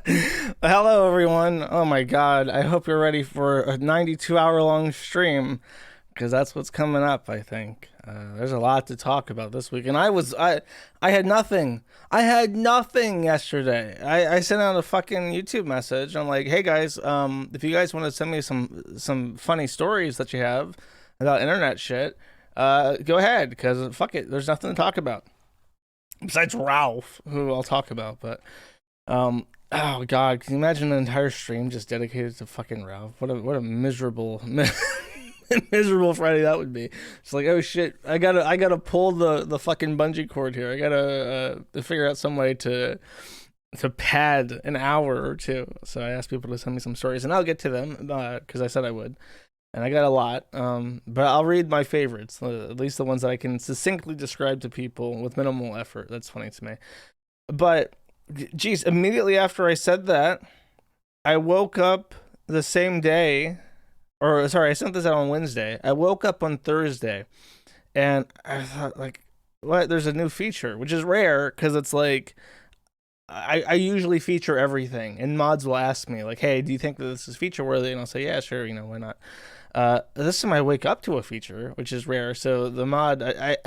Hello, everyone. Oh my God. I hope you're ready for a 92-hour long stream because that's what's coming up, I think. There's a lot to talk about this week. And I had nothing. I had nothing yesterday. I sent out a fucking YouTube message. I'm like, hey guys, if you guys want to send me some funny stories that you have about internet shit, go ahead because fuck it. There's nothing to talk about besides Ralph, who I'll talk about. But oh God, can you imagine an entire stream just dedicated to fucking Ralph? What a miserable miserable Friday that would be. It's like, oh shit, I gotta pull the fucking bungee cord here. I gotta figure out some way to pad an hour or two. So I asked people to send me some stories, and I'll get to them because I said I would. And I got a lot, but I'll read my favorites, at least the ones that I can succinctly describe to people with minimal effort. That's funny to me. But geez, immediately after I said that, I woke up the same day, or sorry, I sent this out on Wednesday. I woke up on Thursday, and I thought, like, what? There's a new feature, which is rare because it's like I usually feature everything, and mods will ask me like, "Hey, do you think that this is feature worthy?" And I'll say, "Yeah, sure. Why not?" This time I wake up to a feature, which is rare. So the mod, I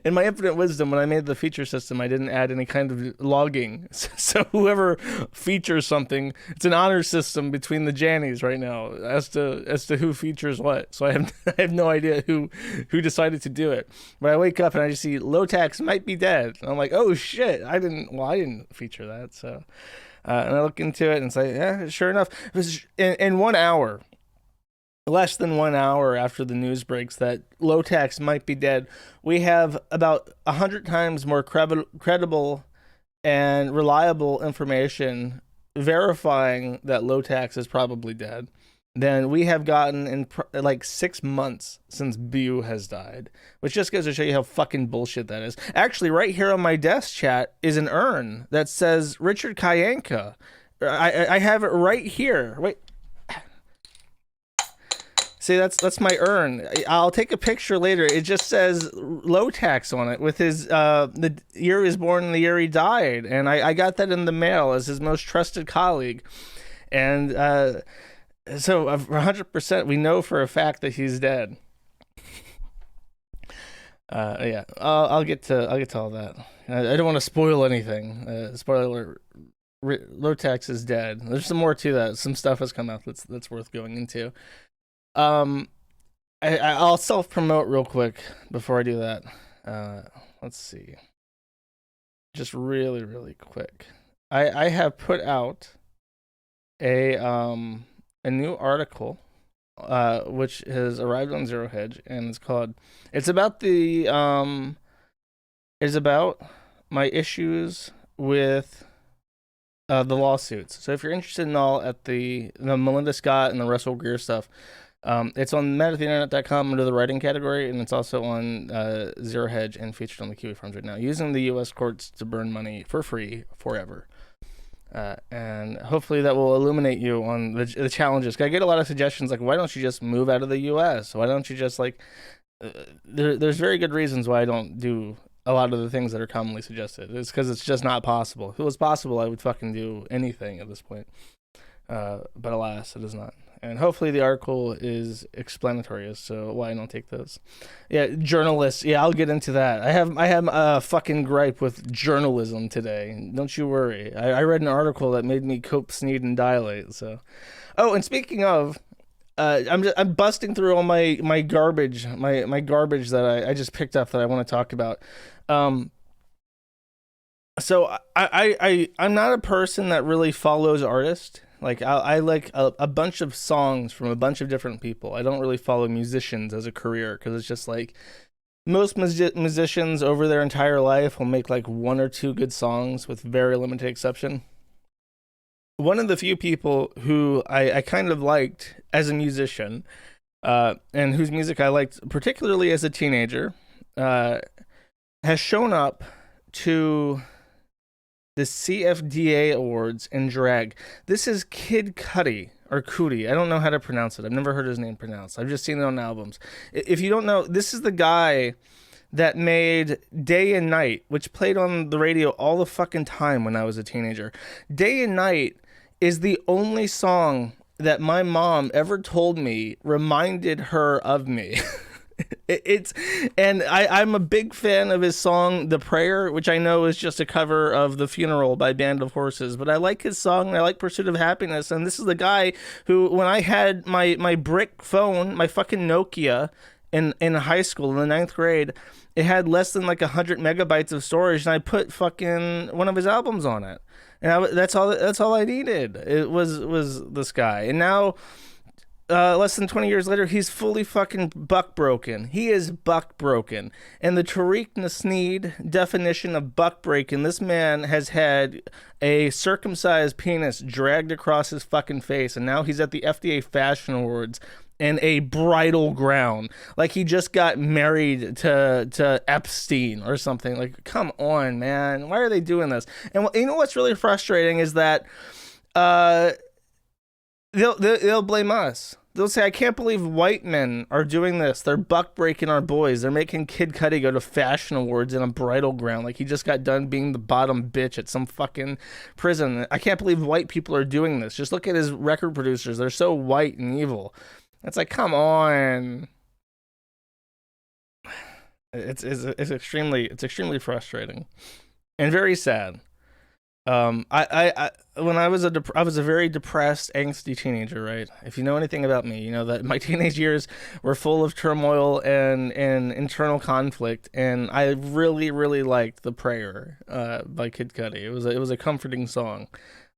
in my infinite wisdom, when I made the feature system, I didn't add any kind of logging. So whoever features something, it's an honor system between the Jannies right now as to who features what. So I have no idea who decided to do it. But I wake up and I just see Lowtax might be dead. And I'm like, oh shit, I didn't feature that. So and I look into it and say, yeah, sure enough, it was in 1 hour. Less than 1 hour after the news breaks that Lowtax might be dead, we have about 100 times more credible and reliable information verifying that Lowtax is probably dead than we have gotten in like 6 months since Bu has died, which just goes to show you how fucking bullshit that is. Actually, right here on my desk chat is an urn that says Richard Kayanka. I have it right here. Wait. See, that's my urn. I'll take a picture later. It just says Lowtax on it with his the year he was born and the year he died, and I got that in the mail as his most trusted colleague, and so 100% we know for a fact that he's dead. Yeah, I'll get to all that. I don't want to spoil anything. Spoiler alert: Lowtax is dead. There's some more to that. Some stuff has come out that's worth going into. Um, I'll self promote real quick before I do that. Let's see. Just really quick. I have put out a new article, which has arrived on Zero Hedge, and it's about my issues with the lawsuits. So if you're interested in all at the Melinda Scott and the Russell Greer stuff. It's on metatheinternet.com under the writing category, and it's also on Zero Hedge and featured on the Kiwi Farms right now, using the U.S. courts to burn money for free forever. And hopefully that will illuminate you on the challenges. I get a lot of suggestions like, why don't you just move out of the U.S.? Why don't you just there's very good reasons why I don't do a lot of the things that are commonly suggested. It's because it's just not possible. If it was possible, I would fucking do anything at this point. But alas, it is not. And hopefully the article is explanatory as to why I don't take those. Yeah, journalists. Yeah, I'll get into that. I have a fucking gripe with journalism today. Don't you worry. I read an article that made me cope, sneeze, and dilate. So, oh, and speaking of, I'm busting through all my garbage, my garbage that I just picked up that I want to talk about. So I'm not a person that really follows artists. Like I like a bunch of songs from a bunch of different people. I don't really follow musicians as a career because it's just like most musicians over their entire life will make like one or two good songs with very limited exception. One of the few people who I kind of liked as a musician, and whose music I liked particularly as a teenager, has shown up to the CFDA Awards in drag. This is Kid Cudi, or Cudi. I don't know how to pronounce it. I've never heard his name pronounced. I've just seen it on albums. If you don't know, this is the guy that made Day and Night, which played on the radio all the fucking time when I was a teenager. Day and Night is the only song that my mom ever told me reminded her of me. It's and I'm a big fan of his song "The Prayer," which I know is just a cover of "The Funeral" by Band of Horses, but I like his song and I like "Pursuit of Happiness." And this is the guy who, when I had my brick phone, my fucking Nokia in high school in the ninth grade, it had less than like 100 MB of storage, and I put fucking one of his albums on it, and that's all I needed. It was this guy, and now less than 20 years later, he's fully fucking buck broken. He is buck broken. And the Tariq Nasheed definition of buck breaking, this man has had a circumcised penis dragged across his fucking face, and now he's at the FDA Fashion Awards in a bridal gown. Like he just got married to Epstein or something. Like, come on, man. Why are they doing this? And you know what's really frustrating is that they'll blame us. They'll say, I can't believe white men are doing this. They're buck breaking our boys. They're making Kid Cudi go to Fashion Awards in a bridal gown. Like he just got done being the bottom bitch at some fucking prison. I can't believe white people are doing this. Just look at his record producers. They're so white and evil. It's like, come on. It's extremely frustrating and very sad. I when I was a very depressed, angsty teenager, right? If you know anything about me, you know that my teenage years were full of turmoil and internal conflict, and I really liked "The Prayer" by Kid Cudi. It was a comforting song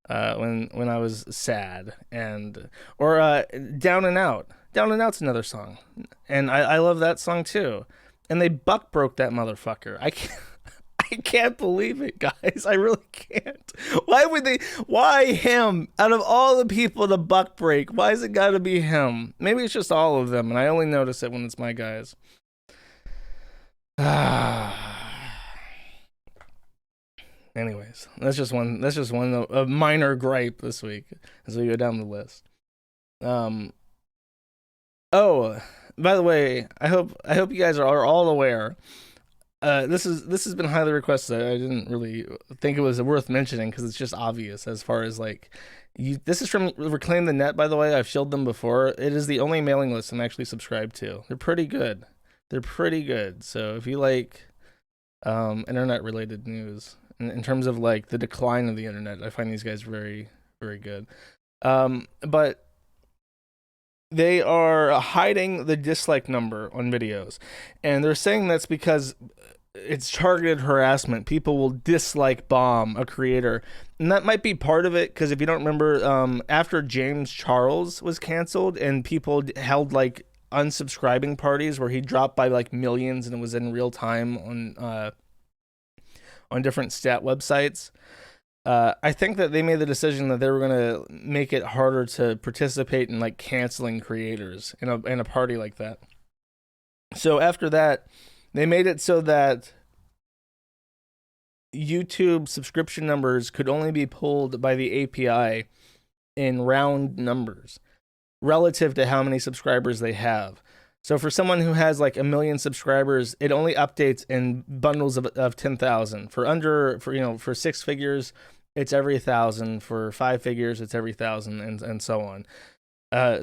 when I was sad, and or "Down and Out." "Down and Out's" another song, and I love that song too. And they buck broke that motherfucker. I can't believe it, guys. I really can't. Why him? Out of all the people to buck break, why has it got to be him? Maybe it's just all of them, and I only notice it when it's my guys. Anyways, that's just one a minor gripe this week as we go down the list. Oh, by the way, I hope you guys are all aware. This has been highly requested. I didn't really think it was worth mentioning because it's just obvious as far as like this is from Reclaim the Net, by the way. I've showed them before. It is the only mailing list I'm actually subscribed to. They're pretty good. So if you like internet related news in terms of like the decline of the internet, I find these guys very, very good. But they are hiding the dislike number on videos, and they're saying that's because it's targeted harassment. People will dislike bomb a creator, and that might be part of it, because if you don't remember, after James Charles was canceled and people held like unsubscribing parties where he dropped by like millions and it was in real time on different stat websites, I think that they made the decision that they were going to make it harder to participate in like canceling creators in a party like that. So after that, they made it so that YouTube subscription numbers could only be pulled by the API in round numbers relative to how many subscribers they have. So for someone who has like 1 million subscribers, it only updates in bundles of 10,000. For 6 figures, it's every 1,000. For 5 figures, it's every 1,000, and so on.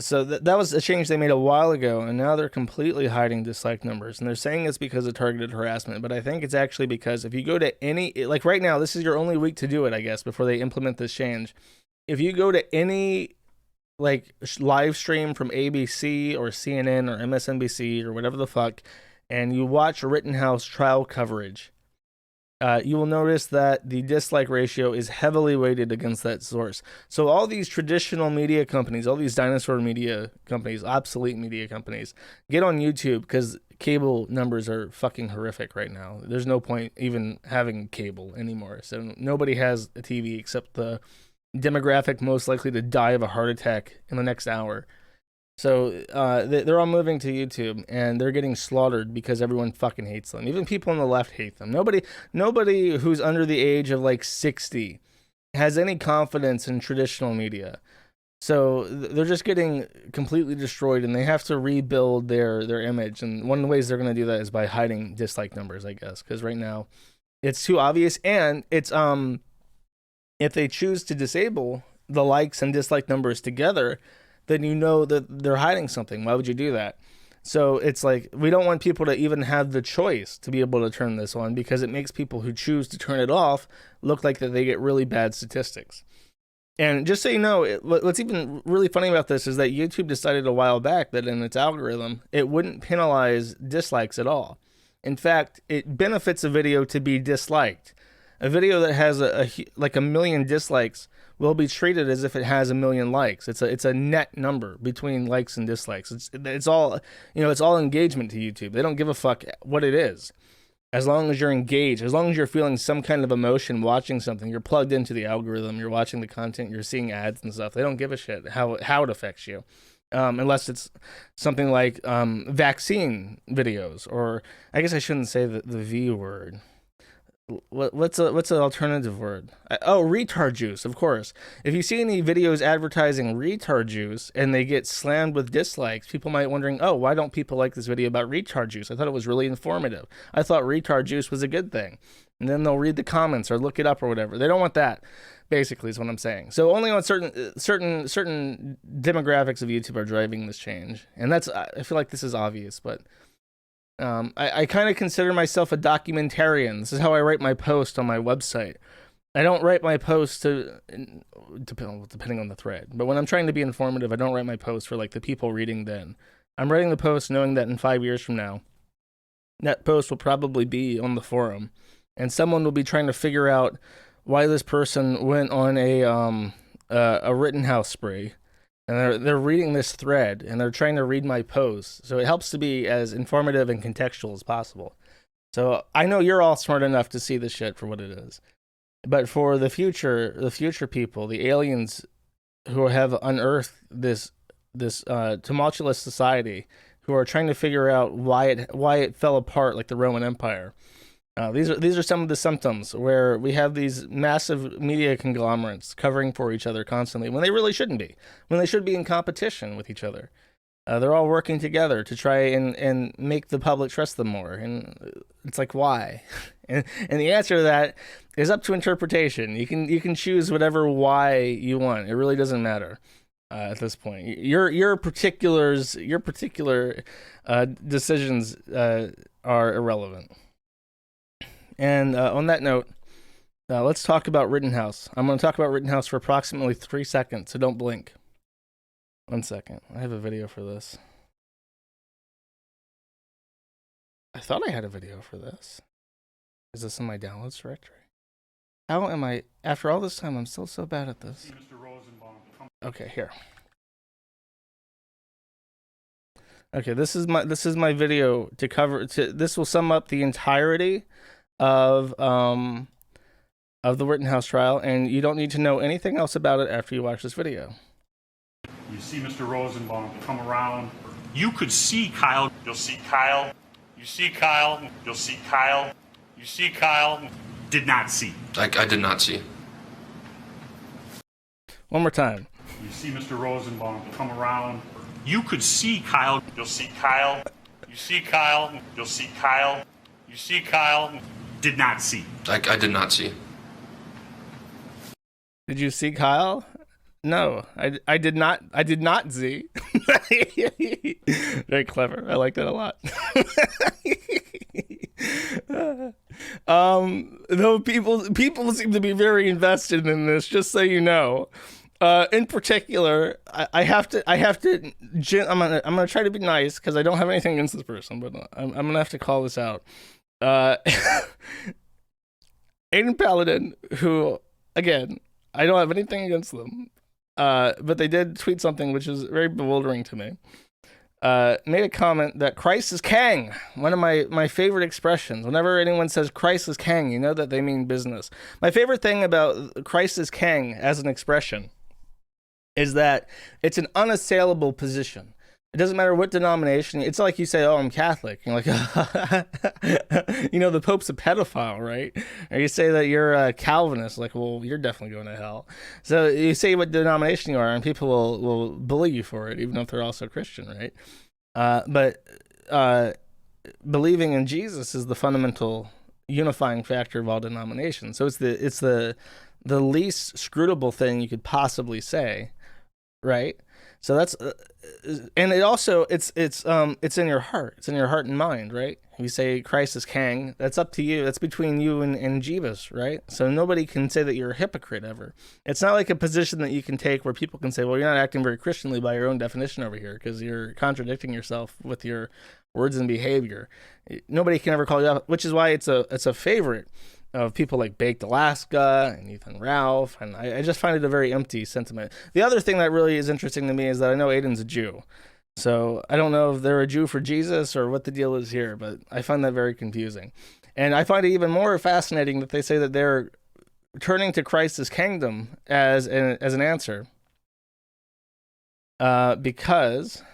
So that was a change they made a while ago, and now they're completely hiding dislike numbers. And they're saying it's because of targeted harassment, but I think it's actually because if you go to any, like right now, this is your only week to do it, I guess, before they implement this change. If you go to any like live stream from ABC or CNN or MSNBC or whatever the fuck, and you watch Rittenhouse trial coverage, you will notice that the dislike ratio is heavily weighted against that source. So all these traditional media companies, all these dinosaur media companies, obsolete media companies, get on YouTube because cable numbers are fucking horrific right now. There's no point even having cable anymore. So nobody has a TV except the demographic most likely to die of a heart attack in the next hour. So they're all moving to YouTube, and they're getting slaughtered because everyone fucking hates them. Even people on the left hate them. Nobody who's under the age of like 60 has any confidence in traditional media. So they're just getting completely destroyed, and they have to rebuild their image. And one of the ways they're going to do that is by hiding dislike numbers, I guess, because right now it's too obvious, and it's if they choose to disable the likes and dislike numbers together, then you know that they're hiding something. Why would you do that? So it's like, we don't want people to even have the choice to be able to turn this on, because it makes people who choose to turn it off look like that they get really bad statistics. And just so you know, what's even really funny about this is that YouTube decided a while back that in its algorithm, it wouldn't penalize dislikes at all. In fact, it benefits a video to be disliked. A video that has like a million dislikes will be treated as if it has a million likes. It's a net number between likes and dislikes. It's all, it's all engagement to YouTube. They don't give a fuck what it is. As long as you're engaged, as long as you're feeling some kind of emotion watching something, you're plugged into the algorithm, you're watching the content, you're seeing ads and stuff. They don't give a shit how it affects you. Unless it's something like vaccine videos, or I guess I shouldn't say the V word. What's an alternative word? Retard juice, of course. If you see any videos advertising retard juice and they get slammed with dislikes, people might be wondering, oh, why don't people like this video about retard juice? I thought it was really informative. I thought retard juice was a good thing. And then they'll read the comments or look it up or whatever. They don't want that, basically, is what I'm saying. So only on certain demographics of YouTube are driving this change. And I feel like this is obvious, but I kind of consider myself a documentarian. This is how I write my post on my website. I don't write my post depending on the thread, but when I'm trying to be informative, I don't write my post for like the people reading then. I'm writing the post knowing that in 5 years from now, that post will probably be on the forum, and someone will be trying to figure out why this person went on a Rittenhouse spree. And they're reading this thread, and they're trying to read my post. So it helps to be as informative and contextual as possible. So I know you're all smart enough to see this shit for what it is. But for the future people, the aliens who have unearthed this tumultuous society, who are trying to figure out why it fell apart like the Roman Empire. These are some of the symptoms where we have these massive media conglomerates covering for each other constantly when they really shouldn't be, when they should be in competition with each other. They're all working together to try and make the public trust them more. And it's like, why? And the answer to that is up to interpretation. You can choose whatever why you want. It really doesn't matter at this point. Your particular decisions are irrelevant. And on that note, let's talk about Rittenhouse. I'm going to talk about Rittenhouse for approximately 3 seconds, so don't blink. 1 second. I have a video for this. I thought I had a video for this. Is this in my downloads directory? How am I, after all this time, I'm still so bad at this. Okay, here. Okay, this is my video to cover. This will sum up the entirety of the Rittenhouse trial, and you don't need to know anything else about it after you watch this video. You see Mr. Rosenbaum come around. You could see Kyle. You'll see Kyle. You see Kyle. You'll see Kyle. You see Kyle. Did not see. I did not see. One more time. You see Mr. Rosenbaum come around. You could see Kyle. You'll see Kyle. You see Kyle. You'll see Kyle. You see Kyle. Did not see. I did not see. Did you see Kyle? No, I did not. I did not see. Very clever. I like that a lot. Though people seem to be very invested in this. Just so you know. In particular, I have to. I'm gonna try to be nice because I don't have anything against this person, but I'm gonna have to call this out. Aiden Paladin, who again, I don't have anything against them, but they did tweet something which is very bewildering to me. Made a comment that Christ is Kang, one of my favorite expressions. Whenever anyone says Christ is Kang, you know that they mean business. My favorite thing about Christ is Kang as an expression is that it's an unassailable position. It doesn't matter what denomination. It's like you say, "Oh, I'm Catholic." You're like, the Pope's a pedophile, right? Or you say that you're a Calvinist. Like, well, you're definitely going to hell. So you say what denomination you are, and people will bully you for it, even if they're also Christian, right? But believing in Jesus is the fundamental unifying factor of all denominations. So it's the least scrutable thing you could possibly say, right? So that's and it also it's in your heart. It's in your heart and mind, right? If you say Christ is king, that's up to you. That's between you and Jeebus, right? So nobody can say that you're a hypocrite ever. It's not like a position that you can take where people can say, well, you're not acting very Christianly by your own definition over here because you're contradicting yourself with your words and behavior. Nobody can ever call you out, which is why it's a favorite of people like Baked Alaska and Ethan Ralph, and I just find it a very empty sentiment. The other thing that really is interesting to me is that I know Aiden's a Jew, so I don't know if they're a Jew for Jesus or what the deal is here, but I find that very confusing. And I find it even more fascinating that they say that they're turning to Christ's kingdom as an answer, because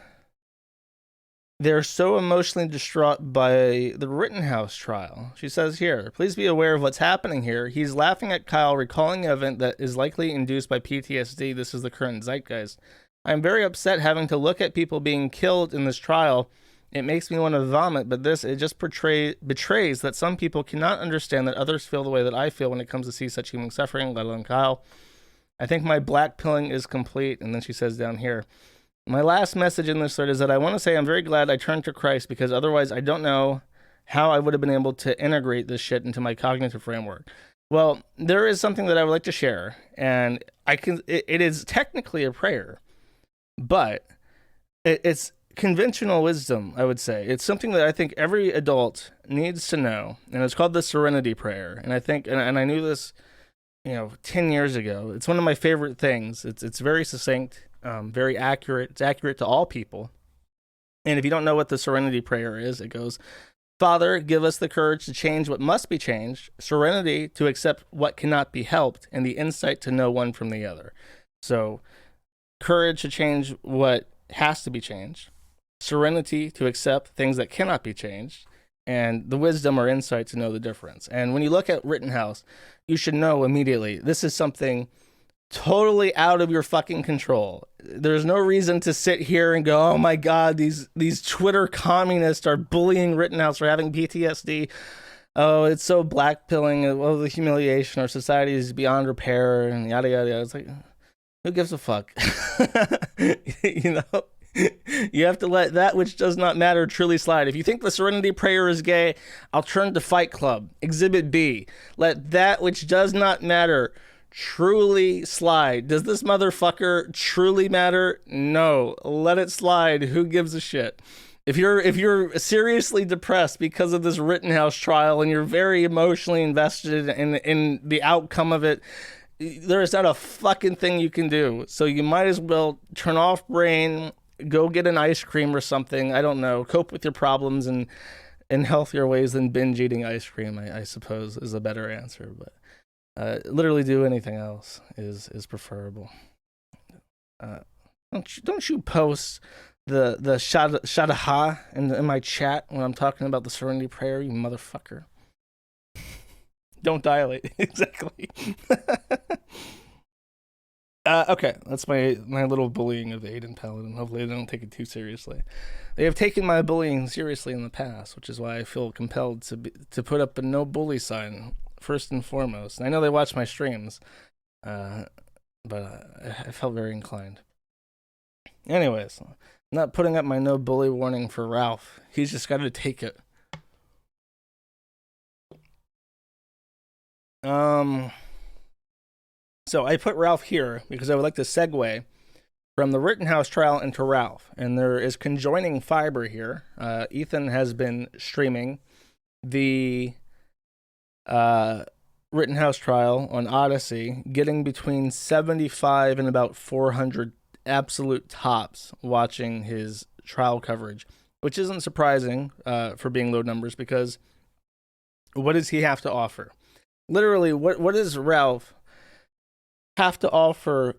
they're so emotionally distraught by the Rittenhouse trial. She says here, please be aware of what's happening here. He's laughing at Kyle, recalling an event that is likely induced by PTSD. This is the current zeitgeist. I'm very upset having to look at people being killed in this trial. It makes me want to vomit, but it just betrays that some people cannot understand that others feel the way that I feel when it comes to see such human suffering, let alone Kyle. I think my black pilling is complete. And then she says down here, my last message in this thread is that I want to say I'm very glad I turned to Christ, because otherwise I don't know how I would have been able to integrate this shit into my cognitive framework. Well, there is something that I would like to share, and it is technically a prayer, but it's conventional wisdom, I would say. It's something that I think every adult needs to know, and it's called the Serenity Prayer. And I think, and I knew this, 10 years ago. It's one of my favorite things. It's very succinct. Very accurate. It's accurate to all people. And if you don't know what the Serenity Prayer is, it goes, Father, give us the courage to change what must be changed, serenity to accept what cannot be helped, and the insight to know one from the other. So, courage to change what has to be changed, serenity to accept things that cannot be changed, and the wisdom or insight to know the difference. And when you look at Rittenhouse, you should know immediately this is something totally out of your fucking control. There's no reason to sit here and go, oh my God, these Twitter communists are bullying Rittenhouse for having PTSD. Oh, it's so blackpilling. Oh, the humiliation. Our society is beyond repair and yada, yada, yada. It's like, who gives a fuck? You have to let that which does not matter truly slide. If you think the Serenity Prayer is gay, I'll turn to Fight Club. Exhibit B. Let that which does not matter truly slide. Does this motherfucker truly matter? No. Let it slide. Who gives a shit? If you're seriously depressed because of this Rittenhouse trial and you're very emotionally invested in the outcome of it, there is not a fucking thing you can do. So you might as well turn off brain, go get an ice cream or something. I don't know. Cope with your problems in healthier ways than binge eating ice cream, I suppose, is a better answer. But literally do anything else is preferable. Don't you post the shadaha in my chat when I'm talking about the Serenity Prayer, you motherfucker. Don't dilate. Exactly. Okay, that's my little bullying of Aiden Paladin. Hopefully they don't take it too seriously. They have taken my bullying seriously in the past, which is why I feel compelled to put up a no bully sign first and foremost. And I know they watch my streams, but I felt very inclined. Anyways, I'm not putting up my no bully warning for Ralph. He's just got to take it. So I put Ralph here because I would like to segue from the Rittenhouse trial into Ralph. And there is conjoining fiber here. Ethan has been streaming the Rittenhouse trial on Odyssey, getting between 75 and about 400 absolute tops watching his trial coverage, which isn't surprising for being low numbers, because what does he have to offer? Literally, what does Ralph have to offer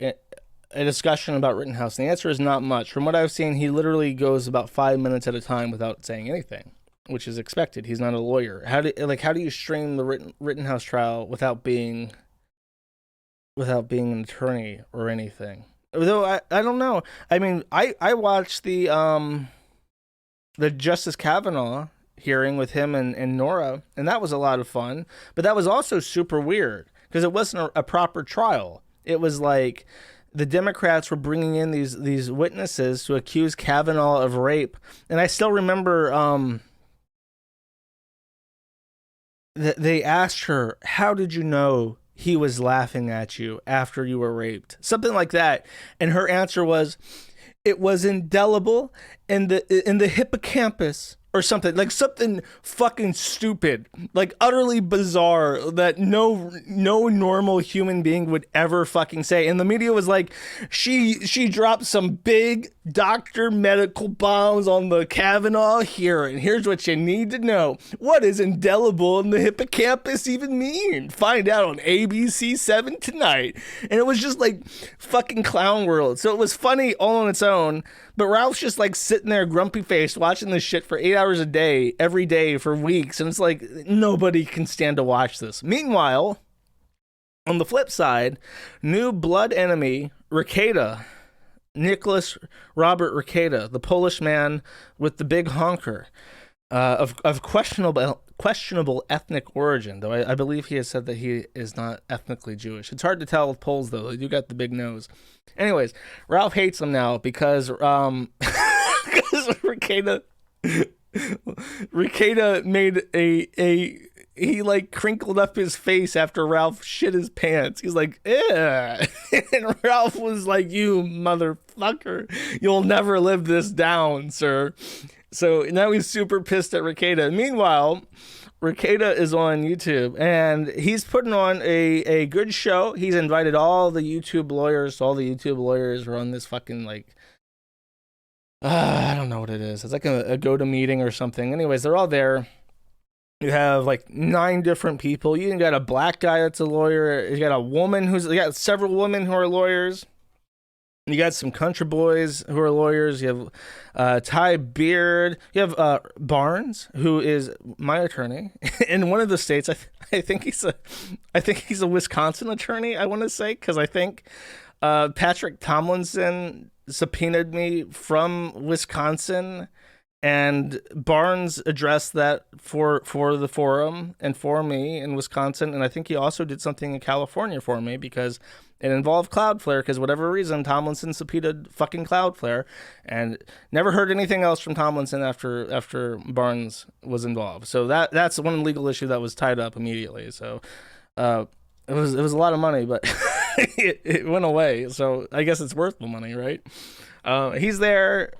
a discussion about Rittenhouse? And the answer is not much. From what I've seen, he literally goes about 5 minutes at a time without saying anything, which is expected. He's not a lawyer. How do you stream the Rittenhouse trial without being an attorney or anything? Though I don't know. I mean, I watched the Justice Kavanaugh hearing with him and Nora, and that was a lot of fun. But that was also super weird because it wasn't a proper trial. It was like the Democrats were bringing in these witnesses to accuse Kavanaugh of rape, and I still remember that they asked her, "How did you know he was laughing at you after you were raped?" Something like that, and her answer was, "It was indelible in the hippocampus." Or something like something fucking stupid, like utterly bizarre that no normal human being would ever fucking say. And the media was like, she dropped some big doctor medical bombs on the Kavanaugh hearing. Here's what you need to know. What does indelible in the hippocampus even mean? Find out on ABC7 tonight. And it was just like fucking clown world. So it was funny all on its own. But Ralph's just like sitting there grumpy faced watching this shit for 8 hours a day, every day for weeks. And it's like, nobody can stand to watch this. Meanwhile, on the flip side, new blood enemy, Rekieta, Nicholas Robert Rekieta, the Polish man with the big honker, of questionable ethnic origin, though I believe he has said that he is not ethnically Jewish. It's hard to tell with Poles, though. They do got the big nose. Anyways, Ralph hates him now because Rekieta made he like crinkled up his face after Ralph shit his pants. He's like, "Ew." And Ralph was like, "You motherfucker, you'll never live this down, sir." So now he's super pissed at Rekieta. Meanwhile, Rekieta is on YouTube and he's putting on a good show. He's invited all the YouTube lawyers. All the YouTube lawyers are on this fucking like, I don't know what it is. It's like a go-to-meeting or something. Anyways, they're all there. You have like 9 different people. You got a black guy that's a lawyer. You got a woman you got several women who are lawyers. You got some country boys who are lawyers. You have Ty Beard. You have Barnes, who is my attorney in one of the states. I think he's a Wisconsin attorney. I want to say because I think Patrick Tomlinson subpoenaed me from Wisconsin, and Barnes addressed that for the forum and for me in Wisconsin, and I think he also did something in California for me because it involved Cloudflare, because whatever reason Tomlinson subpoenaed fucking Cloudflare, and never heard anything else from Tomlinson after Barnes was involved. So that's one legal issue that was tied up immediately. So it was a lot of money, but it went away. So I guess it's worth the money, right? He's there.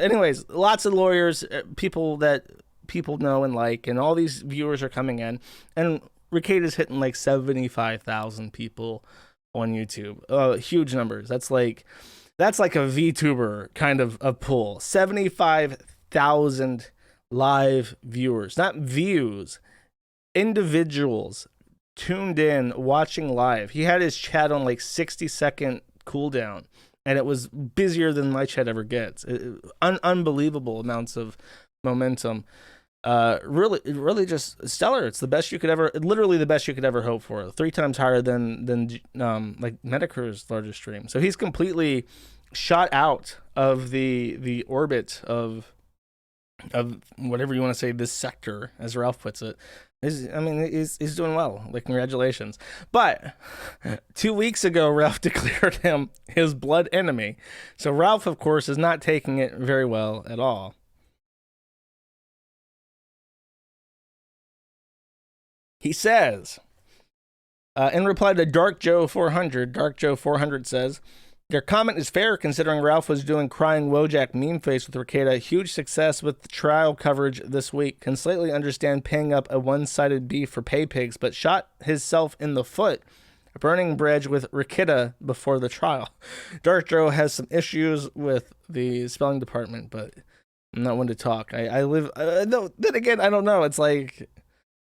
Anyways, lots of lawyers, people that people know and like, and all these viewers are coming in, and Rekieta's hitting like 75,000 people on YouTube. Huge numbers. That's like a VTuber kind of a pull. 75,000 live viewers, not views, individuals tuned in watching live. He had his chat on like 60-second cooldown, and it was busier than my chat ever gets. Unbelievable amounts of momentum. Really just stellar. It's the best you could ever, literally the best you could ever hope for. 3 times higher than like Medicare's largest stream. So he's completely shot out of the orbit of whatever you want to say, this sector, as Ralph puts it. He's doing well. Like, congratulations. But 2 weeks ago, Ralph declared him his blood enemy. So Ralph, of course, is not taking it very well at all. He says, in reply to Dark Joe 400 says, their comment is fair considering Ralph was doing crying Wojak meme face with Rekieta. Huge success with the trial coverage this week. Can slightly understand paying up a one-sided beef for pay pigs, but shot himself in the foot, burning bridge with Rekieta before the trial. Dark Joe has some issues with the spelling department, but I'm not one to talk. No, then again, I don't know. It's like,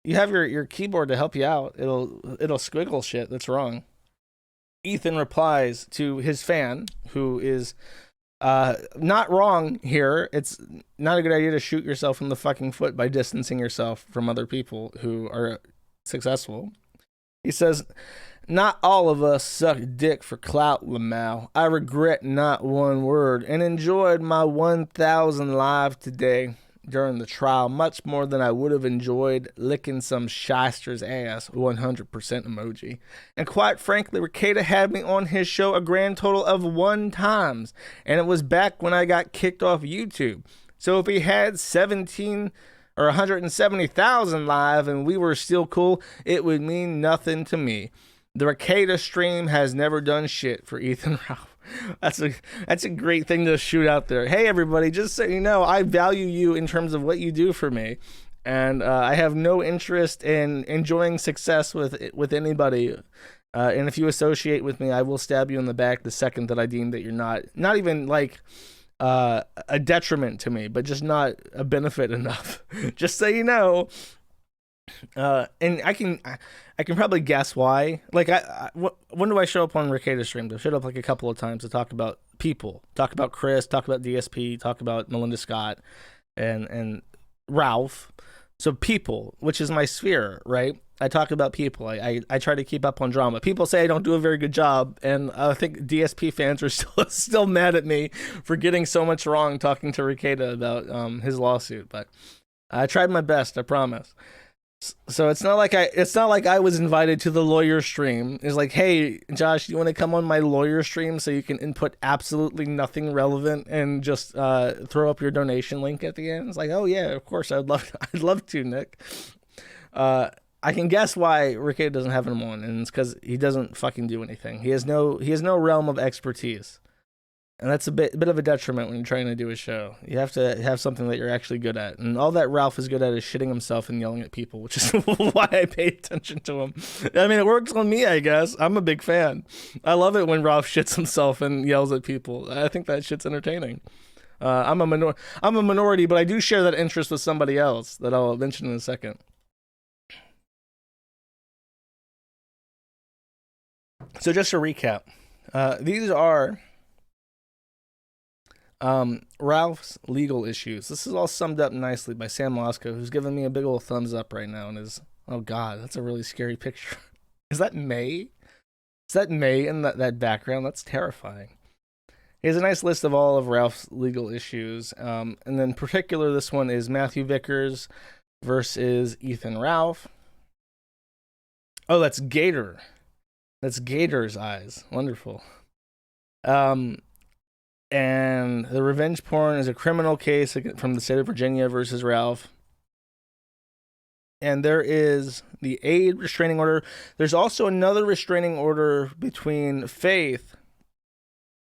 you have your keyboard to help you out. It'll squiggle shit that's wrong. Ethan replies to his fan, who is not wrong here. It's not a good idea to shoot yourself in the fucking foot by distancing yourself from other people who are successful. He says, not all of us suck dick for clout, Lamau. I regret not one word and enjoyed my 1,000 live today during the trial much more than I would have enjoyed licking some shyster's ass, 100% emoji. And quite frankly, Rekieta had me on his show a grand total of 1 time, and it was back when I got kicked off YouTube. So if he had 17 or 170,000 live and we were still cool, it would mean nothing to me. The Rekieta stream has never done shit for Ethan Ralph. That's a great thing to shoot out there. Hey, everybody, just so you know, I value you in terms of what you do for me. And I have no interest in enjoying success with anybody. And if you associate with me, I will stab you in the back the second that I deem that you're not even like a detriment to me, but just not a benefit enough. Just so you know. And I can probably guess why. Like, when do I show up on Rekieta's stream? I showed up like a couple of times to talk about people, talk about Chris, talk about DSP, talk about Melinda Scott, and Ralph. So people, which is my sphere, right? I talk about people. I try to keep up on drama. People say I don't do a very good job, and I think DSP fans are still mad at me for getting so much wrong talking to Rekieta about his lawsuit. But I tried my best, I promise. So it's not like I was invited to the lawyer stream. It's like, hey, Josh, you want to come on my lawyer stream so you can input absolutely nothing relevant and just throw up your donation link at the end? It's like, oh yeah, of course, I'd love to, Nick. I can guess why Rekieta doesn't have him on, and it's because he doesn't fucking do anything. He has no realm of expertise. And that's a bit of a detriment when you're trying to do a show. You have to have something that you're actually good at. And all that Ralph is good at is shitting himself and yelling at people, which is why I pay attention to him. I mean, it works on me, I guess. I'm a big fan. I love it when Ralph shits himself and yells at people. I think that shit's entertaining. I'm a minority, but I do share that interest with somebody else that I'll mention in a second. So just to recap, these are Ralph's legal issues. This is all summed up nicely by Sam Lasko, who's giving me a big old thumbs up right now and is, oh god, that's a really scary picture. Is that May? Is that May in that background? That's terrifying. He has a nice list of all of Ralph's legal issues. And then in particular, this one is Matthew Vickers versus Ethan Ralph. Oh, that's Gator. That's Gator's eyes. Wonderful. And the revenge porn is a criminal case from the state of Virginia versus Ralph. And there is the aid restraining order. There's also another restraining order between Faith,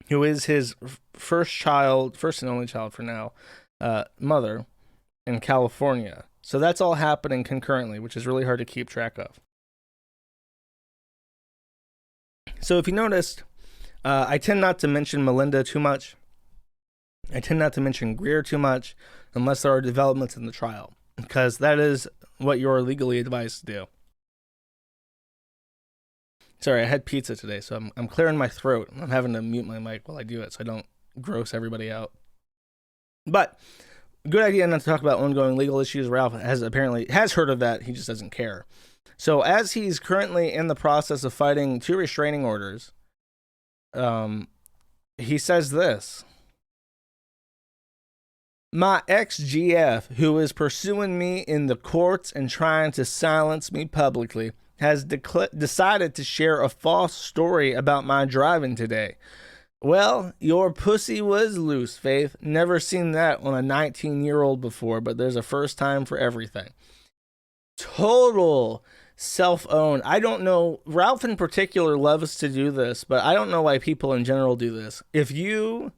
who is his first and only child for now, mother, in California. So that's all happening concurrently, which is really hard to keep track of. So if you noticed, I tend not to mention Melinda too much. I tend not to mention Greer too much unless there are developments in the trial, because that is what you're legally advised to do. Sorry, I had pizza today, so I'm clearing my throat. I'm having to mute my mic while I do it so I don't gross everybody out. But good idea not to talk about ongoing legal issues. Ralph has heard of that. He just doesn't care. So as he's currently in the process of fighting 2 restraining orders, he says this: my ex-GF, who is pursuing me in the courts and trying to silence me publicly, has decided to share a false story about my driving today. Well, your pussy was loose, Faith. Never seen that on a 19-year-old before, but there's a first time for everything. Total self-owned. I don't know, Ralph in particular loves to do this, but I don't know why people in general do this. If you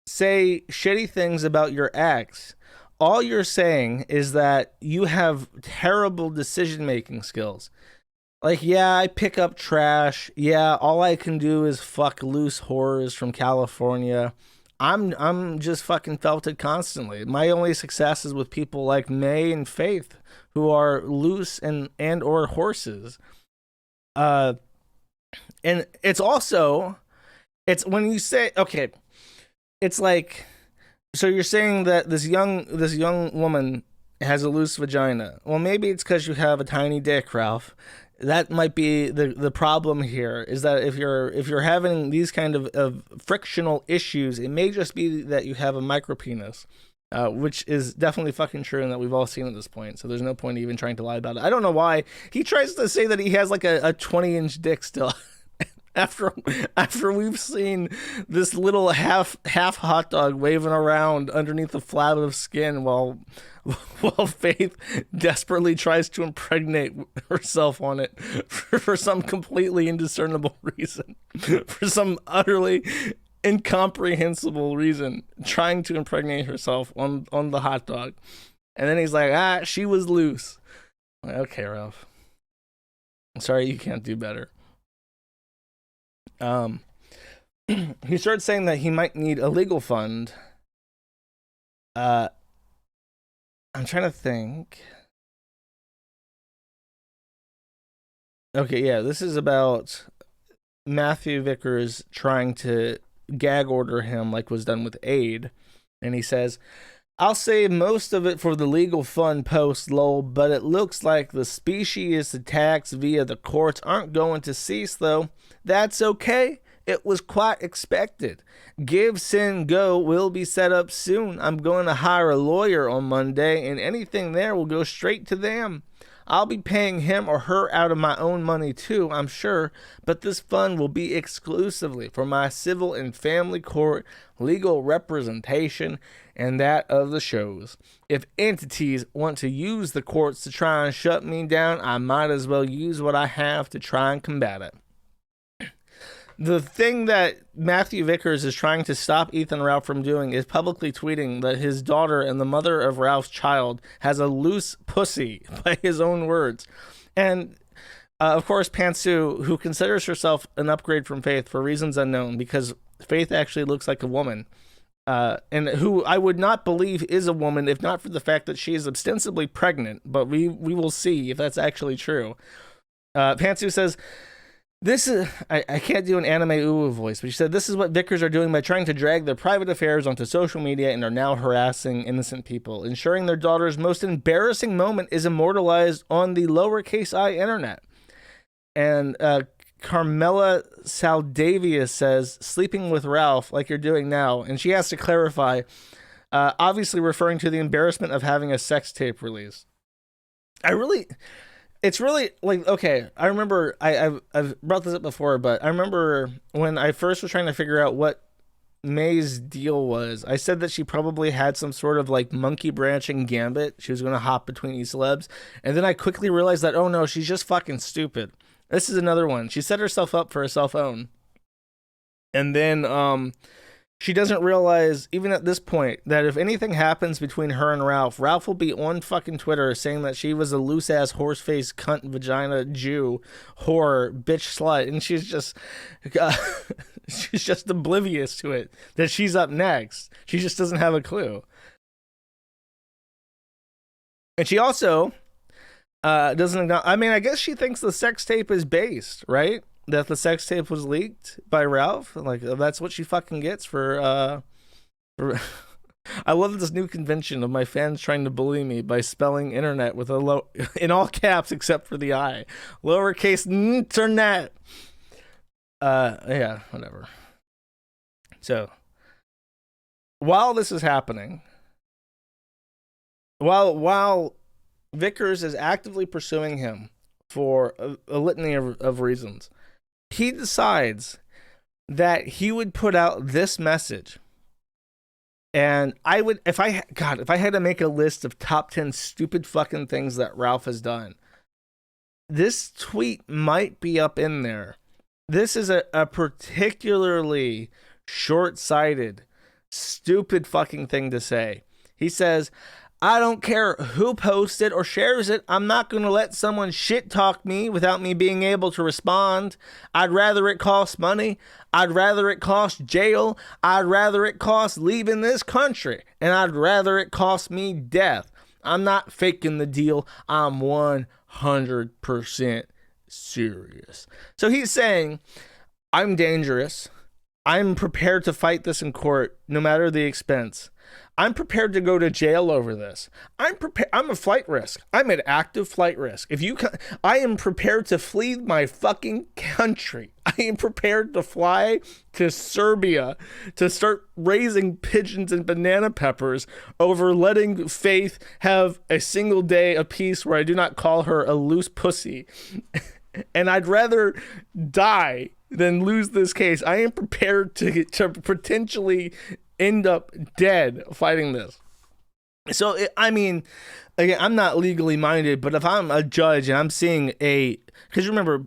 say shitty things about your ex, all you're saying is that you have terrible decision-making skills. Like, yeah, I pick up trash. Yeah, all I can do is fuck loose whores from California. I'm just fucking felted constantly. My only success is with people like May and Faith, who are loose and or horses. And it's also, it's when you say, okay, it's like, so you're saying that this young woman has a loose vagina. Well, maybe it's because you have a tiny dick, Ralph. That might be the problem here, is that if you're having these kind of frictional issues, it may just be that you have a micro penis. Which is definitely fucking true, and that we've all seen at this point. So there's no point even trying to lie about it. I don't know why he tries to say that he has like a 20-inch dick still. After we've seen this little half hot dog waving around underneath a flap of skin while Faith desperately tries to impregnate herself on it for some completely indiscernible reason, for some utterly incomprehensible reason, trying to impregnate herself on the hot dog. And then he's like, she was loose. I'm like, okay, Ralph, I'm sorry, you can't do better. He started saying that he might need a legal fund. I'm trying to think. Okay, yeah, this is about Matthew Vickers trying to gag order him like was done with aid. And he says, I'll save most of it for the legal fund post, lol, but it looks like the specious attacks via the courts aren't going to cease, though. That's okay. It was quite expected. Give, Send, Go will be set up soon. I'm going to hire a lawyer on Monday, and anything there will go straight to them. I'll be paying him or her out of my own money too, I'm sure, but this fund will be exclusively for my civil and family court legal representation and that of the shows. If entities want to use the courts to try and shut me down, I might as well use what I have to try and combat it. The thing that Matthew Vickers is trying to stop Ethan Ralph from doing is publicly tweeting that his daughter and the mother of Ralph's child has a loose pussy, by his own words. And, of course, Pantsu, who considers herself an upgrade from Faith for reasons unknown, because Faith actually looks like a woman, and who I would not believe is a woman if not for the fact that she is ostensibly pregnant, but we will see if that's actually true. Pantsu says, this is, I can't do an anime uwu voice, but she said, this is what Vickers are doing by trying to drag their private affairs onto social media and are now harassing innocent people, ensuring their daughter's most embarrassing moment is immortalized on the lowercase I internet. And Carmela Saldavia says, sleeping with Ralph like you're doing now. And she has to clarify, obviously referring to the embarrassment of having a sex tape released. It's really like, okay, I remember I've brought this up before, but I remember when I first was trying to figure out what May's deal was, I said that she probably had some sort of like monkey branching gambit. She was going to hop between e-celebs. And then I quickly realized that, oh no, she's just fucking stupid. This is another one. She set herself up for a cell phone. And then she doesn't realize, even at this point, that if anything happens between her and Ralph, Ralph will be on fucking Twitter saying that she was a loose-ass, horse-face, cunt, vagina, Jew, whore, bitch, slut, and she's just oblivious to it, that she's up next. She just doesn't have a clue. And she also doesn't, I mean, I guess she thinks the sex tape is based, right? That the sex tape was leaked by Ralph. Like, that's what she fucking gets for I love this new convention of my fans trying to bully me by spelling internet with a low, in all caps except for the I. Lowercase internet. Yeah, whatever. So, while this is happening, while Vickers is actively pursuing him for a litany of reasons, he decides that he would put out this message. And I would, if I had to make a list of top 10 stupid fucking things that Ralph has done, this tweet might be up in there. This is a particularly short-sighted, stupid fucking thing to say. He says, I don't care who posts it or shares it. I'm not going to let someone shit talk me without me being able to respond. I'd rather it cost money. I'd rather it cost jail. I'd rather it cost leaving this country. And I'd rather it cost me death. I'm not faking the deal. I'm 100% serious. So he's saying, I'm dangerous. I'm prepared to fight this in court, no matter the expense. I'm prepared to go to jail over this. I'm a flight risk. I'm an active flight risk. I am prepared to flee my fucking country. I am prepared to fly to Serbia to start raising pigeons and banana peppers over letting Faith have a single day of peace where I do not call her a loose pussy. And I'd rather die than lose this case. I am prepared to potentially end up dead fighting this. So, I mean, again, I'm not legally minded, but if I'm a judge and I'm seeing because remember,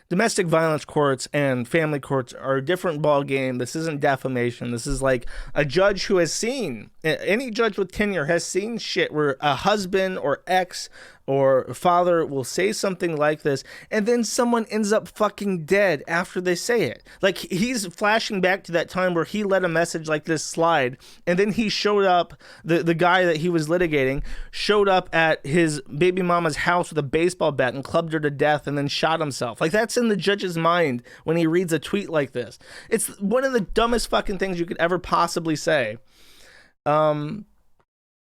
domestic violence courts and family courts are a different ball game. This isn't defamation. This is like a judge who has seen, any judge with tenure has seen shit where a husband or ex or father will say something like this, and then someone ends up fucking dead after they say it. Like, he's flashing back to that time where he let a message like this slide, and then he showed up, the guy that he was litigating, showed up at his baby mama's house with a baseball bat and clubbed her to death and then shot himself. Like, that's in the judge's mind when he reads a tweet like this. It's one of the dumbest fucking things you could ever possibly say.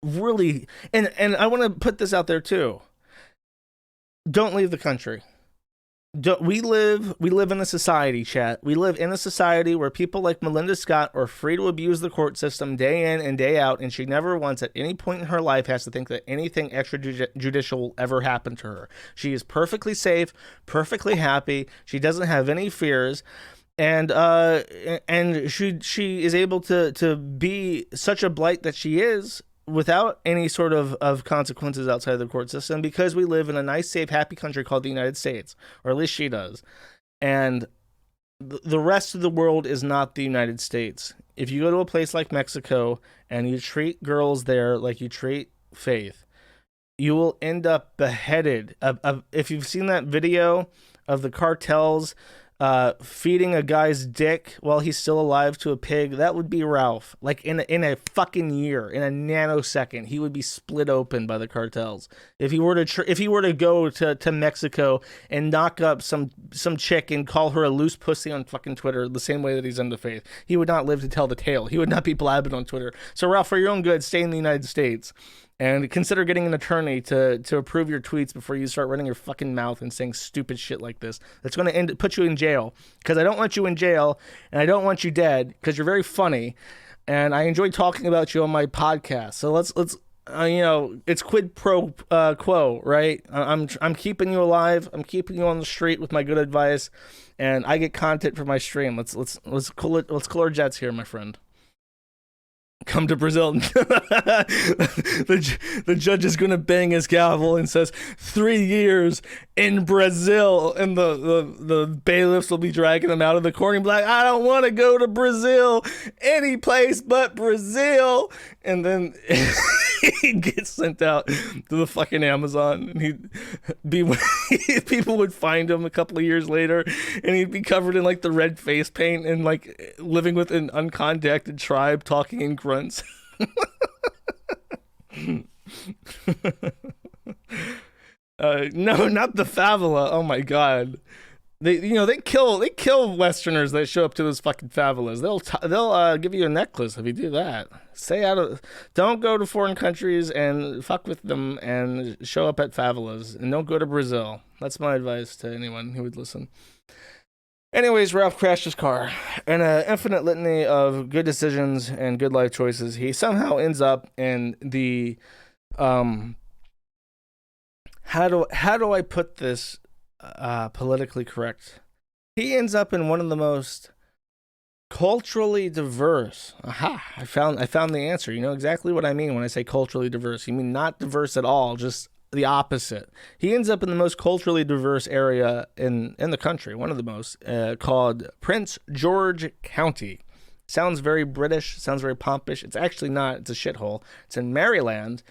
Really, and I want to put this out there too. Don't leave the country. We live in a society, chat. We live in a society where people like Melinda Scott are free to abuse the court system day in and day out, and she never once at any point in her life has to think that anything extrajudicial will ever happen to her. She is perfectly safe, perfectly happy. She doesn't have any fears. And she is able to be such a blight that she is without any sort of consequences outside the court system, because we live in a nice, safe, happy country called the United States, or at least she does. And the rest of the world is not the United States. If you go to a place like Mexico and you treat girls there like you treat Faith, you will end up beheaded. If you've seen that video of the cartels feeding a guy's dick while he's still alive to a pig, that would be Ralph. Like in a fucking year, in a nanosecond, he would be split open by the cartels. If he were to go to Mexico and knock up some chick and call her a loose pussy on fucking Twitter, the same way that he's into Faith, he would not live to tell the tale. He would not be blabbing on Twitter. So Ralph, for your own good, stay in the United States. And consider getting an attorney to approve your tweets before you start running your fucking mouth and saying stupid shit like this. That's going to put you in jail, because I don't want you in jail and I don't want you dead, because you're very funny and I enjoy talking about you on my podcast. So let's it's quid pro quo, right? I'm keeping you alive. I'm keeping you on the street with my good advice, and I get content for my stream. Let's cool our jets here, my friend. Come to Brazil. The judge is going to bang his gavel and says 3 years in Brazil, and the bailiffs will be dragging him out of the court and be like, I don't want to go to Brazil, any place but Brazil. And then he gets sent out to the fucking Amazon, and people would find him a couple of years later, and he'd be covered in like the red face paint and like living with an uncontacted tribe talking in grunts. No, not the favela. Oh my god. They kill Westerners that show up to those fucking favelas. They'll give you a necklace if you do that. Don't go to foreign countries and fuck with them and show up at favelas, and don't go to Brazil. That's my advice to anyone who would listen. Anyways, Ralph crashed his car. In an infinite litany of good decisions and good life choices, he somehow ends up in the how do I put this politically correct? He ends up in one of the most culturally diverse. Aha! I found the answer. You know exactly what I mean when I say culturally diverse. You mean not diverse at all, just the opposite. He ends up in the most culturally diverse area in the country, one of the most, called Prince George County. Sounds very British, sounds very pompous. It's actually not. It's a shithole. It's in Maryland,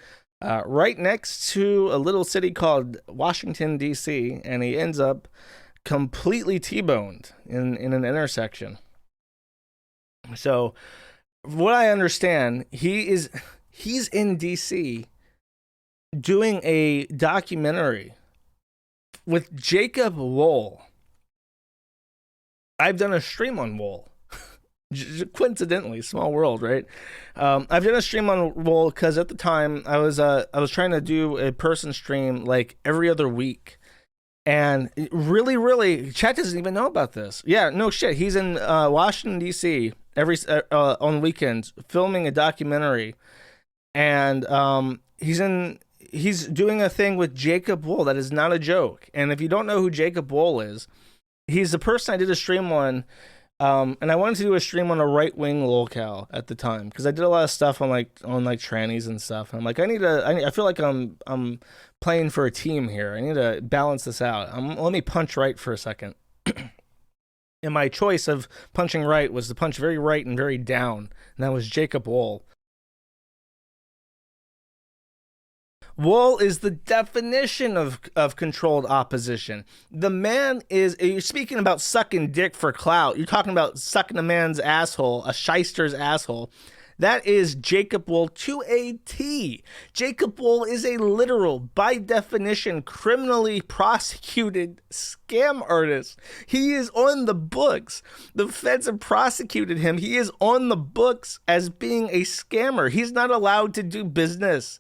right next to a little city called Washington, D.C., and he ends up completely T-boned in an intersection. So, what I understand, he's in D.C., doing a documentary with Jacob Wool. I've done a stream on Wool. Coincidentally, small world, right? I've done a stream on Wool because at the time I was trying to do a person stream like every other week, and really, chat doesn't even know about this. Yeah, no shit. He's in Washington D.C. every on weekends filming a documentary, and he's doing a thing with Jacob Wool that is not a joke. And if you don't know who Jacob Wool is, he's the person I did a stream on. And I wanted to do a stream on a right wing locale at the time because I did a lot of stuff on like trannies and stuff. And I'm like, I feel like I'm playing for a team here. I need to balance this out. Let me punch right for a second. And my choice of punching right was to punch very right and very down, and that was Jacob Wool. Wool is the definition of controlled opposition. The man is, you're speaking about sucking dick for clout. You're talking about sucking a man's asshole, a shyster's asshole. That is Jacob Wool to a T. Jacob Wool is a literal, by definition, criminally prosecuted scam artist. He is on the books. The feds have prosecuted him. He is on the books as being a scammer. He's not allowed to do business.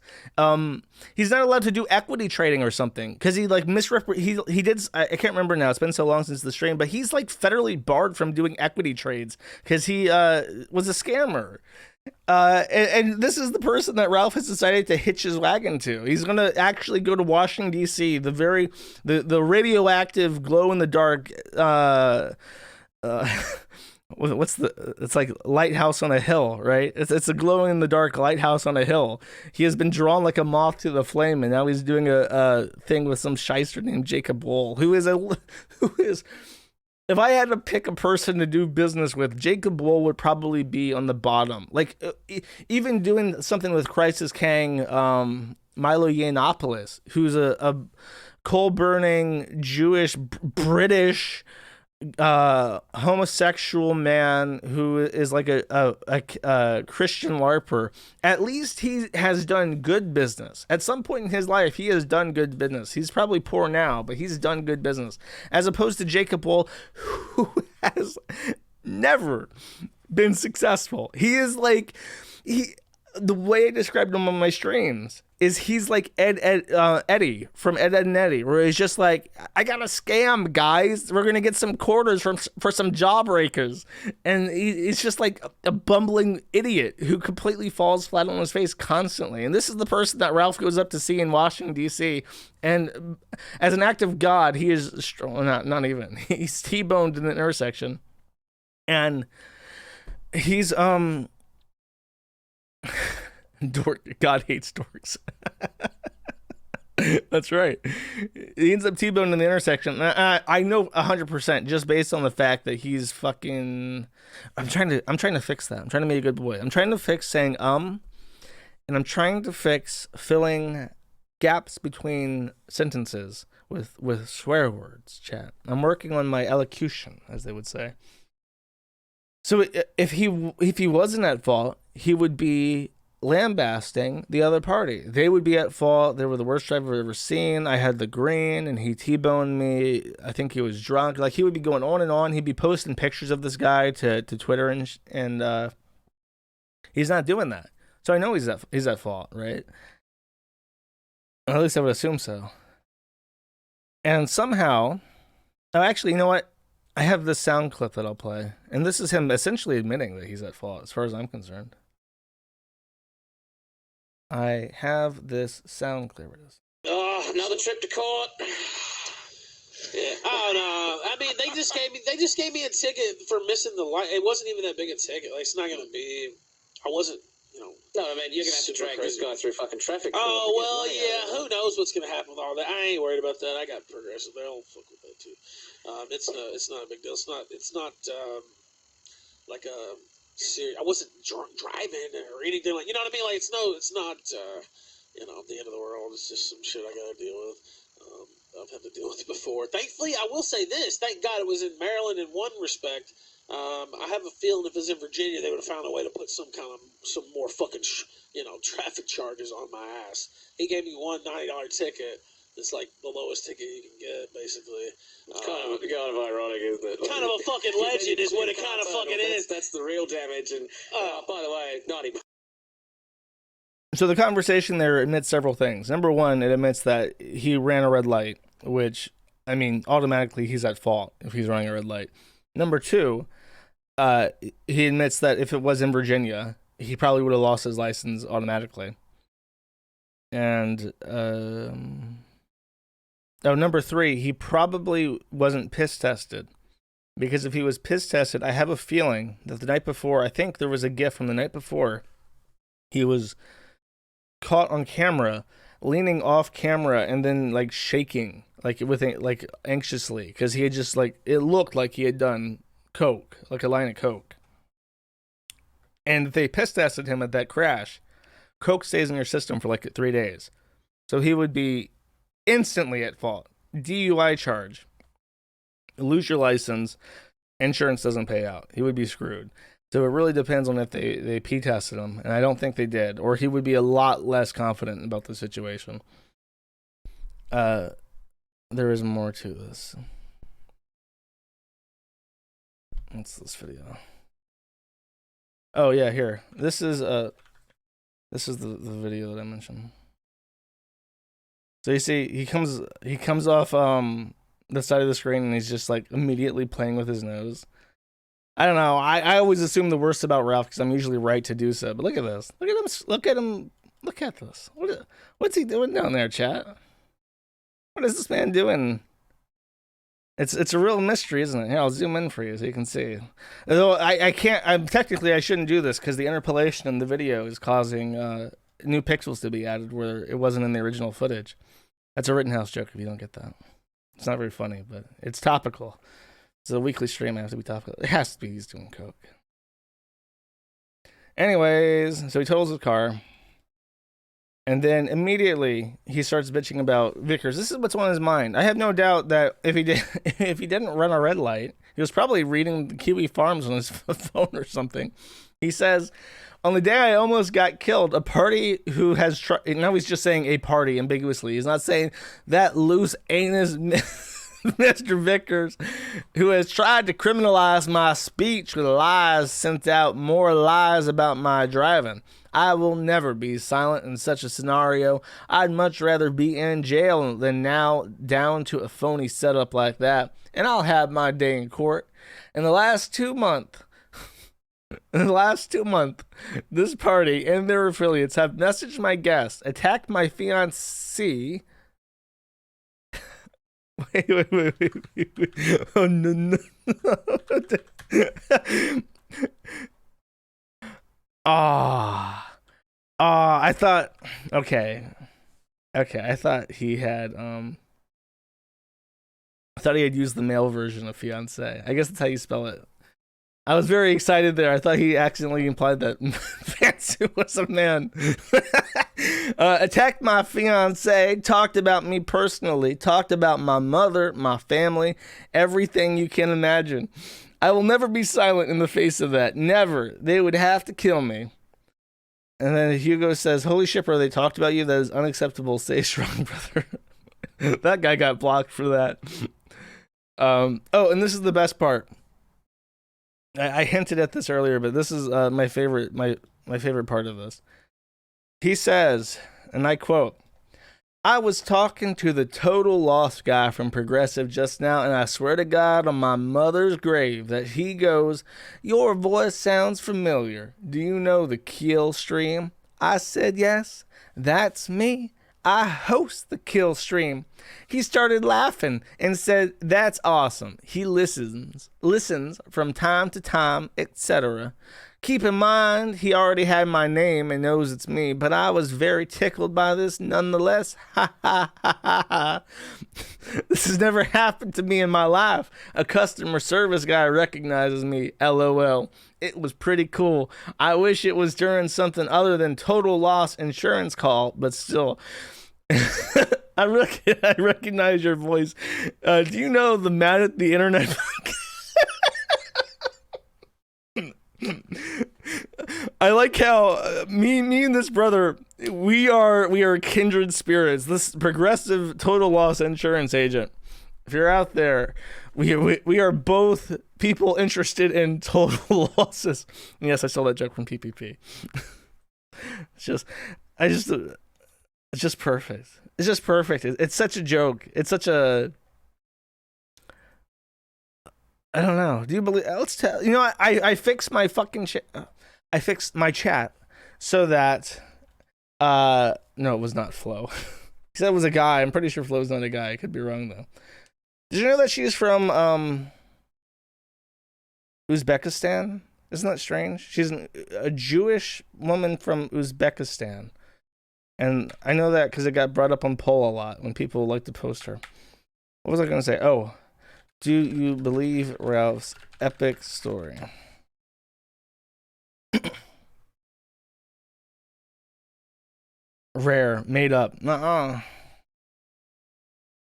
He's not allowed to do equity trading or something because he like he did. I can't remember now. It's been so long since the stream, but he's like federally barred from doing equity trades because he was a scammer. And this is the person that Ralph has decided to hitch his wagon to. He's going to actually go to Washington, D.C., the radioactive glow in the dark, it's like lighthouse on a hill, right? It's a glowing in the dark lighthouse on a hill. He has been drawn like a moth to the flame, and now he's doing a thing with some shyster named Jacob Wool, who is if I had to pick a person to do business with, Jacob Wool would probably be on the bottom. Like, even doing something with Crisis Kang, Milo Yiannopoulos, who's a coal-burning, Jewish, British, homosexual man who is like a Christian LARPer. At least he has done good business. At some point in his life, he has done good business. He's probably poor now, but he's done good business. As opposed to Jacob Wool, who has never been successful. He is like, the way I described him on my streams is he's like Eddie from Ed, and Eddie, where he's just like, I got a scam, guys. We're going to get some quarters for some jawbreakers. And he's just like a bumbling idiot who completely falls flat on his face constantly. And this is the person that Ralph goes up to see in Washington, D.C. And as an act of God, he is, not even, he's T-boned in an intersection. And he's, dork. God hates dorks. That's right. He ends up T-boned in the intersection. I know 100% just based on the fact that he's fucking. I'm trying to fix that. I'm trying to be a good boy. I'm trying to fix saying and I'm trying to fix filling gaps between sentences with swear words. Chat. I'm working on my elocution, as they would say. So if he wasn't at fault, he would be lambasting the other party. They would be at fault. They were the worst driver I've ever seen. I had the green and he T-boned me. I think he was drunk. Like, he would be going on and on. He'd be posting pictures of this guy to Twitter and he's not doing that. So I know he's at fault, right? Or at least I would assume so. And somehow, actually, you know what? I have this sound clip that I'll play. And this is him essentially admitting that he's at fault, as far as I'm concerned. I have this sound clip. Oh, another trip to court. Yeah. Oh no. I mean, they just gave me a ticket for missing the light. It wasn't even that big a ticket. Like, it's not gonna be. I wasn't. No, I mean, you're gonna have to drag this guy through fucking traffic. Oh well, yeah. Who knows what's gonna happen with all that? I ain't worried about that. I got progressive. They'll fuck with that too. It's not a big deal. It's not like a. I wasn't drunk driving or anything like, you know what I mean? Like, it's not the end of the world. It's just some shit I gotta deal with. I've had to deal with it before. Thankfully, I will say this. Thank God it was in Maryland in one respect. I have a feeling if it was in Virginia, they would have found a way to put some more fucking, traffic charges on my ass. He gave me one $90 ticket. It's like the lowest ticket you can get, basically. It's kind of ironic, isn't it? Kind of a fucking legend is what it kind of fucking is. That's the real damage. And by the way, not even. So the conversation there admits several things. Number one, it admits that he ran a red light, which, I mean, automatically he's at fault if he's running a red light. Number two, he admits that if it was in Virginia, he probably would have lost his license automatically. And number three, he probably wasn't piss tested. Because if he was piss tested, I have a feeling that the night before, I think there was a GIF from the night before, he was caught on camera, leaning off camera and then like shaking, like anxiously, because he had just like, it looked like he had done coke, like a line of coke. And if they piss tested him at that crash, coke stays in your system for like 3 days. So he would be instantly at fault. DUI charge. Lose your license. Insurance doesn't pay out. He would be screwed. So it really depends on if they pee tested him. And I don't think they did. Or he would be a lot less confident about the situation. There is more to this. What's this video? Oh yeah, here. This is the video that I mentioned. So you see, he comes off the side of the screen and he's just like immediately playing with his nose. I don't know. I always assume the worst about Ralph because I'm usually right to do so. But look at this. Look at him. Look at him. Look at this. What's he doing down there, chat? What is this man doing? It's a real mystery, isn't it? Here, I'll zoom in for you so you can see. Although I can't. I shouldn't do this because the interpolation in the video is causing new pixels to be added where it wasn't in the original footage. That's a Rittenhouse joke if you don't get that. It's not very funny, but it's topical. It's a weekly stream. I have to be topical. It has to be he's doing coke. Anyways, so he totals his car. And then immediately he starts bitching about Vickers. This is what's on his mind. I have no doubt that if he didn't run a red light, he was probably reading the Kiwi Farms on his phone or something. He says, on the day I almost got killed, a party who has tried... Now he's just saying a party ambiguously. He's not saying that loose anus Mr. Vickers, who has tried to criminalize my speech with lies, sent out more lies about my driving. I will never be silent in such a scenario. I'd much rather be in jail than now down to a phony setup like that. And I'll have my day in court. In the last 2 months, this party and their affiliates have messaged my guests, attacked my fiancée. Wait. Oh, no. I thought, okay. I thought he had used the male version of fiance. I guess that's how you spell it. I was very excited there. I thought he accidentally implied that Fancy was a man. Attacked my fiance, talked about me personally, talked about my mother, my family, everything you can imagine. I will never be silent in the face of that. Never. They would have to kill me. And then Hugo says, holy shit, bro, they talked about you. That is unacceptable. Stay strong, brother. That guy got blocked for that. And this is the best part. I hinted at this earlier, but this is my favorite part of this. He says, and I quote, I was talking to the total loss guy from Progressive just now, and I swear to God on my mother's grave that he goes, your voice sounds familiar. Do you know the Kill Stream? I said, yes, that's me. I host the Kill Stream. He started laughing and said, that's awesome. He listens from time to time, etc. Keep in mind, he already had my name and knows it's me, but I was very tickled by this nonetheless. Ha ha ha ha ha. This has never happened to me in my life. A customer service guy recognizes me, LOL. It was pretty cool. I wish it was during something other than total loss insurance call, but still. I recognize your voice. Do you know the man at the internet? I like how me and this brother, we are kindred spirits. This Progressive total loss insurance agent. If you're out there, we are both people interested in total losses. Yes, I stole that joke from PPP. It's just perfect. It's just perfect. It's such a joke. It's such a, I don't know. Do you believe? Let's tell. You know, I fixed my fucking I fixed my chat so that no, it was not Flo. He said it was a guy. I'm pretty sure Flo's not a guy. I could be wrong though. Did you know that she's from Uzbekistan? Isn't that strange? She's a Jewish woman from Uzbekistan. And I know that because it got brought up on poll a lot when people like to post her. What was I going to say? Oh, do you believe Ralph's epic story? Rare, made up. Nuh-uh.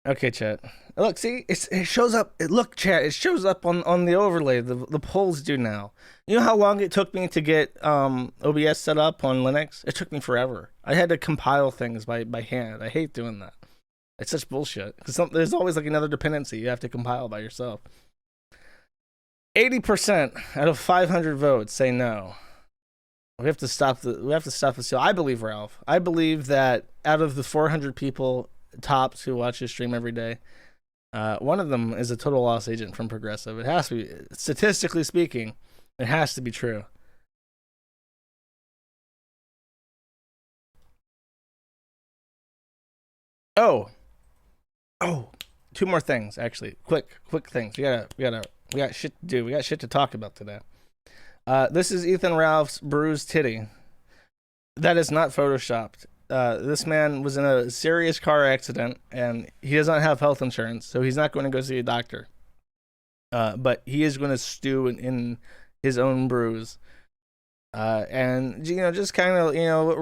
Okay, chat. Look, see, it shows up. Look, chat, it shows up on the overlay. The polls do now. You know how long it took me to get OBS set up on Linux? It took me forever. I had to compile things by hand. I hate doing that. It's such bullshit. Because there's always like another dependency you have to compile by yourself. 80% out of 500 votes say no. We have to stop the steal. I believe Ralph. I believe that out of the 400 people tops who watch his stream every day, one of them is a total loss agent from Progressive. It has to be, statistically speaking, it has to be true. Oh, two more things actually. Quick things. We got shit to do. We got shit to talk about today. This is Ethan Ralph's bruised titty. That is not photoshopped. This man was in a serious car accident and he does not have health insurance, so he's not going to go see a doctor. But he is going to stew in his own bruise. And you know, just kind of, you know,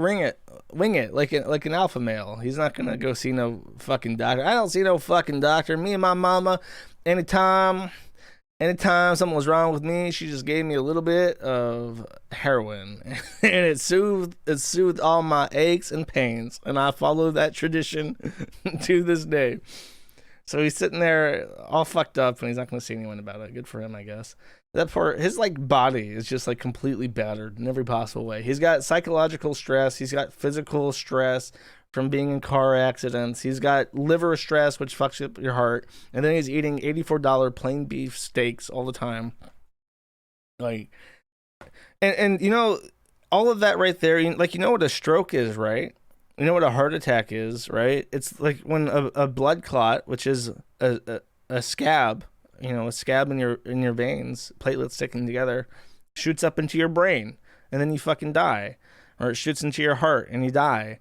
wing it like an alpha male. He's not going to go see no fucking doctor. I don't see no fucking doctor. Me and my mama, anytime something was wrong with me, she just gave me a little bit of heroin, and it soothed all my aches and pains, and I follow that tradition to this day. So he's sitting there all fucked up, and he's not going to see anyone about it. Good for him, I guess. That poor, his like body is just like completely battered in every possible way. He's got psychological stress. He's got physical stress from being in car accidents. He's got liver stress, which fucks up your heart. And then he's eating $84 plain beef steaks all the time. Like, and you know, all of that right there, like, you know what a stroke is, right? You know what a heart attack is, right? It's like when a blood clot, which is a scab, you know, a scab in your veins, platelets sticking together, shoots up into your brain, and then you fucking die. Or it shoots into your heart and you die.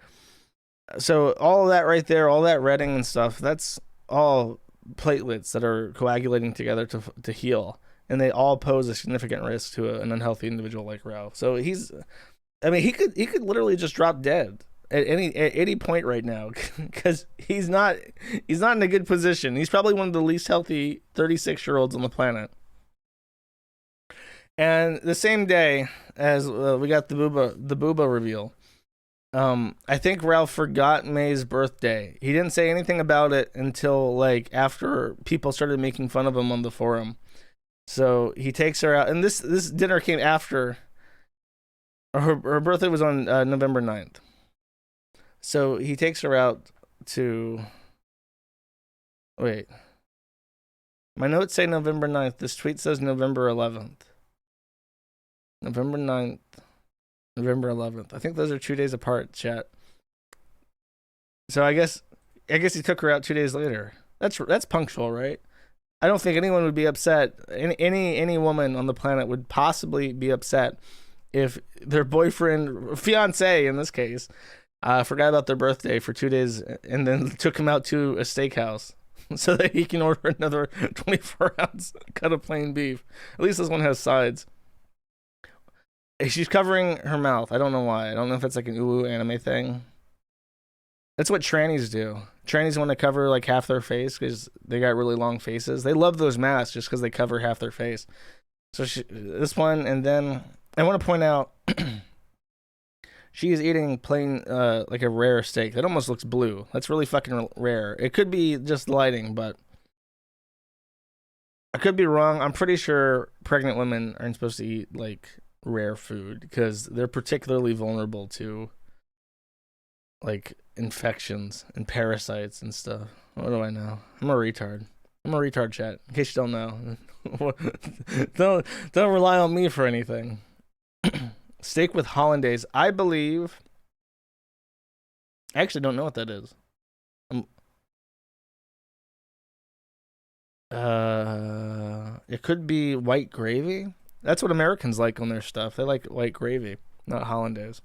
So all of that right there, all that redding and stuff, that's all platelets that are coagulating together to heal. And they all pose a significant risk to an unhealthy individual like Ralph. So he could literally just drop dead at any point right now, because he's not in a good position. He's probably one of the least healthy 36-year-olds on the planet. And the same day as we got the booba reveal, I think Ralph forgot May's birthday. He didn't say anything about it until like after people started making fun of him on the forum. So he takes her out, and this dinner came after her birthday was on November 9th. So he takes her out to, wait, my notes say November 9th. This tweet says November 11th. November 9th. November 11th. I think those are 2 days apart, chat. So I guess he took her out 2 days later. That's punctual, right? I don't think anyone would be upset. Any woman on the planet would possibly be upset if their boyfriend, fiance in this case, forgot about their birthday for 2 days and then took him out to a steakhouse so that he can order another 24-ounce cut of plain beef. At least this one has sides. She's covering her mouth. I don't know why. I don't know if it's like an uwu anime thing. That's what trannies do. Trannies want to cover like half their face because they got really long faces. They love those masks just because they cover half their face. So this one, and then I want to point out She is eating plain, like a rare steak that almost looks blue. That's really fucking rare. It could be just lighting, but I could be wrong. I'm pretty sure pregnant women aren't supposed to eat like rare food because they're particularly vulnerable to like infections and parasites and stuff. What do I know? I'm a retard. I'm a retard, chat. In case you don't know, don't rely on me for anything. Steak with hollandaise. I believe. I actually don't know what that is. It could be white gravy. That's what Americans like on their stuff. They like white gravy, not hollandaise.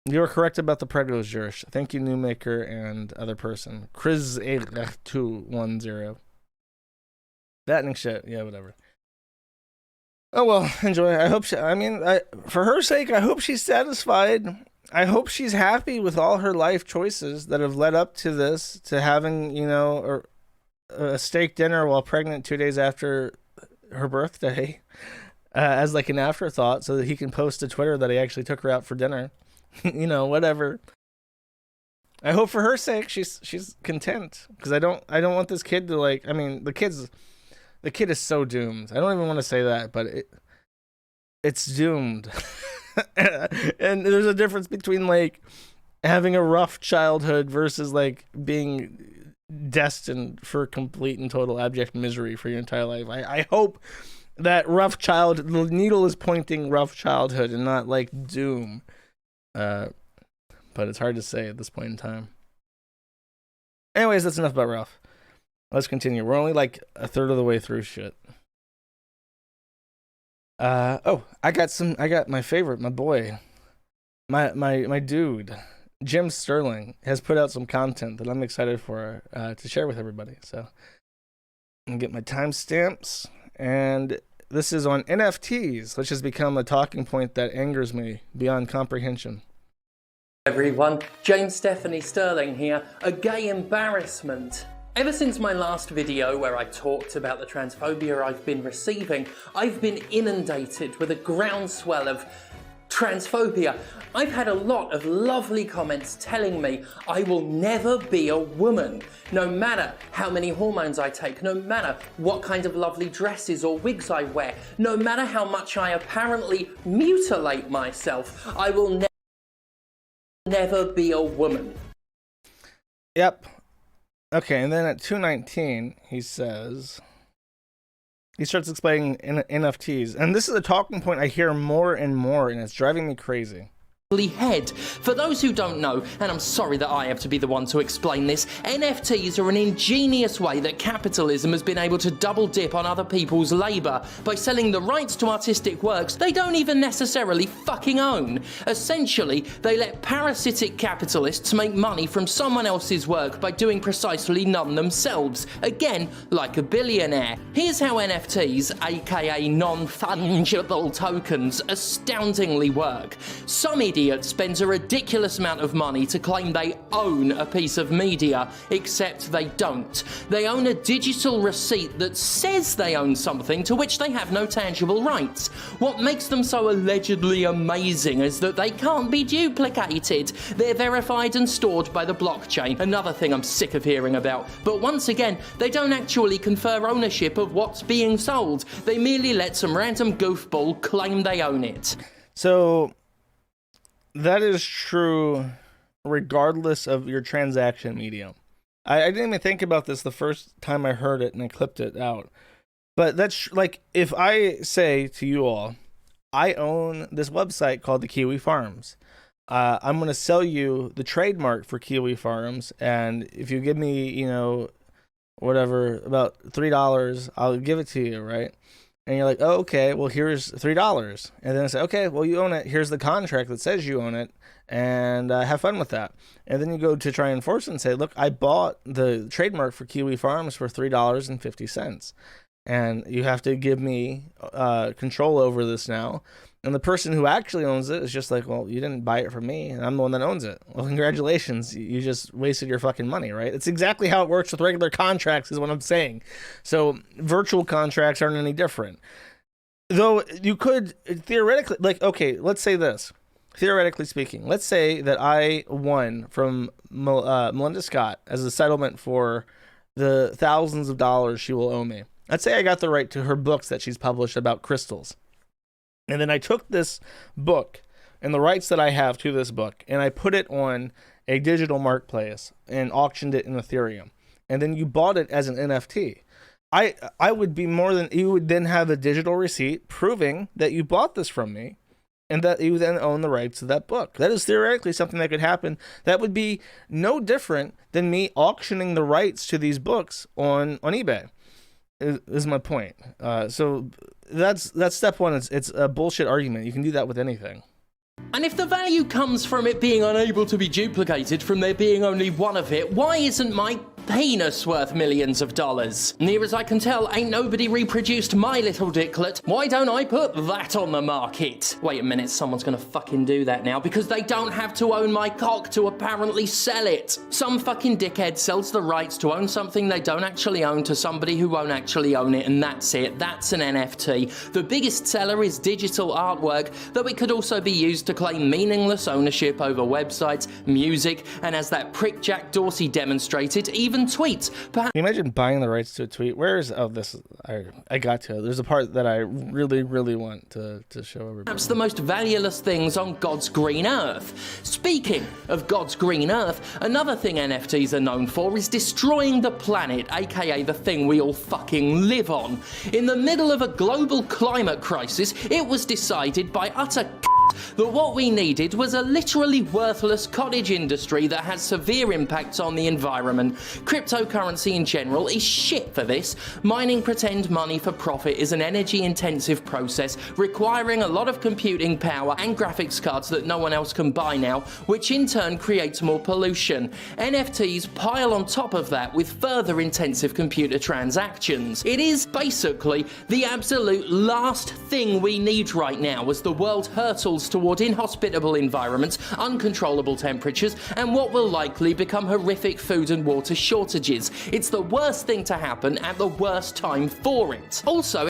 You were correct about the Predators, Jurish. Thank you, Newmaker and other person. Chris 210. That and shit. Yeah, whatever. Oh well, enjoy. I hope she. I mean, for her sake, I hope she's satisfied. I hope she's happy with all her life choices that have led up to this, to having, you know, a steak dinner while pregnant 2 days after her birthday, as like an afterthought, so that he can post to Twitter that he actually took her out for dinner. You know, whatever. I hope for her sake she's content, because I don't want this kid to, like, I mean, the kid is so doomed. I don't even want to say that, but it's doomed. And there's a difference between like having a rough childhood versus like being destined for complete and total abject misery for your entire life. I hope that the needle is pointing rough childhood and not like doom. But it's hard to say at this point in time. Anyways, that's enough about Ralph. Let's continue. We're only like a third of the way through shit. I got my favorite, my boy. My dude, Jim Sterling, has put out some content that I'm excited for to share with everybody. So I'm gonna get my timestamps, and this is on NFTs, which has become a talking point that angers me beyond comprehension. Everyone, James Stephanie Sterling here, a gay embarrassment. Ever since my last video where I talked about the transphobia I've been receiving, I've been inundated with a groundswell of transphobia. I've had a lot of lovely comments telling me I will never be a woman, no matter how many hormones I take, no matter what kind of lovely dresses or wigs I wear, no matter how much I apparently mutilate myself, I will never be a woman. Yep. Okay, and then at 2:19, he starts explaining NFTs, and this is a talking point I hear more and more, and it's driving me crazy. Head. For those who don't know, and I'm sorry that I have to be the one to explain this, NFTs are an ingenious way that capitalism has been able to double dip on other people's labour by selling the rights to artistic works they don't even necessarily fucking own. Essentially, they let parasitic capitalists make money from someone else's work by doing precisely none themselves. Again, like a billionaire. Here's how NFTs, aka non-fungible tokens, astoundingly work. Some idiot spends a ridiculous amount of money to claim they own a piece of media, except they don't. They own a digital receipt that says they own something to which they have no tangible rights. What makes them so allegedly amazing is that they can't be duplicated. They're verified and stored by the blockchain, another thing I'm sick of hearing about. But once again, they don't actually confer ownership of what's being sold. They merely let some random goofball claim they own it. So that is true regardless of your transaction medium. I didn't even think about this the first time I heard it and I clipped it out. But that's like, if I say to you all, I own this website called the Kiwi Farms. I'm going to sell you the trademark for Kiwi Farms, and if you give me, you know, whatever, about $3, I'll give it to you, right? And you're like, oh, okay, well, here's $3. And then I say, okay, well, you own it. Here's the contract that says you own it, and have fun with that. And then you go to try and enforce it and say, look, I bought the trademark for Kiwi Farms for $3.50. And you have to give me control over this now. And the person who actually owns it is just like, well, you didn't buy it from me, and I'm the one that owns it. Well, congratulations. You just wasted your fucking money, right? It's exactly how it works with regular contracts is what I'm saying. So virtual contracts aren't any different. Though you could theoretically, like, okay, let's say this. Theoretically speaking, let's say that I won from Melinda Scott as a settlement for the thousands of dollars she will owe me. Let's say I got the right to her books that she's published about crystals. And then I took this book and the rights that I have to this book, and I put it on a digital marketplace and auctioned it in Ethereum. And then you bought it as an NFT. I would be more than, you would then have a digital receipt proving that you bought this from me and that you then own the rights to that book. That is theoretically something that could happen. That would be no different than me auctioning the rights to these books on eBay, is my point. So that's step one. It's a bullshit argument. You can do that with anything. And if the value comes from it being unable to be duplicated, from there being only one of it, why isn't my penis worth millions of dollars? Near as I can tell, ain't nobody reproduced my little dicklet. Why don't I put that on the market? Wait a minute, someone's gonna fucking do that now, because they don't have to own my cock to apparently sell it. Some fucking dickhead sells the rights to own something they don't actually own to somebody who won't actually own it, and that's it. That's an NFT. The biggest seller is digital artwork, though it could also be used to claim meaningless ownership over websites, music, and as that prick Jack Dorsey demonstrated, even tweets. Can you imagine buying the rights to a tweet? Where is, oh, this, I got to it. There's a part that I really, really want to show everybody. Perhaps the most valueless things on God's green earth. Speaking of God's green earth, another thing NFTs are known for is destroying the planet, aka the thing we all fucking live on. In the middle of a global climate crisis, it was decided by utter that what we needed was a literally worthless cottage industry that has severe impacts on the environment. Cryptocurrency in general is shit for this. Mining pretend money for profit is an energy-intensive process requiring a lot of computing power and graphics cards that no one else can buy now, which in turn creates more pollution. NFTs pile on top of that with further intensive computer transactions. It is basically the absolute last thing we need right now as the world hurtles toward inhospitable environments, uncontrollable temperatures, and what will likely become horrific food and water shortages. It's the worst thing to happen at the worst time for it. Also,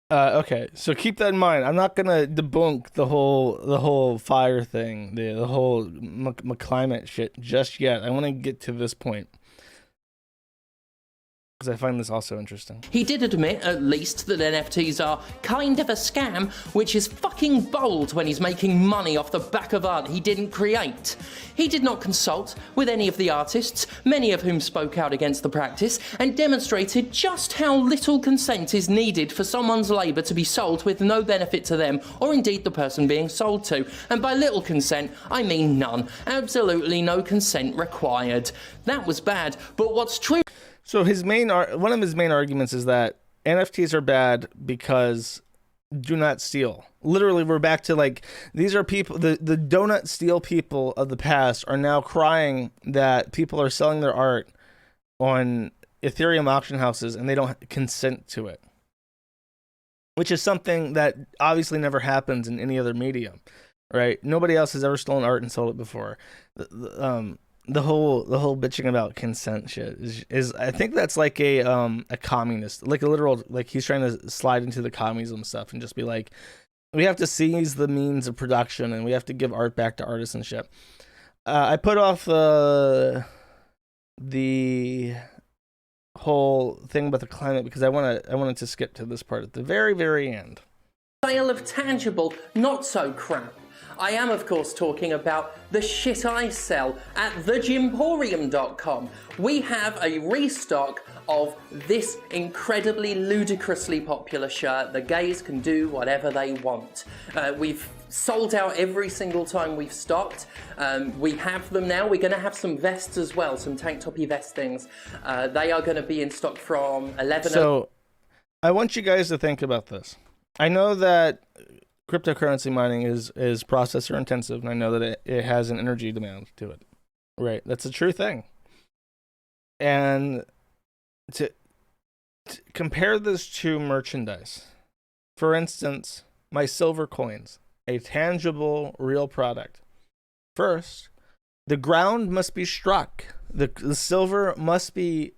okay, so keep that in mind. I'm not gonna debunk the whole fire thing, the whole climate shit just yet. I want to get to this point, because I find this also interesting. he did admit, at least, that NFTs are kind of a scam, which is fucking bold when he's making money off the back of art he didn't create. He did not consult with any of the artists, many of whom spoke out against the practice, and demonstrated just how little consent is needed for someone's labour to be sold with no benefit to them, or indeed the person being sold to. And by little consent, I mean none. Absolutely no consent required. That was bad, but what's true... So one of his main arguments is that NFTs are bad because do not steal. Literally, we're back to, like, these are people, the donut steal people of the past are now crying that people are selling their art on Ethereum auction houses and they don't consent to it, which is something that obviously never happens in any other medium, right? Nobody else has ever stolen art and sold it before. The whole bitching about consent shit is I think that's like a communist, like a literal, like he's trying to slide into the communism stuff and just be like, we have to seize the means of production and we have to give art back to artists and shit. I put off the whole thing about the climate because I wanted to skip to this part at the very, very end. Sale of tangible, not so crap. I am, of course, talking about the shit I sell at thegimporium.com. We have a restock of this incredibly ludicrously popular shirt. The gays can do whatever they want. We've sold out every single time we've stocked. We have them now. We're going to have some vests as well, some tank toppy vest things. They are going to be in stock from 11. So I want you guys to think about this. I know that cryptocurrency mining is processor intensive, and I know that it has an energy demand to it. Right, that's a true thing. And to compare this to merchandise, for instance, my silver coins, a tangible, real product. First, the ground must be struck. The silver must be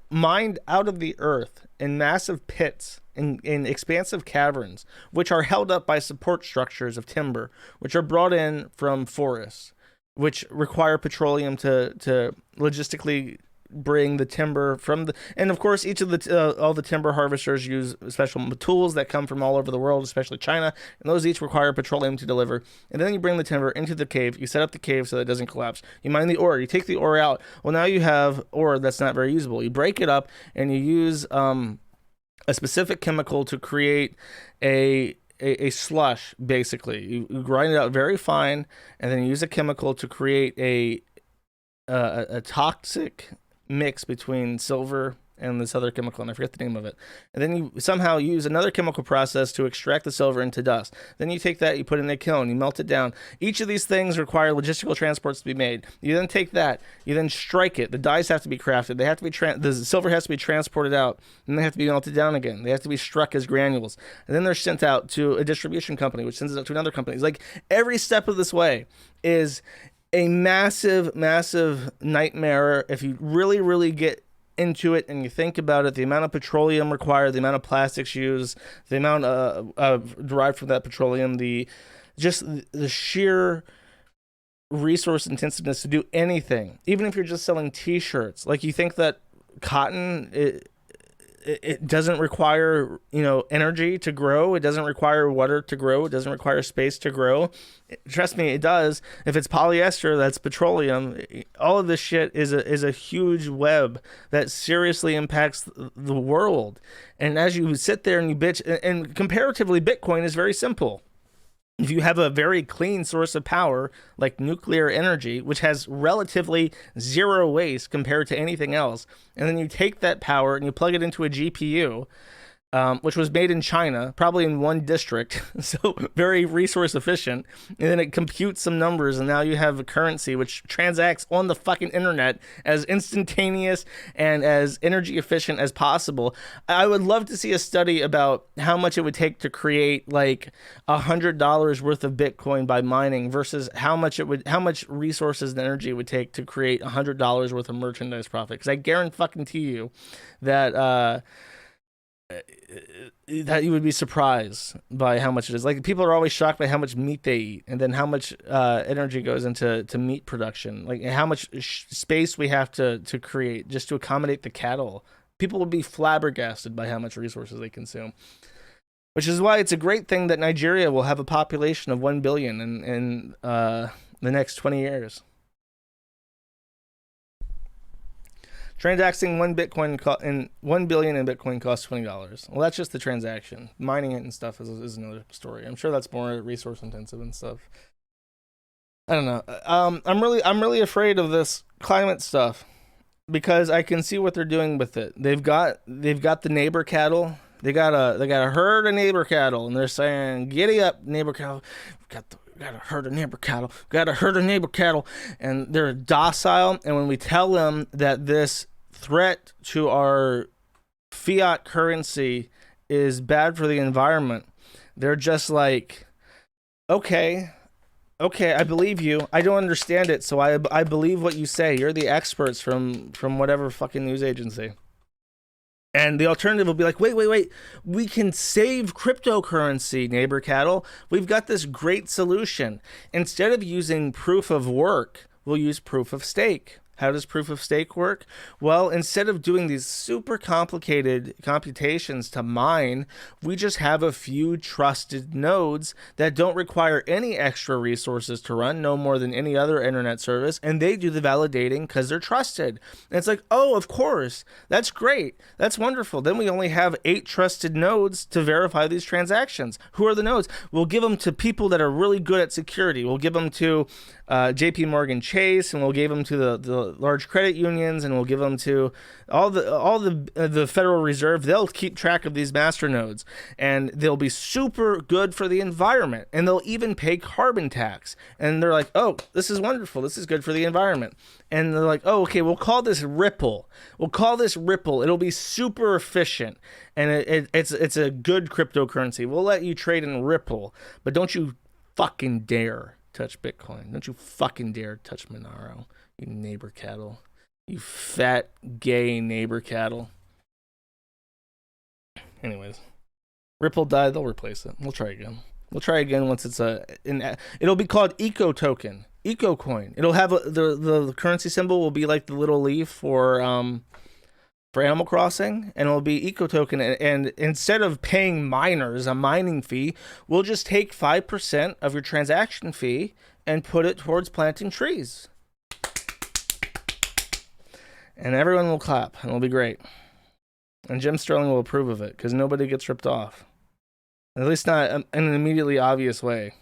mined out of the earth in massive pits in expansive caverns, which are held up by support structures of timber, which are brought in from forests, which require petroleum to logistically bring the timber from the, and of course each of the all the timber harvesters use special tools that come from all over the world, especially China, and those each require petroleum to deliver. And then you bring the timber into the cave, you set up the cave so that it doesn't collapse, you mine the ore, you take the ore out. Well, now you have ore that's not very usable. You break it up and you use a specific chemical to create a slush. Basically, you grind it out very fine, and then you use a chemical to create a toxic mix between silver and this other chemical, and I forget the name of it. And then you somehow use another chemical process to extract the silver into dust. Then you take that, you put it in a kiln, you melt it down. Each of these things require logistical transports to be made. You then take that, you then strike it. The dyes have to be crafted. They have to be the silver has to be transported out, and they have to be melted down again. They have to be struck as granules, and then they're sent out to a distribution company, which sends it out to another company. It's like every step of this way is a massive nightmare if you really get into it and you think about it. The amount of petroleum required, the amount of plastics used, the amount derived from that petroleum, the sheer resource intensiveness to do anything, even if you're just selling t-shirts. Like, you think that cotton, it doesn't require, energy to grow. It doesn't require water to grow. It doesn't require space to grow. Trust me, it does. If it's polyester, that's petroleum. All of this shit is a huge web that seriously impacts the world. And as you sit there and you bitch, and comparatively, Bitcoin is very simple. If you have a very clean source of power like nuclear energy, which has relatively zero waste compared to anything else, and then you take that power and you plug it into a GPU, which was made in China, probably in one district, so very resource efficient, and then it computes some numbers, and now you have a currency which transacts on the fucking internet as instantaneous and as energy efficient as possible. I would love to see a study about how much it would take to create like $100 worth of Bitcoin by mining versus how much resources and energy it would take to create $100 worth of merchandise profit. Because I guarantee you that that you would be surprised by how much it is. Like, people are always shocked by how much meat they eat, and then how much energy goes into meat production, like how much space we have to create just to accommodate the cattle. People will be flabbergasted by how much resources they consume, which is why it's a great thing that Nigeria will have a population of 1 billion in the next 20 years. Transacting 1 billion in Bitcoin costs $20. Well, that's just the transaction. Mining it and stuff is another story. I'm sure that's more resource intensive and stuff. I don't know. I'm really afraid of this climate stuff because I can see what they're doing with it. They've got the neighbor cattle. They got a herd of neighbor cattle, and they're saying, "Giddy up, neighbor cattle! Got a herd of neighbor cattle. Got a herd of neighbor cattle," and they're docile. And when we tell them that this threat to our fiat currency is bad for the environment, they're just like, "Okay, I believe you. I don't understand it, so I believe what you say. You're the experts from whatever fucking news agency." And the alternative will be like, wait, we can save cryptocurrency, neighbor cattle. We've got this great solution. Instead of using proof of work, we'll use proof of stake. How does proof of stake work? Well, instead of doing these super complicated computations to mine, we just have a few trusted nodes that don't require any extra resources to run, no more than any other internet service, and they do the validating because they're trusted. And it's like, oh, of course, that's great. That's wonderful. Then we only have 8 trusted nodes to verify these transactions. Who are the nodes? We'll give them to people that are really good at security. We'll give them to JP Morgan Chase, and we'll give them to the large credit unions, and we'll give them to all the Federal Reserve. They'll keep track of these master nodes, and they'll be super good for the environment, and they'll even pay carbon tax. And they're like, oh, this is wonderful. This is good for the environment. And they're like, oh, okay, we'll call this Ripple. It'll be super efficient, and it's a good cryptocurrency. We'll let you trade in Ripple, but don't you fucking dare touch Bitcoin. Don't you fucking dare touch Monero, you neighbor cattle. You fat, gay neighbor cattle. Anyways, Ripple died. They'll replace it. We'll try again. We'll try again once it's it'll be called Eco Token, Eco Coin. It'll have the currency symbol will be like the little leaf for Animal Crossing, and it'll be Eco Token. And instead of paying miners a mining fee, we'll just take 5% of your transaction fee and put it towards planting trees. And everyone will clap, and it'll be great. And Jim Sterling will approve of it, because nobody gets ripped off. At least not in an immediately obvious way.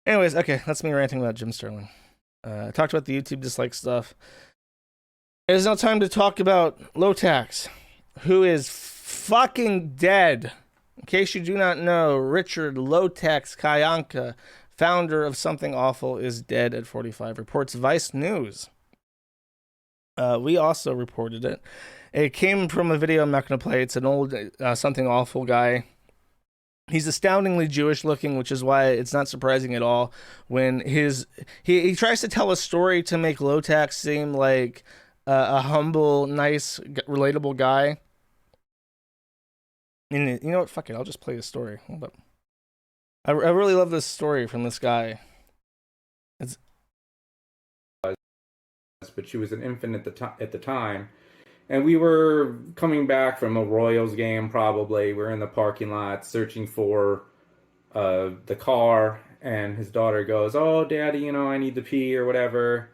Anyways, okay, that's me ranting about Jim Sterling. I talked about the YouTube dislike stuff. It is now time to talk about Lowtax, who is fucking dead. In case you do not know, Richard Lowtax Kayanka, founder of Something Awful, is dead at 45, reports Vice News. We also reported it. It came from a video I'm not going to play. It's an old Something Awful guy. He's astoundingly Jewish looking, which is why it's not surprising at all when he tries to tell a story to make Lowtax seem like a humble, nice, relatable guy. And you know what? Fuck it. I'll just play the story. Hold up. I really love this story from this guy. But she was an infant at the time, and we were coming back from a Royals game. Probably we're in the parking lot searching for the car, and his daughter goes, "Oh, Daddy, I need to pee or whatever."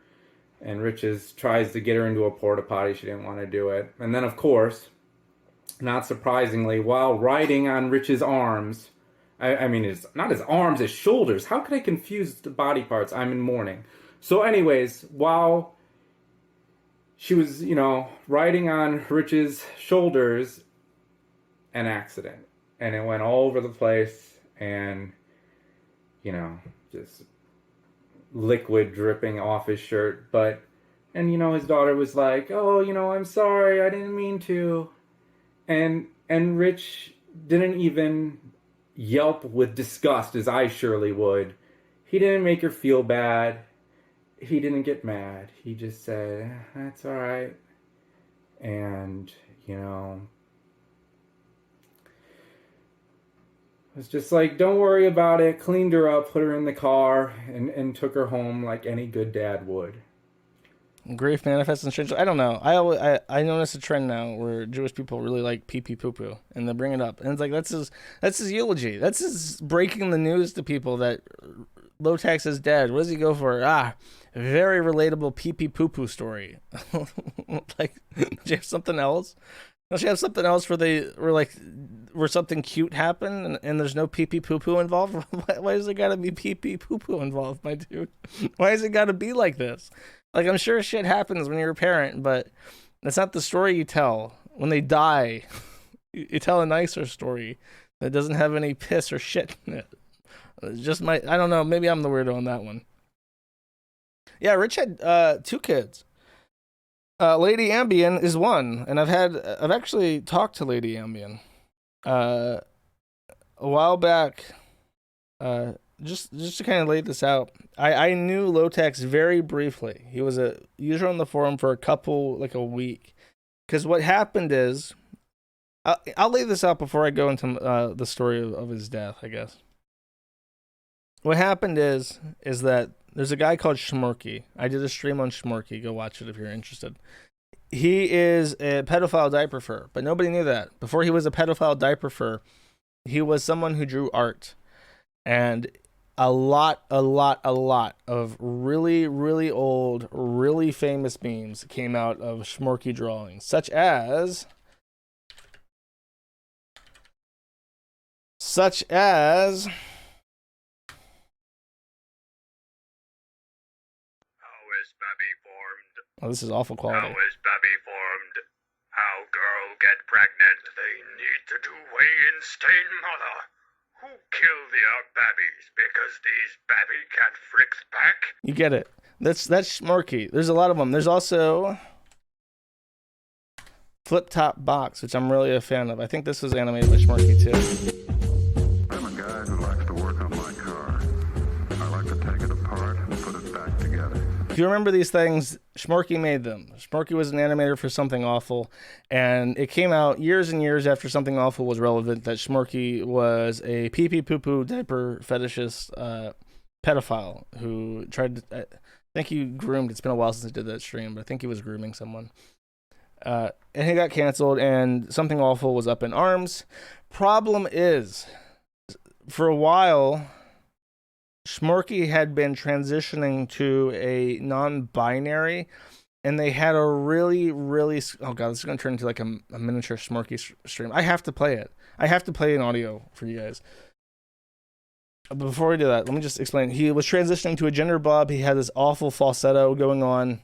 And Riches tries to get her into a porta potty. She didn't want to do it, and then of course, not surprisingly, while riding on Rich's arms, I mean, it's not his arms, his shoulders. How could I confuse the body parts? I'm in mourning. So, anyways, while she was, riding on Rich's shoulders, an accident. And it went all over the place, and, just liquid dripping off his shirt. And his daughter was like, "Oh, I'm sorry, I didn't mean to." And Rich didn't even yelp with disgust, as I surely would. He didn't make her feel bad. He didn't get mad. He just said, "That's all right." And, it was just like, don't worry about it. Cleaned her up, put her in the car, and took her home like any good dad would. Grief manifests in strange. I don't know. I notice a trend now where Jewish people really like pee pee poo poo, and they bring it up, and it's like that's his eulogy. That's his breaking the news to people that Lowtax is dead. What does he go for? Very relatable pee pee poo poo story. Like, do you have something else? Don't you have something else where something cute happened and there's no pee pee poo poo involved? Why does it gotta be pee pee poo poo involved, my dude? Why has it gotta be like this? Like, I'm sure shit happens when you're a parent, but that's not the story you tell. When they die, you tell a nicer story that doesn't have any piss or shit in it. It's just I don't know, maybe I'm the weirdo on that one. Yeah, Rich had 2 kids. Lady Ambien is one, and I've actually talked to Lady Ambien a while back. Just to kind of lay this out, I knew Lowtax very briefly. He was a user on the forum for a week. Because what happened is, I'll lay this out before I go into the story of his death, I guess. What happened is that there's a guy called Shmorky. I did a stream on Shmorky. Go watch it if you're interested. He is a pedophile diaper fur, but nobody knew that. Before he was a pedophile diaper fur, he was someone who drew art. And a lot of really, really old, really famous memes came out of Shmorky drawings, such as oh, this is awful quality. How is baby formed? How girl get pregnant? They need to do weigh-in stain, mother. Who kill the babies because these baby can't fricks back? You get it. That's Shmorky. There's a lot of them. There's also Flip Top Box, which I'm really a fan of. I think this was animated by Shmorky too. I'm a guy who likes to work on my car. I like to take it apart and put it back together. If you remember these things, Schmorky made them. Schmorky was an animator for Something Awful, and it came out years and years after Something Awful was relevant that Schmorky was a pee-pee poo-poo diaper fetishist pedophile who tried to... I think he groomed... It's been a while since I did that stream, but I think he was grooming someone. And he got canceled, and Something Awful was up in arms. Problem is, for a while... Schmorky had been transitioning to a non-binary, and they had a really, really... Oh, God, this is going to turn into like a miniature Schmorky stream. I have to play it. I have to play an audio for you guys. But before we do that, let me just explain. He was transitioning to a gender bob. He had this awful falsetto going on,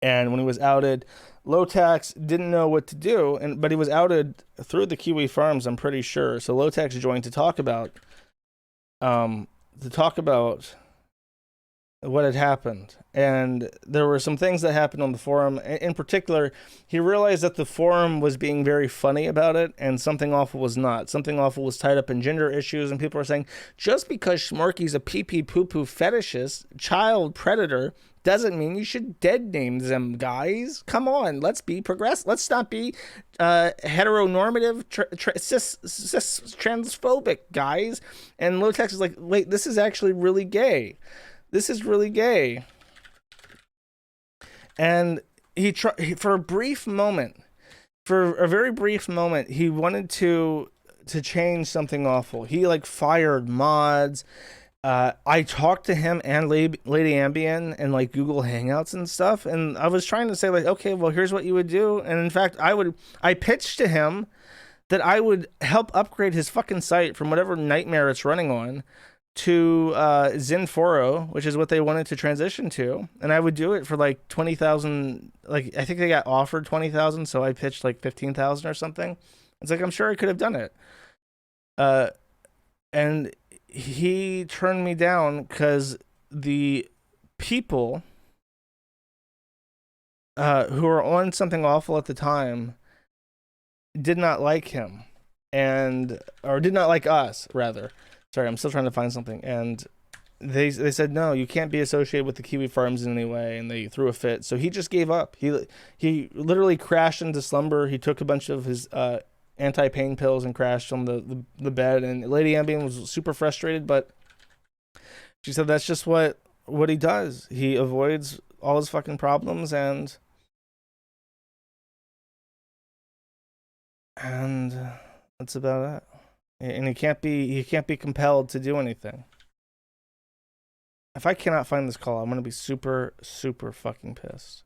and when he was outed, Lowtax didn't know what to do, but he was outed through the Kiwi Farms, I'm pretty sure. So Lowtax joined to talk about... what had happened. And there were some things that happened on the forum. In particular, he realized that the forum was being very funny about it, and Something Awful was not. Something Awful was tied up in gender issues, and people were saying, just because Schmorky's a pee-pee poo-poo fetishist, child predator, doesn't mean you should dead name them, guys. Come on, let's be progressive. Let's not be heteronormative, cis transphobic, guys. And Lowtax is like, wait, this is actually really gay. This is really gay. And for a brief moment, for a very brief moment, he wanted to change Something Awful. He like fired mods. I talked to him and Lady Ambien and like Google Hangouts and stuff, and I was trying to say like, okay, well, here's what you would do. And in fact, I pitched to him that I would help upgrade his fucking site from whatever nightmare it's running on to Zinforo, which is what they wanted to transition to, and I would do it for like 20,000. Like I think they got offered 20,000, so I pitched like 15,000 or something. It's like I'm sure I could have done it. And he turned me down because the people who were on Something Awful at the time did not like him, or did not like us, rather. Sorry, I'm still trying to find something. And they said, no, you can't be associated with the Kiwi Farms in any way, and they threw a fit. So he just gave up. He literally crashed into slumber. He took a bunch of his anti-pain pills and crashed on the bed, and Lady Ambien was super frustrated, but she said that's just what he does. He avoids all his fucking problems, and that's about it. And he can't be compelled to do anything. If I cannot find this call, I'm gonna be super, super fucking pissed.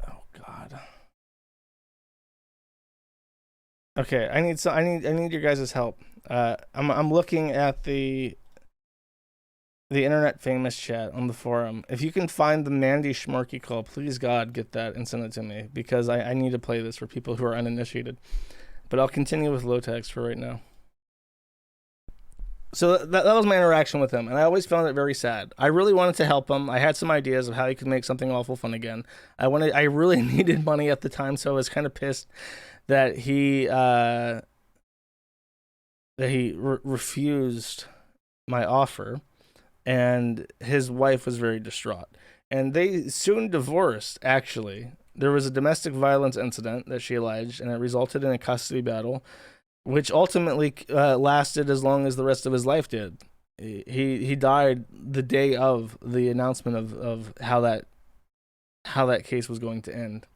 Oh God. Okay, I need your guys' help. I'm looking at the internet famous chat on the forum. If you can find the Mandy Schmorky call, please God get that and send it to me, because I need to play this for people who are uninitiated. But I'll continue with Lowtax for right now. So that was my interaction with him, and I always found it very sad. I really wanted to help him. I had some ideas of how he could make Something Awful fun again. I really needed money at the time, so I was kind of pissed that he refused my offer, and his wife was very distraught. And they soon divorced, actually. There was a domestic violence incident that she alleged, and it resulted in a custody battle, which ultimately lasted as long as the rest of his life did. He died the day of the announcement of how that case was going to end.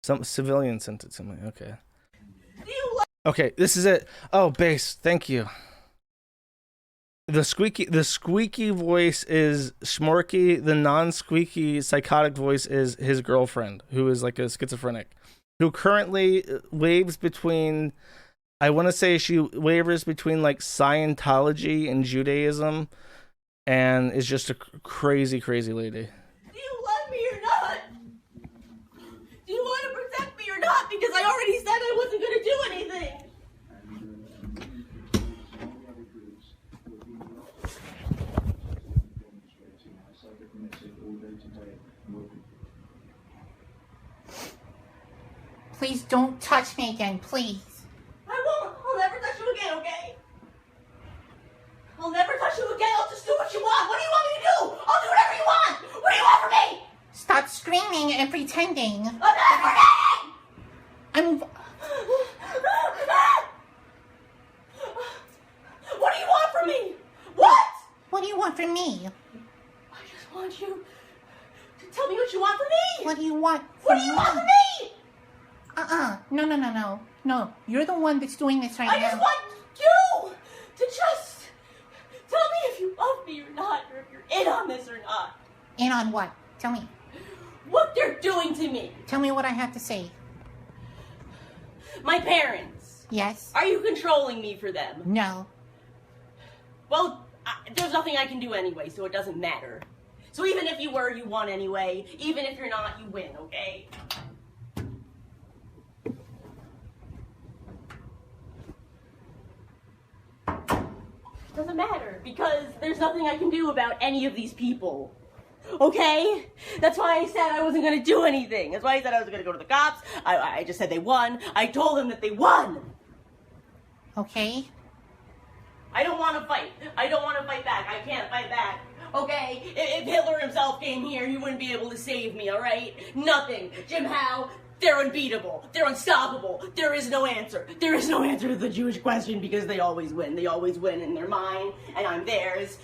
Some civilian sent it to me. Okay. Okay, this is it. Oh, bass. Thank you. The squeaky voice is Schmorky. The non-squeaky psychotic voice is his girlfriend, who is like a schizophrenic, who currently waves between, I want to say she wavers between like Scientology and Judaism, and is just a crazy, crazy lady. Do you love me or not? Do you want to protect me or not? Because I already said I wasn't going to do anything. Please don't touch me again, please. I won't. I'll never touch you again, okay? I'll never touch you again. I'll just do what you want. stop screaming and pretending. I'm not screaming! I'm... What do you want from me? What? What do you want from me? I just want you to tell me what you want from me. What do you want What do you want from me? No. No, you're the one that's doing this right now. I just want you to just tell me if you love me or not, or if you're in on this or not. In on what? Tell me. What they're doing to me. Tell me what I have to say. My parents. Yes? Are you controlling me for them? No. Well, there's nothing I can do anyway, so it doesn't matter. So even if you were, you won anyway. Even if you're not, you win, okay? Doesn't matter, because there's nothing I can do about any of these people. Okay? That's why I said I wasn't gonna do anything. That's why I said I was gonna go to the cops. I just said they won. I told them that they won. Okay. I don't want to fight. I don't want to fight back. I can't fight back. Okay? If Hitler himself came here, he wouldn't be able to save me, alright? Nothing. Jim Howe, they're unbeatable. They're unstoppable. There is no answer. There is no answer to the Jewish question because they always win. They always win, and they're mine, and I'm theirs.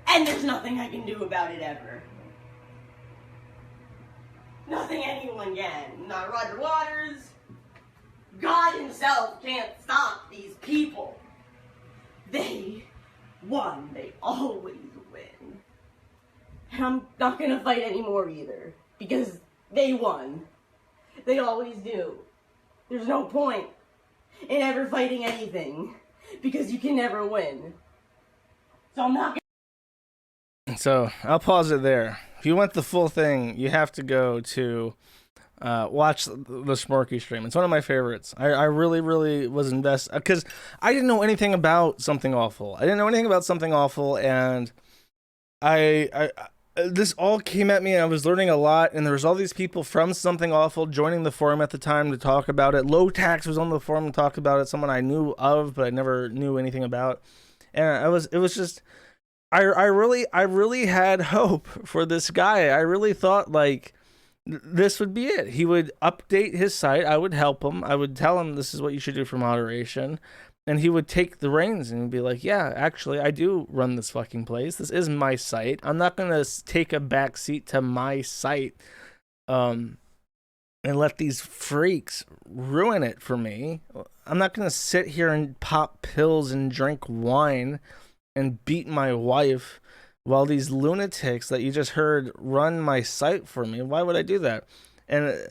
And there's nothing I can do about it ever. Nothing anyone can. Not Roger Waters. God himself can't stop these people. They won. They always win. And I'm not gonna fight anymore either. Because they won. They always do. There's no point in ever fighting anything. Because you can never win. So I'm not gonna... So I'll pause it there. If you want the full thing, you have to go to watch the Smorky stream. It's one of my favorites. I really, really was invested because I didn't know anything about Something Awful. And I this all came at me, and I was learning a lot. And there was all these people from Something Awful joining the forum at the time to talk about it. Lowtax was on the forum to talk about it. Someone I knew of, but I never knew anything about. And it was just. I really had hope for this guy. I really thought like this would be it. He would update his site. I would help him. I would tell him this is what you should do for moderation. And he would take the reins and be like, yeah, actually, I do run this fucking place. This is my site. I'm not going to take a back seat to my site and let these freaks ruin it for me. I'm not going to sit here and pop pills and drink wine and beat my wife while these lunatics that you just heard run my site for me. Why would I do that? And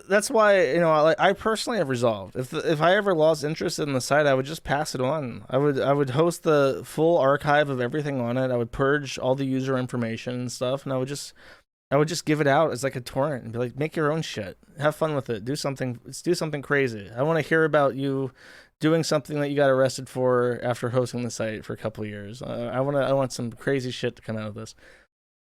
that's why, I personally have resolved. If I ever lost interest in the site, I would just pass it on. I would host the full archive of everything on it. I would purge all the user information and stuff, and I would just give it out as like a torrent and be like, make your own shit. Have fun with it. Do something crazy. I want to hear about you doing something that you got arrested for after hosting the site for a couple of years. I want some crazy shit to come out of this.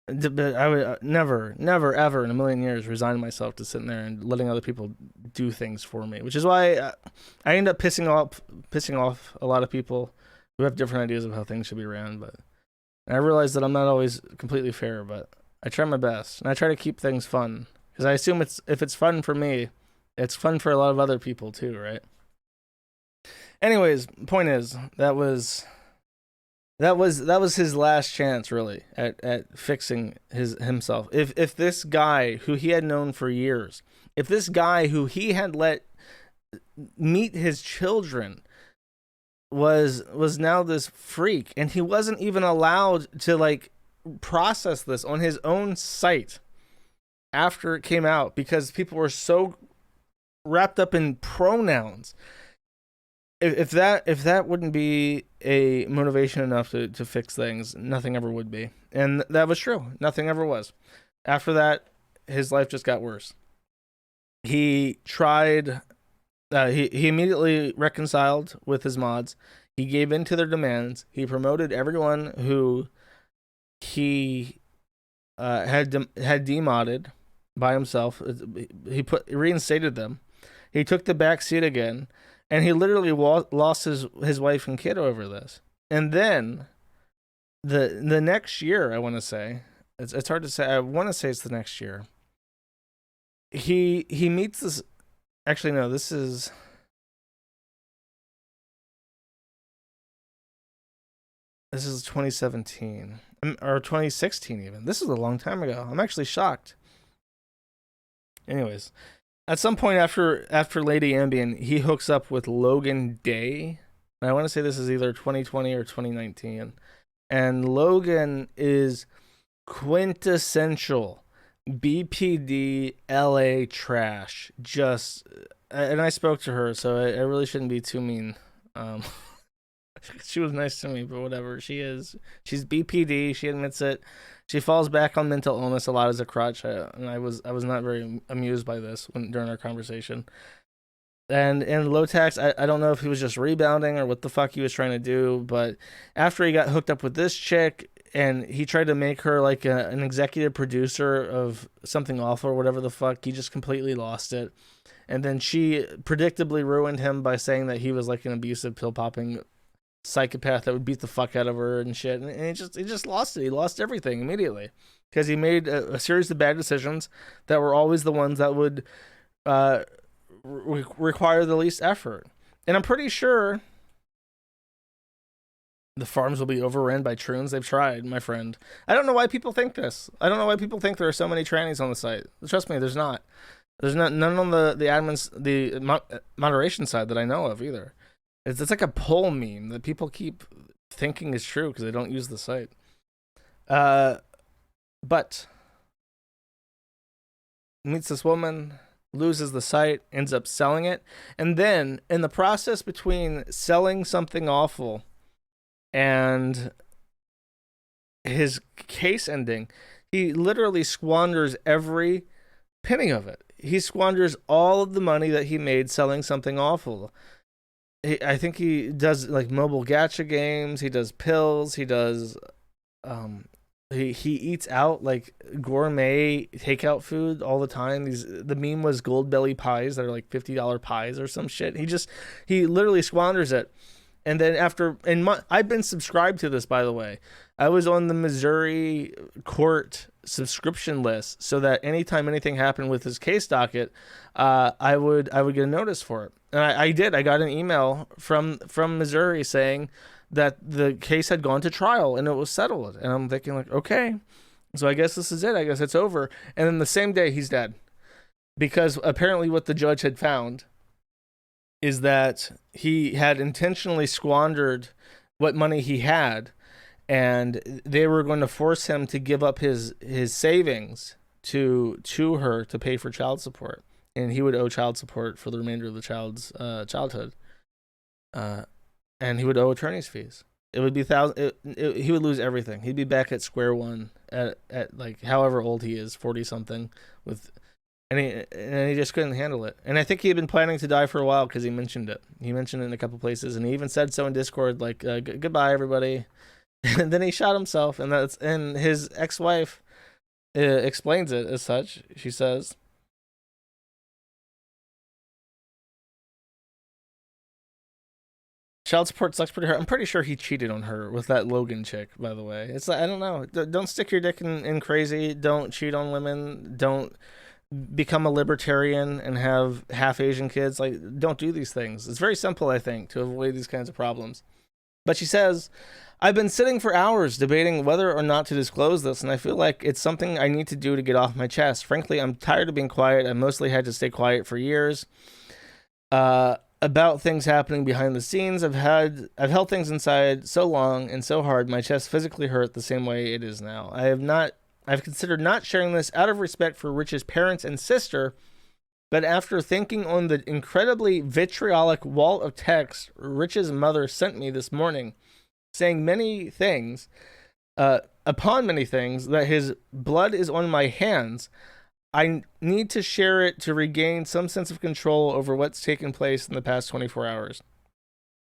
But I would never, ever in a million years resign myself to sitting there and letting other people do things for me, which is why I end up pissing off a lot of people who have different ideas of how things should be ran. But I realize that I'm not always completely fair, but I try my best, and I try to keep things fun, because I assume if it's fun for me, it's fun for a lot of other people too, right? Anyways, point is that was his last chance, really, at fixing himself. If this guy who he had known for years, if this guy who he had let meet his children was now this freak, and he wasn't even allowed to like process this on his own site after it came out because people were so wrapped up in pronouns. If that wouldn't be a motivation enough to fix things, nothing ever would be. And that was true. Nothing ever was. After that, his life just got worse. He tried. He immediately reconciled with his mods. He gave in to their demands. He promoted everyone who he had demodded by himself. He reinstated them. He took the back seat again. And he literally lost his wife and kid over this. And then the next year, I want to say, It's hard to say. I want to say it's the next year. He meets this. Actually, no. This is 2017 or 2016 even. This is a long time ago. I'm actually shocked. Anyways, at some point after Lady Ambien, he hooks up with Logan Day. And I want to say this is either 2020 or 2019. And Logan is quintessential BPD LA trash. Just, and I spoke to her, so I really shouldn't be too mean. She was nice to me, but whatever. She's BPD. She admits it. She falls back on mental illness a lot as a crutch, and I was not very amused by this during our conversation. And Lowtax, I don't know if he was just rebounding or what the fuck he was trying to do, but after he got hooked up with this chick and he tried to make her like an executive producer of something awful or whatever the fuck, he just completely lost it. And then she predictably ruined him by saying that he was like an abusive pill popping psychopath that would beat the fuck out of her and shit. And he just lost it. He lost everything immediately because he made a series of bad decisions that were always the ones that would require the least effort. And I'm pretty sure the farms will be overrun by troons. They've tried, my friend. I don't know why people think this. I don't know why people think there are so many trannies on the site. Trust me, there's not. There's none on the admins, the moderation side that I know of either. It's like a poll meme that people keep thinking is true because they don't use the site. But meets this woman, loses the site, ends up selling it, and then in the process between selling something awful and his case ending, he literally squanders every penny of it. He squanders all of the money that he made selling something awful. I think he does like mobile gacha games. He does pills. He does, he eats out like gourmet takeout food all the time. The meme was gold belly pies that are like $50 pies or some shit. He literally squanders it. And then I've been subscribed to this, by the way. I was on the Missouri court subscription list so that anytime anything happened with his case docket, I would get a notice for it. And I did. I got an email from Missouri saying that the case had gone to trial and it was settled. And I'm thinking like, okay, so I guess this is it. I guess it's over. And then the same day he's dead, because apparently what the judge had found is that he had intentionally squandered what money he had, and they were going to force him to give up his savings to her to pay for child support, and he would owe child support for the remainder of the child's childhood, and he would owe attorney's fees. It would be he would lose everything. He'd be back at square one at like however old he is, 40 something, with. And he just couldn't handle it. And I think he had been planning to die for a while because he mentioned it. He mentioned it in a couple places, and he even said so in Discord, like, goodbye, everybody. And then he shot himself, and his ex-wife explains it as such. She says, child support sucks pretty hard. I'm pretty sure he cheated on her with that Logan chick, by the way. It's like, I don't know. Don't stick your dick in crazy. Don't cheat on women. Don't become a libertarian and have half Asian kids. Like, don't do these things. It's very simple, I think, to avoid these kinds of problems. But she says, I've been sitting for hours debating whether or not to disclose this, and I feel like it's something I need to do to get off my chest. Frankly, I'm tired of being quiet. I mostly had to stay quiet for years about things happening behind the scenes. I've held things inside so long and so hard, my chest physically hurt the same way it is now. I've considered not sharing this out of respect for Rich's parents and sister, but after thinking on the incredibly vitriolic wall of text Rich's mother sent me this morning, saying many things, upon many things, that his blood is on my hands, I need to share it to regain some sense of control over what's taken place in the past 24 hours.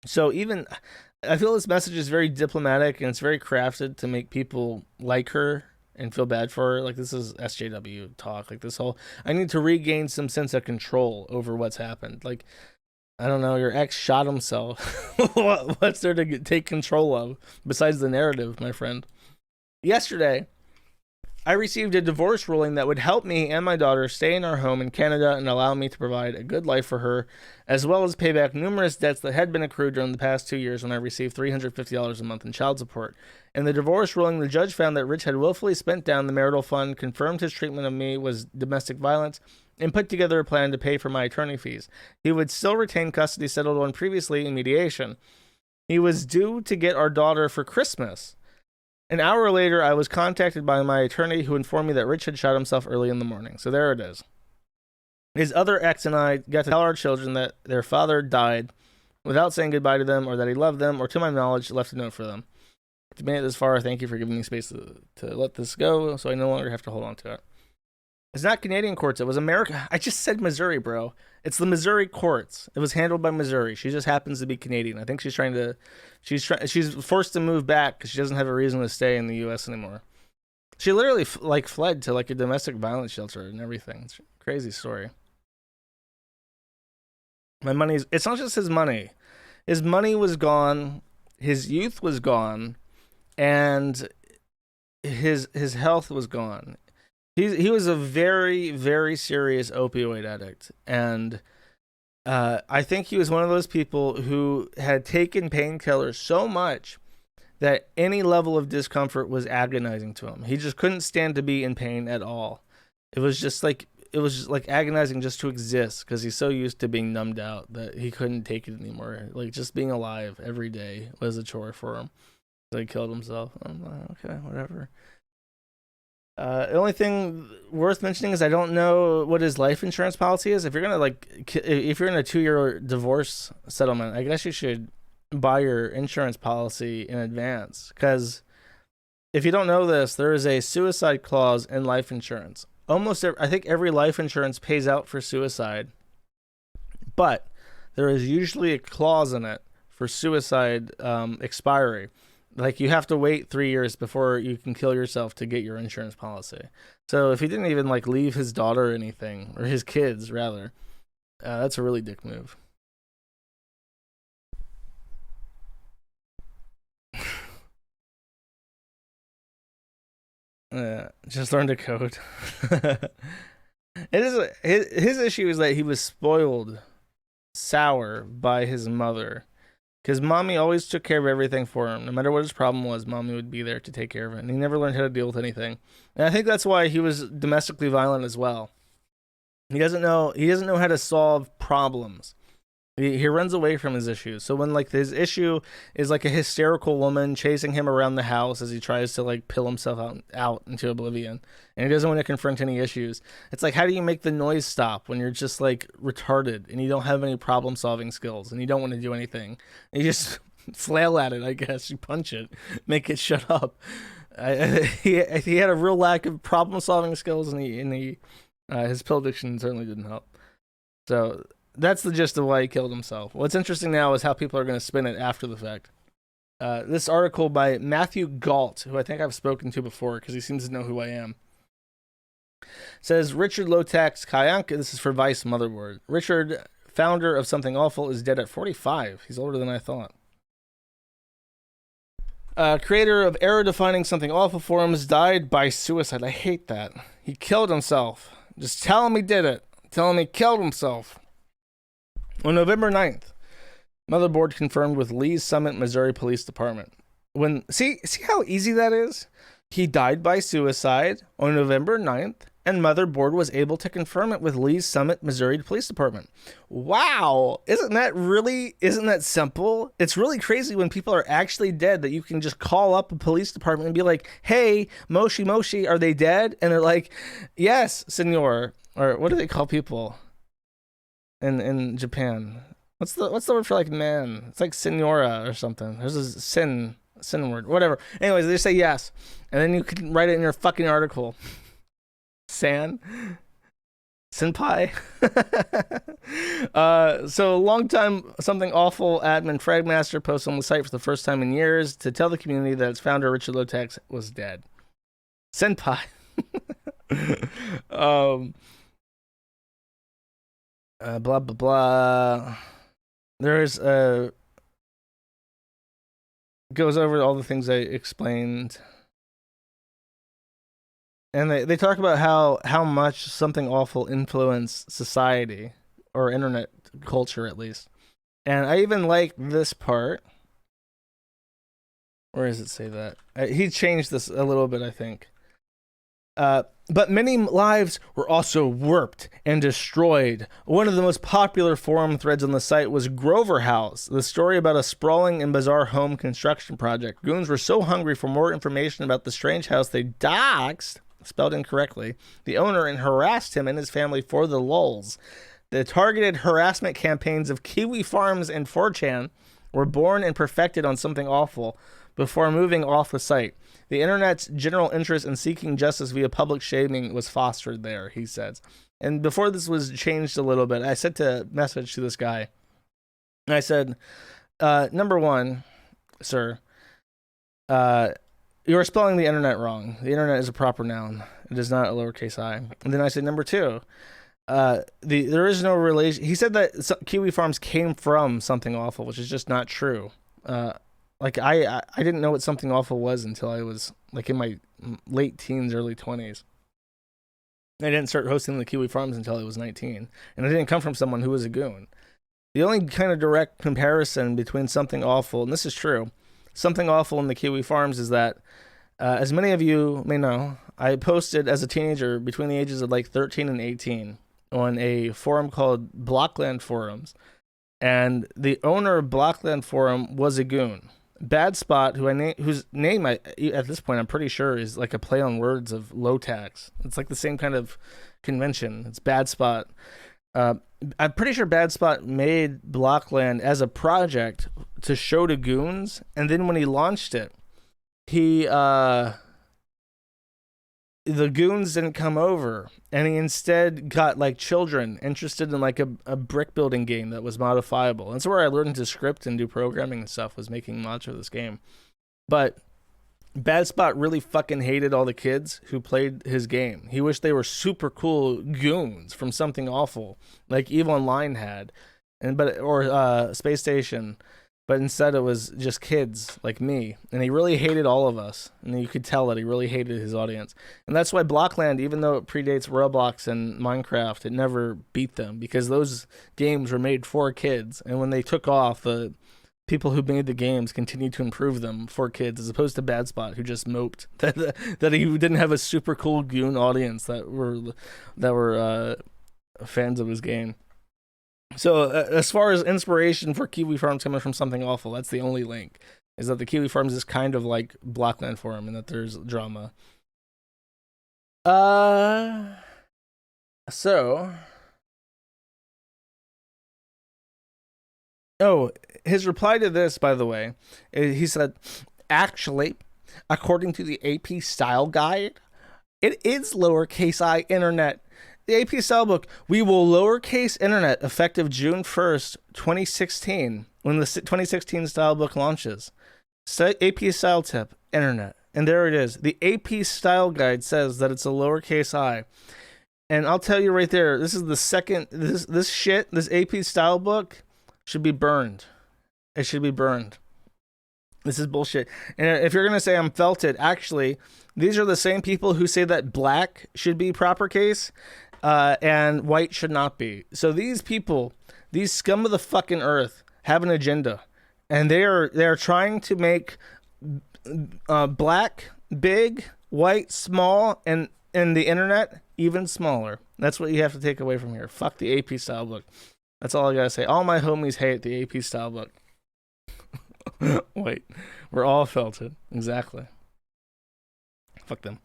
So I feel this message is very diplomatic and it's very crafted to make people like her and feel bad for her. Like, this is SJW talk. Like, this whole, I need to regain some sense of control over what's happened. Like, I don't know, your ex shot himself. What's there to take control of besides the narrative, my friend? Yesterday, I received a divorce ruling that would help me and my daughter stay in our home in Canada and allow me to provide a good life for her, as well as pay back numerous debts that had been accrued during the past 2 years when I received $350 a month in child support. In the divorce ruling, the judge found that Rich had willfully spent down the marital fund, confirmed his treatment of me was domestic violence, and put together a plan to pay for my attorney fees. He would still retain custody settled on previously in mediation. He was due to get our daughter for Christmas. An hour later, I was contacted by my attorney who informed me that Rich had shot himself early in the morning. So there it is. His other ex and I got to tell our children that their father died without saying goodbye to them or that he loved them or, to my knowledge, left a note for them. To make it this far, thank you for giving me space to let this go so I no longer have to hold on to it. It's not Canadian courts. It was America. I just said Missouri, bro. It's the Missouri courts. It was handled by Missouri. She just happens to be Canadian. I think she's she's forced to move back because she doesn't have a reason to stay in the U.S. anymore. She literally fled to like a domestic violence shelter and everything. It's a crazy story. It's not just his money. His money was gone. His youth was gone, and his health was gone. He was a very, very serious opioid addict, and I think he was one of those people who had taken painkillers so much that any level of discomfort was agonizing to him. He just couldn't stand to be in pain at all. It was just like agonizing just to exist because he's so used to being numbed out that he couldn't take it anymore. Like, just being alive every day was a chore for him. So he killed himself. I'm like, okay, whatever. The only thing worth mentioning is I don't know what his life insurance policy is. If you're gonna if you're in a 2-year divorce settlement, I guess you should buy your insurance policy in advance. Because if you don't know this, there is a suicide clause in life insurance. I think every life insurance pays out for suicide, but there is usually a clause in it for suicide expiry. Like, you have to wait 3 years before you can kill yourself to get your insurance policy. So if he didn't even leave his daughter or anything, or his kids rather, that's a really dick move. Just learn to code. His issue is that he was spoiled sour by his mother. Because mommy always took care of everything for him. No matter what his problem was, mommy would be there to take care of it. And he never learned how to deal with anything. And I think that's why he was domestically violent as well. He doesn't know how to solve problems. He runs away from his issues. So when his issue is a hysterical woman chasing him around the house as he tries to pill himself out into oblivion, and he doesn't want to confront any issues, it's how do you make the noise stop when you're just retarded and you don't have any problem solving skills and you don't want to do anything? And you just flail at it, I guess. You punch it, make it shut up. He had a real lack of problem solving skills, and his pill addiction certainly didn't help. So that's the gist of why he killed himself. What's interesting now is how people are going to spin it after the fact. This article by Matthew Galt, who I think I've spoken to before because he seems to know who I am, says Richard Lowtax Kayanka, this is for Vice Motherboard. Richard, founder of Something Awful, is dead at 45. He's older than I thought. Creator of error-defining Something Awful forums, died by suicide. I hate that. He killed himself. Just tell him he did it. Tell him he killed himself. On November 9th, Motherboard confirmed with Lee's Summit, Missouri Police Department. See how easy that is? He died by suicide on November 9th, and Motherboard was able to confirm it with Lee's Summit, Missouri Police Department. Wow! Isn't that simple? It's really crazy when people are actually dead that you can just call up a police department and be like, hey, Moshi, are they dead? And they're like, yes, senor. Or what do they call people in Japan? What's the word for man? It's like senora or something. There's a sin word, whatever. Anyways, they say yes, and then you can write it in your fucking article. Senpai. So longtime Something Awful admin Fragmaster posts on the site for the first time in years to tell the community that its founder Richard Lowtax was dead. Senpai. Blah blah blah. There's goes over all the things I explained. And they talk about how much something awful influenced society or internet culture at least. And I even like this part. Where does it say that? He changed this a little bit, I think. But many lives were also warped and destroyed. One of the most popular forum threads on the site was Grover House, the story about a sprawling and bizarre home construction project. Goons were so hungry for more information about the strange house they doxed, spelled incorrectly, the owner and harassed him and his family for the lulz. The targeted harassment campaigns of Kiwi Farms and 4chan were born and perfected on something awful before moving off the site. The internet's general interest in seeking justice via public shaming was fostered there, he says. And before this was changed a little bit, I sent a message to this guy. And I said, number one, sir, you are spelling the internet wrong. The internet is a proper noun. It is not a lowercase I. And then I said, number two, there is no relation. He said that Kiwi Farms came from something awful, which is just not true. I didn't know what something awful was until I was like in my late teens, early 20s. I didn't start hosting the Kiwi Farms until I was 19, and I didn't come from someone who was a goon. The only kind of direct comparison between something awful, and this is true, something awful in the Kiwi Farms is that, as many of you may know, I posted as a teenager between the ages of like 13 and 18 on a forum called Blockland Forums, and the owner of Blockland Forum was a goon. Bad Spot, whose name at this point I'm pretty sure is like a play on words of Lowtax. It's like the same kind of convention. It's Bad Spot. I'm pretty sure Bad Spot made Blockland as a project to show to goons, and then when he launched it, the goons didn't come over, and he instead got like children interested in like a brick building game that was modifiable. That's where I learned to script and do programming and stuff, was making mods for this game. But Bad Spot really fucking hated all the kids who played his game. He wished they were super cool goons from something awful like EVE Online had, or Space Station. But instead it was just kids like me. And he really hated all of us. And you could tell that he really hated his audience. And that's why Blockland, even though it predates Roblox and Minecraft, it never beat them. Because those games were made for kids. And when they took off, the people who made the games continued to improve them for kids, as opposed to Bad Spot, who just moped that he didn't have a super cool goon audience that were fans of his game. So as far as inspiration for Kiwi Farms coming from something awful, that's the only link, is that the Kiwi Farms is kind of like Blockland Forum and that there's drama. His reply to this, by the way, he said, actually, according to the AP Style Guide, it is lowercase I internet. The AP Style Book, we will lowercase internet effective June 1st, 2016, when the 2016 Style Book launches. AP Style Tip, internet. And there it is. The AP Style Guide says that it's a lowercase I. And I'll tell you right there, this is the second, this AP Style Book should be burned. It should be burned. This is bullshit. And if you're going to say I'm felted, actually, these are the same people who say that black should be proper case. And white should not be. So these people, these scum of the fucking earth, have an agenda, and they are trying to make black big, white small, and the internet even smaller. That's what you have to take away from here. Fuck the AP Style Book. That's all I gotta say. All my homies hate the AP Style Book. Wait, we're all felted. Exactly. Fuck them.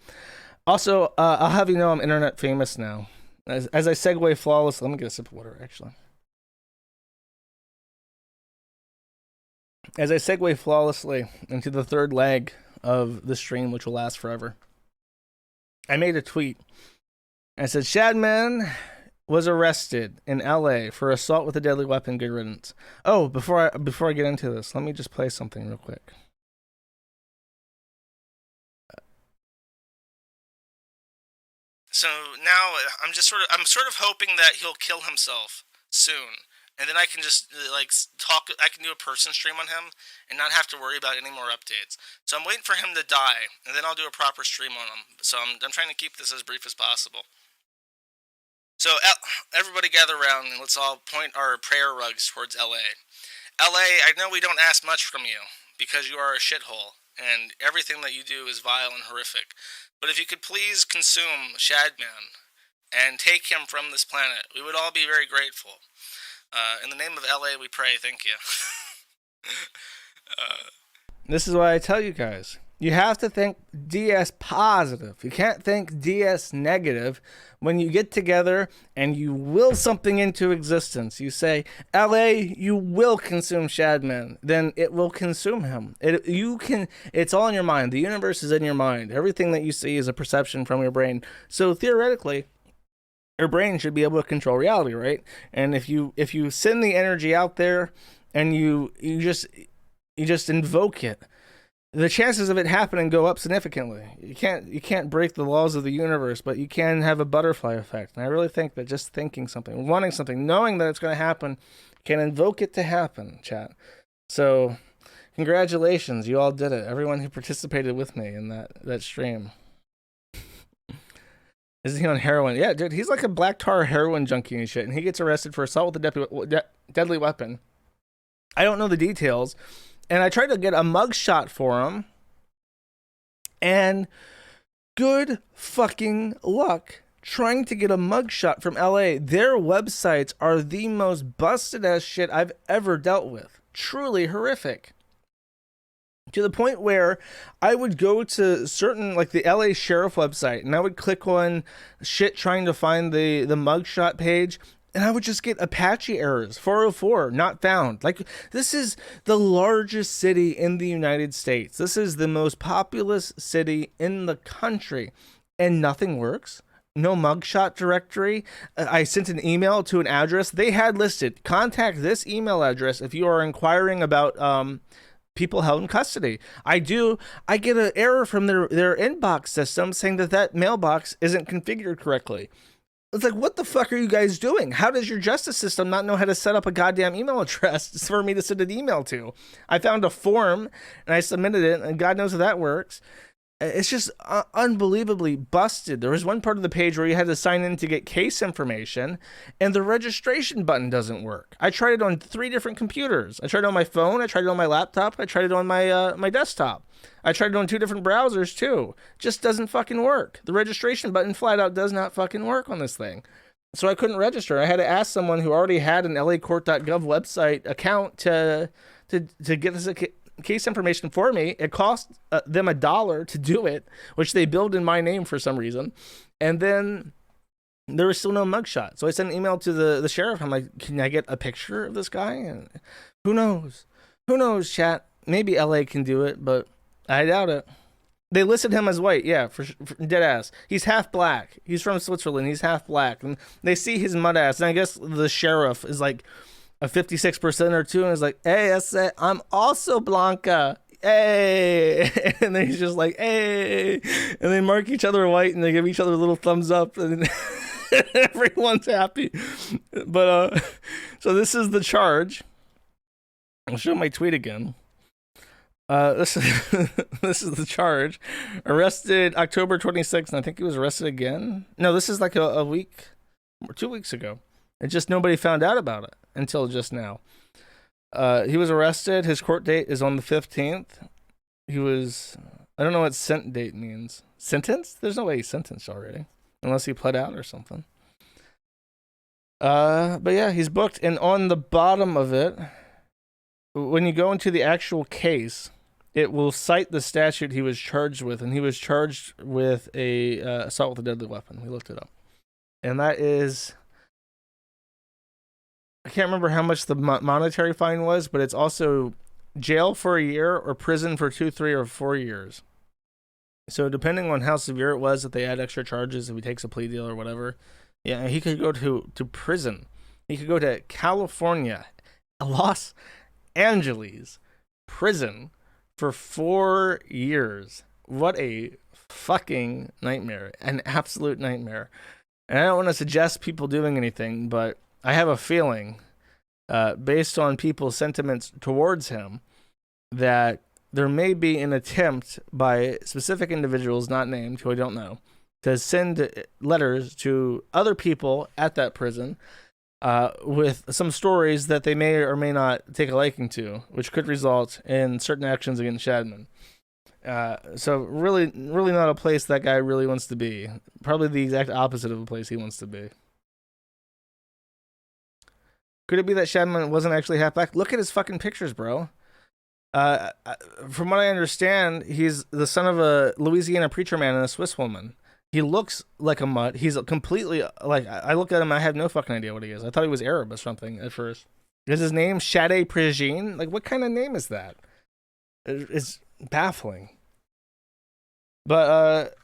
Also, I'll have you know I'm internet famous now. As I segue flawlessly, let me get a sip of water, actually. As I segue flawlessly into the third leg of the stream, which will last forever, I made a tweet. I said, Shadman was arrested in LA for assault with a deadly weapon. Good riddance. Oh, before I get into this, let me just play something real quick. So now I'm sort of hoping that he'll kill himself soon. and then I can just talk. I can do a person stream on him and not have to worry about any more updates. So I'm waiting for him to die, and then I'll do a proper stream on him. So I'm trying to keep this as brief as possible. So everybody gather around and let's all point our prayer rugs towards LA. LA, I know we don't ask much from you because you are a shithole and everything that you do is vile and horrific. But if you could please consume Shadman and take him from this planet, we would all be very grateful. In the name of LA, we pray. Thank you. This is why I tell you guys. You have to think DS positive. You can't think DS negative. When you get together and you will something into existence, you say, LA, you will consume Shadman, then it will consume him. It's all in your mind. The universe is in your mind. Everything that you see is a perception from your brain. So theoretically, your brain should be able to control reality, right? And if you send the energy out there and you just invoke it, the chances of it happening go up significantly. You can't break the laws of the universe, but you can have a butterfly effect. And I really think that just thinking something, wanting something, knowing that it's going to happen, can invoke it to happen, chat. So, congratulations, you all did it. Everyone who participated with me in that stream. Isn't he on heroin? Yeah, dude, he's like a black tar heroin junkie and shit, and he gets arrested for assault with a deadly weapon. I don't know the details. And I tried to get a mugshot for him, and good fucking luck trying to get a mugshot from LA. Their websites are the most busted ass shit I've ever dealt with. Truly horrific. To the point where I would go to certain, like the LA Sheriff website, and I would click on shit trying to find the mugshot page, and I would just get Apache errors, 404, not found. Like, this is the largest city in the United States. This is the most populous city in the country, and nothing works. No mugshot directory. I sent an email to an address. They had listed, contact this email address if you are inquiring about people held in custody. I get an error from their inbox system saying that mailbox isn't configured correctly. It's like, what the fuck are you guys doing? How does your justice system not know how to set up a goddamn email address for me to send an email to? I found a form and I submitted it, and God knows how that works. It's just unbelievably busted. There was one part of the page where you had to sign in to get case information, and the registration button doesn't work. I tried it on 3 different computers. I tried it on my phone, I tried it on my laptop, I tried it on my desktop. I tried it on 2 different browsers too. Just doesn't fucking work. The registration button flat out does not fucking work on this thing. So I couldn't register. I had to ask someone who already had an lacourt.gov website account to get this case information for me. It cost them $1 to do it, which they billed in my name for some reason. And then there was still no mugshot. So I sent an email to the sheriff. I'm like, can I get a picture of this guy? And who knows? Who knows, chat? Maybe LA can do it, but I doubt it. They listed him as white, yeah, for dead ass. He's half black. He's from Switzerland. He's half black. And they see his mud ass. And I guess the sheriff is like a 56% or 2, and is like, hey, that's it. I'm also Blanca. Hey. And then he's just like, hey. And they mark each other white, and they give each other little thumbs up, and everyone's happy. But, so this is the charge. I'll show my tweet again. This is the charge. Arrested October 26th, and I think he was arrested again. No, this is like a week, 2 weeks ago. And just nobody found out about it until just now. He was arrested. His court date is on the 15th. He was, I don't know what sent date means. Sentenced? There's no way he's sentenced already, unless he pled out or something. But yeah, he's booked. And on the bottom of it, when you go into the actual case, it will cite the statute he was charged with, and he was charged with a assault with a deadly weapon. We looked it up, and that is, I can't remember how much the monetary fine was, but it's also jail for a year or prison for 2, 3, or 4 years. So depending on how severe it was, if they add extra charges, if he takes a plea deal or whatever, yeah, he could go to prison. He could go to California, Los Angeles prison for 4 years. What a fucking nightmare. An absolute nightmare. And I don't want to suggest people doing anything, but I have a feeling based on people's sentiments towards him, that there may be an attempt by specific individuals not named, who I don't know, to send letters to other people at that prison with some stories that they may or may not take a liking to, which could result in certain actions against Shadman. So really not a place that guy really wants to be. Probably the exact opposite of a place he wants to be. Could it be that Shadman wasn't actually half black? Look at his fucking pictures, bro. From what I understand, he's the son of a Louisiana preacher man and a Swiss woman. He looks like a mutt. He's completely, like, I look at him, I have no fucking idea what he is. I thought he was Arab or something at first. Is his name Shadé Prigine? Like, what kind of name is that? It's baffling. But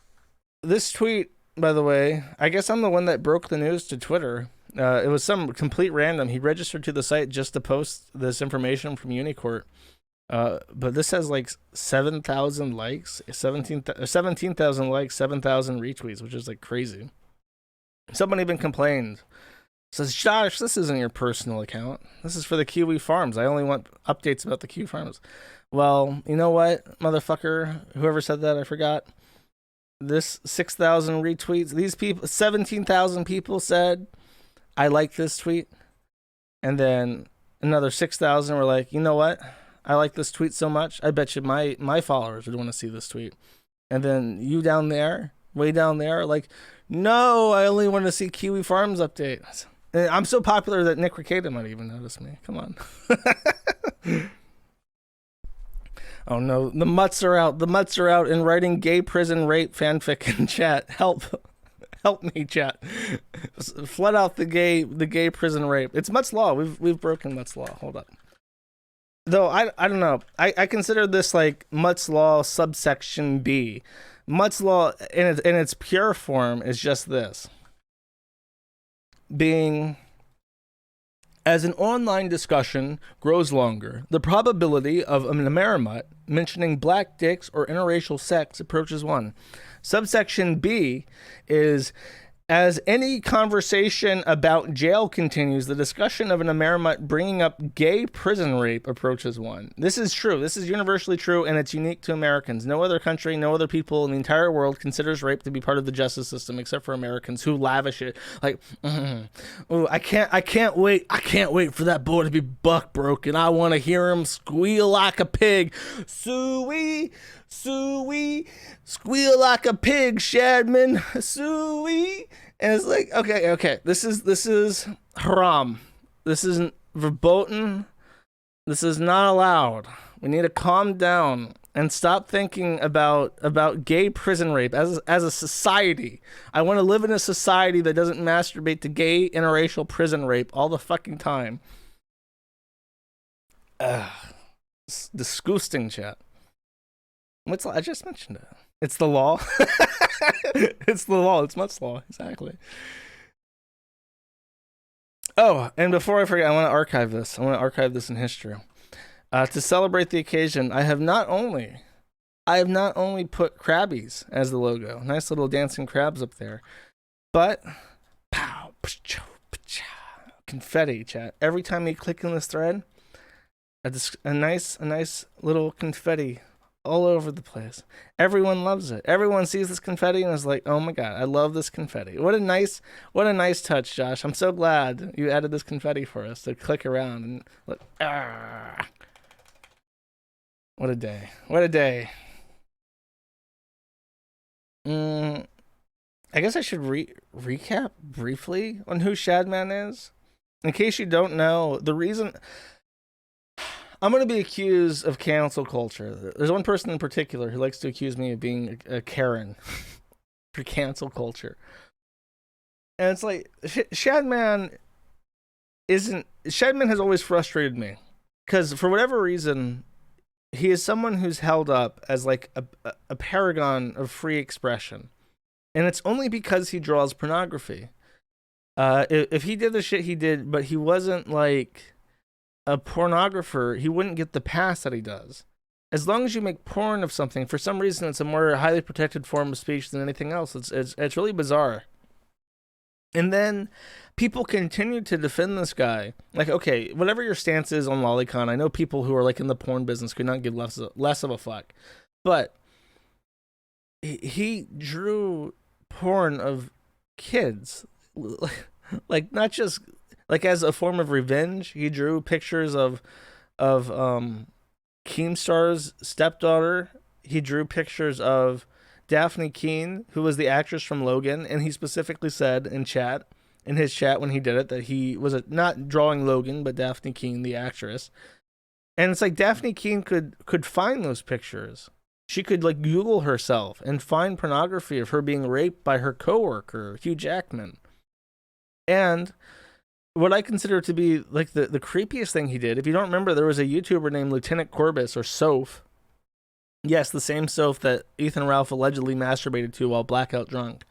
this tweet, by the way, I guess I'm the one that broke the news to Twitter. It was some complete random. He registered to the site just to post this information from Unicourt. But this has like 7,000 likes, 17,000 likes, 7,000 retweets, which is like crazy. Someone even complained. Says, Josh, this isn't your personal account. This is for the Kiwi Farms. I only want updates about the Kiwi Farms. Well, you know what, motherfucker? Whoever said that, I forgot. This 6,000 retweets. These people, 17,000 people said, I like this tweet. And then another 6,000 were like, you know what? I like this tweet so much. I bet you my followers would want to see this tweet. And then you down there, way down there, like, no, I only want to see Kiwi Farms updates. And I'm so popular that Nick Ricada might even notice me. Come on. Oh no, the mutts are out. The mutts are out and writing gay prison rape fanfic in chat. Help. Help me, chat. Flood out the gay prison rape. It's Mutt's Law. We've broken Mutt's Law. Hold up. Though I don't know. I consider this like Mutt's Law subsection B. Mutt's Law in its pure form is just this. Being, as an online discussion grows longer, the probability of an Amerimut mentioning black dicks or interracial sex approaches 1. Subsection B is, as any conversation about jail continues, the discussion of an Amerimut bringing up gay prison rape approaches 1. This is true. This is universally true, and it's unique to Americans. No other country, no other people in the entire world considers rape to be part of the justice system, except for Americans who lavish it. Like, oh, I can't wait for that boy to be buck broken. I want to hear him squeal like a pig. Suey, squeal like a pig, Shadman. Suey. And it's like, okay, this is haram. This isn't verboten. This is not allowed. We need to calm down and stop thinking about gay prison rape as a society. I want to live in a society that doesn't masturbate to gay interracial prison rape all the fucking time. It's disgusting, chat. I just mentioned it. It's the law. It's the law. It's Mutt's Law. Exactly. Oh, and before I forget, I want to archive this. I want to archive this in history. To celebrate the occasion, I have not only put crabbies as the logo. Nice little dancing crabs up there. But pow, confetti, chat. Every time you click on this thread, a nice little confetti all over the place. Everyone loves it. Everyone sees this confetti and is like, "Oh my god, I love this confetti." What a nice touch, Josh. I'm so glad you added this confetti for us to click around and look. What a day. What a day. I guess I should recap briefly on who Shadman is. In case you don't know, the reason I'm going to be accused of cancel culture. There's one person in particular who likes to accuse me of being a Karen for cancel culture. And it's like, Shadman has always frustrated me. Because for whatever reason, he is someone who's held up as like a paragon of free expression. And it's only because he draws pornography. If he did the shit he did, but he wasn't like a pornographer, he wouldn't get the pass that he does. As long as you make porn of something, for some reason it's a more highly protected form of speech than anything else. It's really bizarre. And then people continue to defend this guy. Like, okay, whatever your stance is on lolicon, I know people who are like in the porn business could not give less of a fuck. But he drew porn of kids. Like, not just like as a form of revenge. He drew pictures of Keemstar's stepdaughter. He drew pictures of Daphne Keene, who was the actress from Logan, and he specifically said in his chat when he did it, that he was not drawing Logan, but Daphne Keene, the actress. And it's like Daphne Keene could find those pictures. She could like Google herself and find pornography of her being raped by her coworker, Hugh Jackman. And what I consider to be like the creepiest thing he did, if you don't remember, there was a YouTuber named Lieutenant Corbus, or Soph. Yes, the same Soph that Ethan Ralph allegedly masturbated to while blackout drunk.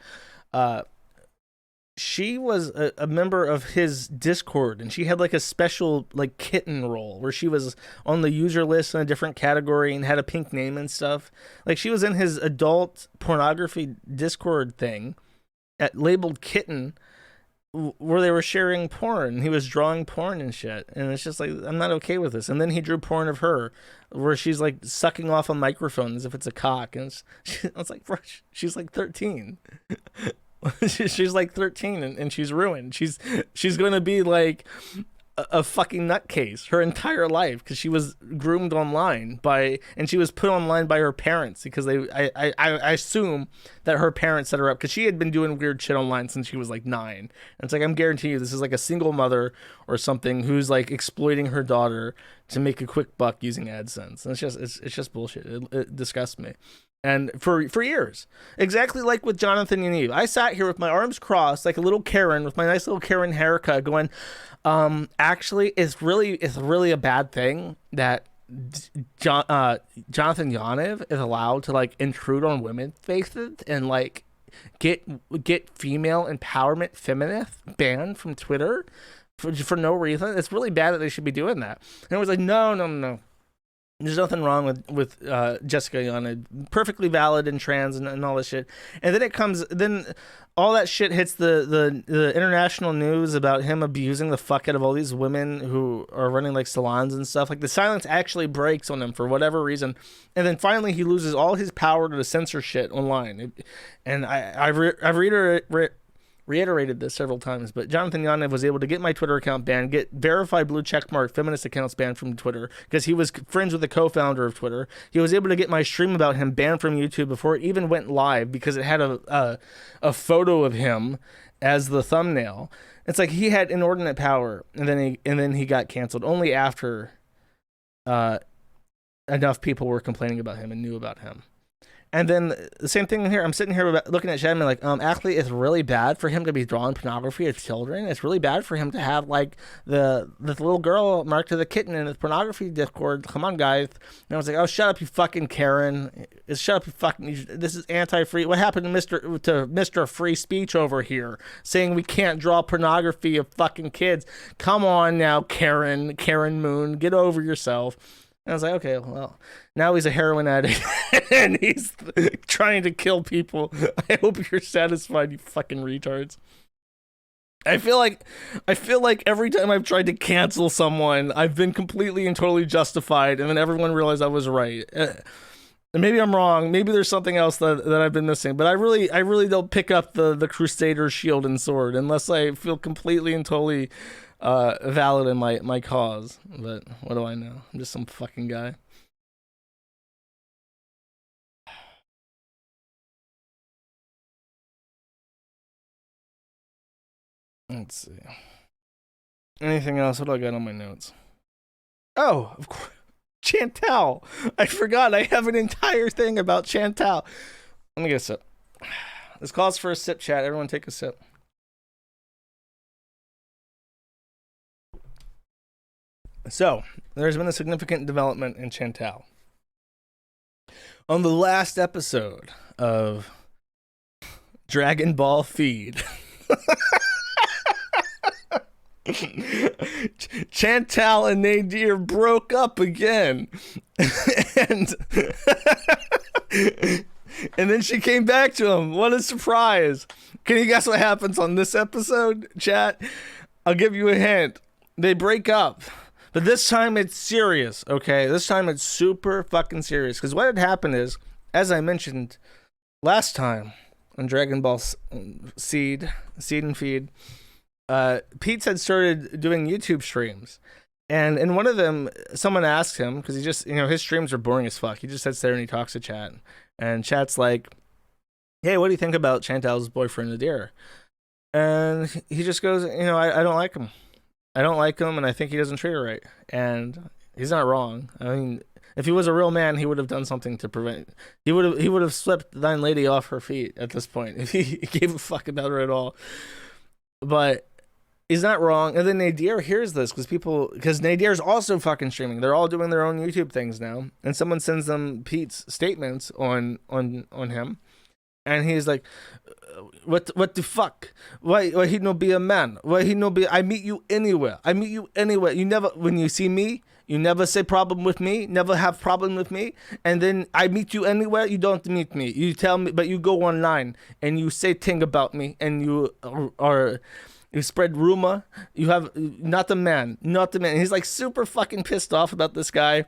She was a member of his Discord, and she had like a special like kitten role where she was on the user list in a different category and had a pink name and stuff. Like, she was in his adult pornography Discord thing labeled kitten, where they were sharing porn. He was drawing porn and shit, and it's just like, I'm not okay with this. And then he drew porn of her where she's like sucking off a microphone as if it's a cock, and I was like, bro, she's like 13. She's like 13 and she's ruined. She's gonna be like a fucking nutcase her entire life because she was groomed online and she was put online by her parents because I assume that her parents set her up because she had been doing weird shit online since she was like 9. And it's like, I'm guaranteeing you this is like a single mother or something who's like exploiting her daughter to make a quick buck using AdSense. And it's just bullshit. It disgusts me. And for years, exactly like with Jonathan Yaniv, I sat here with my arms crossed like a little Karen with my nice little Karen haircut going, actually, it's really a bad thing that Jonathan Yaniv is allowed to like intrude on women's faces and like get female empowerment feminists banned from Twitter for no reason. It's really bad that they should be doing that. And it was like, no. There's nothing wrong with Jessica Yana, perfectly valid and trans and all this shit. And then all that shit hits the international news about him abusing the fuck out of all these women who are running like salons and stuff. Like, the silence actually breaks on him for whatever reason. And then finally he loses all his power to censor shit online. And I've reiterated this several times, but Jonathan Yaniv was able to get my Twitter account banned, get verified blue checkmark feminist accounts banned from Twitter because he was friends with the co-founder of Twitter. He was able to get my stream about him banned from YouTube before it even went live because it had a photo of him as the thumbnail. It's like he had inordinate power, and then he got canceled only after enough people were complaining about him and knew about him. And then the same thing here. I'm sitting here looking at Shadman like, actually, it's really bad for him to be drawing pornography of children. It's really bad for him to have like the little girl marked to the kitten in his pornography Discord. Come on, guys. And I was like, oh, shut up, you fucking Karen. Shut up, you fucking. This is anti-free. What happened to Mr. Free Speech over here, saying we can't draw pornography of fucking kids? Come on now, Karen Moon, get over yourself. And I was like, okay, well, now he's a heroin addict and he's trying to kill people. I hope you're satisfied, you fucking retards. I feel like every time I've tried to cancel someone, I've been completely and totally justified, and then everyone realized I was right. Maybe I'm wrong. Maybe there's something else that I've been missing. But I really don't pick up the Crusader shield and sword unless I feel completely and totally valid in my cause. But what do I know? I'm just some fucking guy. Let's see. Anything else? What do I got on my notes? Oh, of course. Chantal. I forgot. I have an entire thing about Chantal. Let me get a sip. This calls for a sip, chat. Everyone take a sip. So, there's been a significant development in Chantal. On the last episode of Dragon Ball Feed, Chantal and Nadir broke up again. And then she came back to him. What a surprise. Can you guess what happens on this episode, chat? I'll give you a hint. They break up. But this time it's serious, okay? This time it's super fucking serious. Because what had happened is, as I mentioned last time on Dragon Ball Seed and Feed, Pete had started doing YouTube streams. And in one of them, someone asked him, because he just, his streams are boring as fuck. He just sits there and he talks to chat. And chat's like, hey, what do you think about Chantal's boyfriend, Nadir? And he just goes, I don't like him. I don't like him, and I think he doesn't treat her right. And he's not wrong. I mean, if he was a real man, he would have done something to prevent. He would have swept thine lady off her feet at this point if he gave a fuck about her at all. But he's not wrong. And then Nadir hears this because Nadir's also fucking streaming. They're all doing their own YouTube things now, and someone sends them Pete's statements on him, and he's like, what the fuck? Why he no be a man? Why he no be? I meet you anywhere. You never, when you see me, you never say problem with me. Never have problem with me. And then I meet you anywhere. You don't meet me. You tell me, but you go online and you say thing about me, and you spread rumor. You have not the man. And he's like super fucking pissed off about this guy.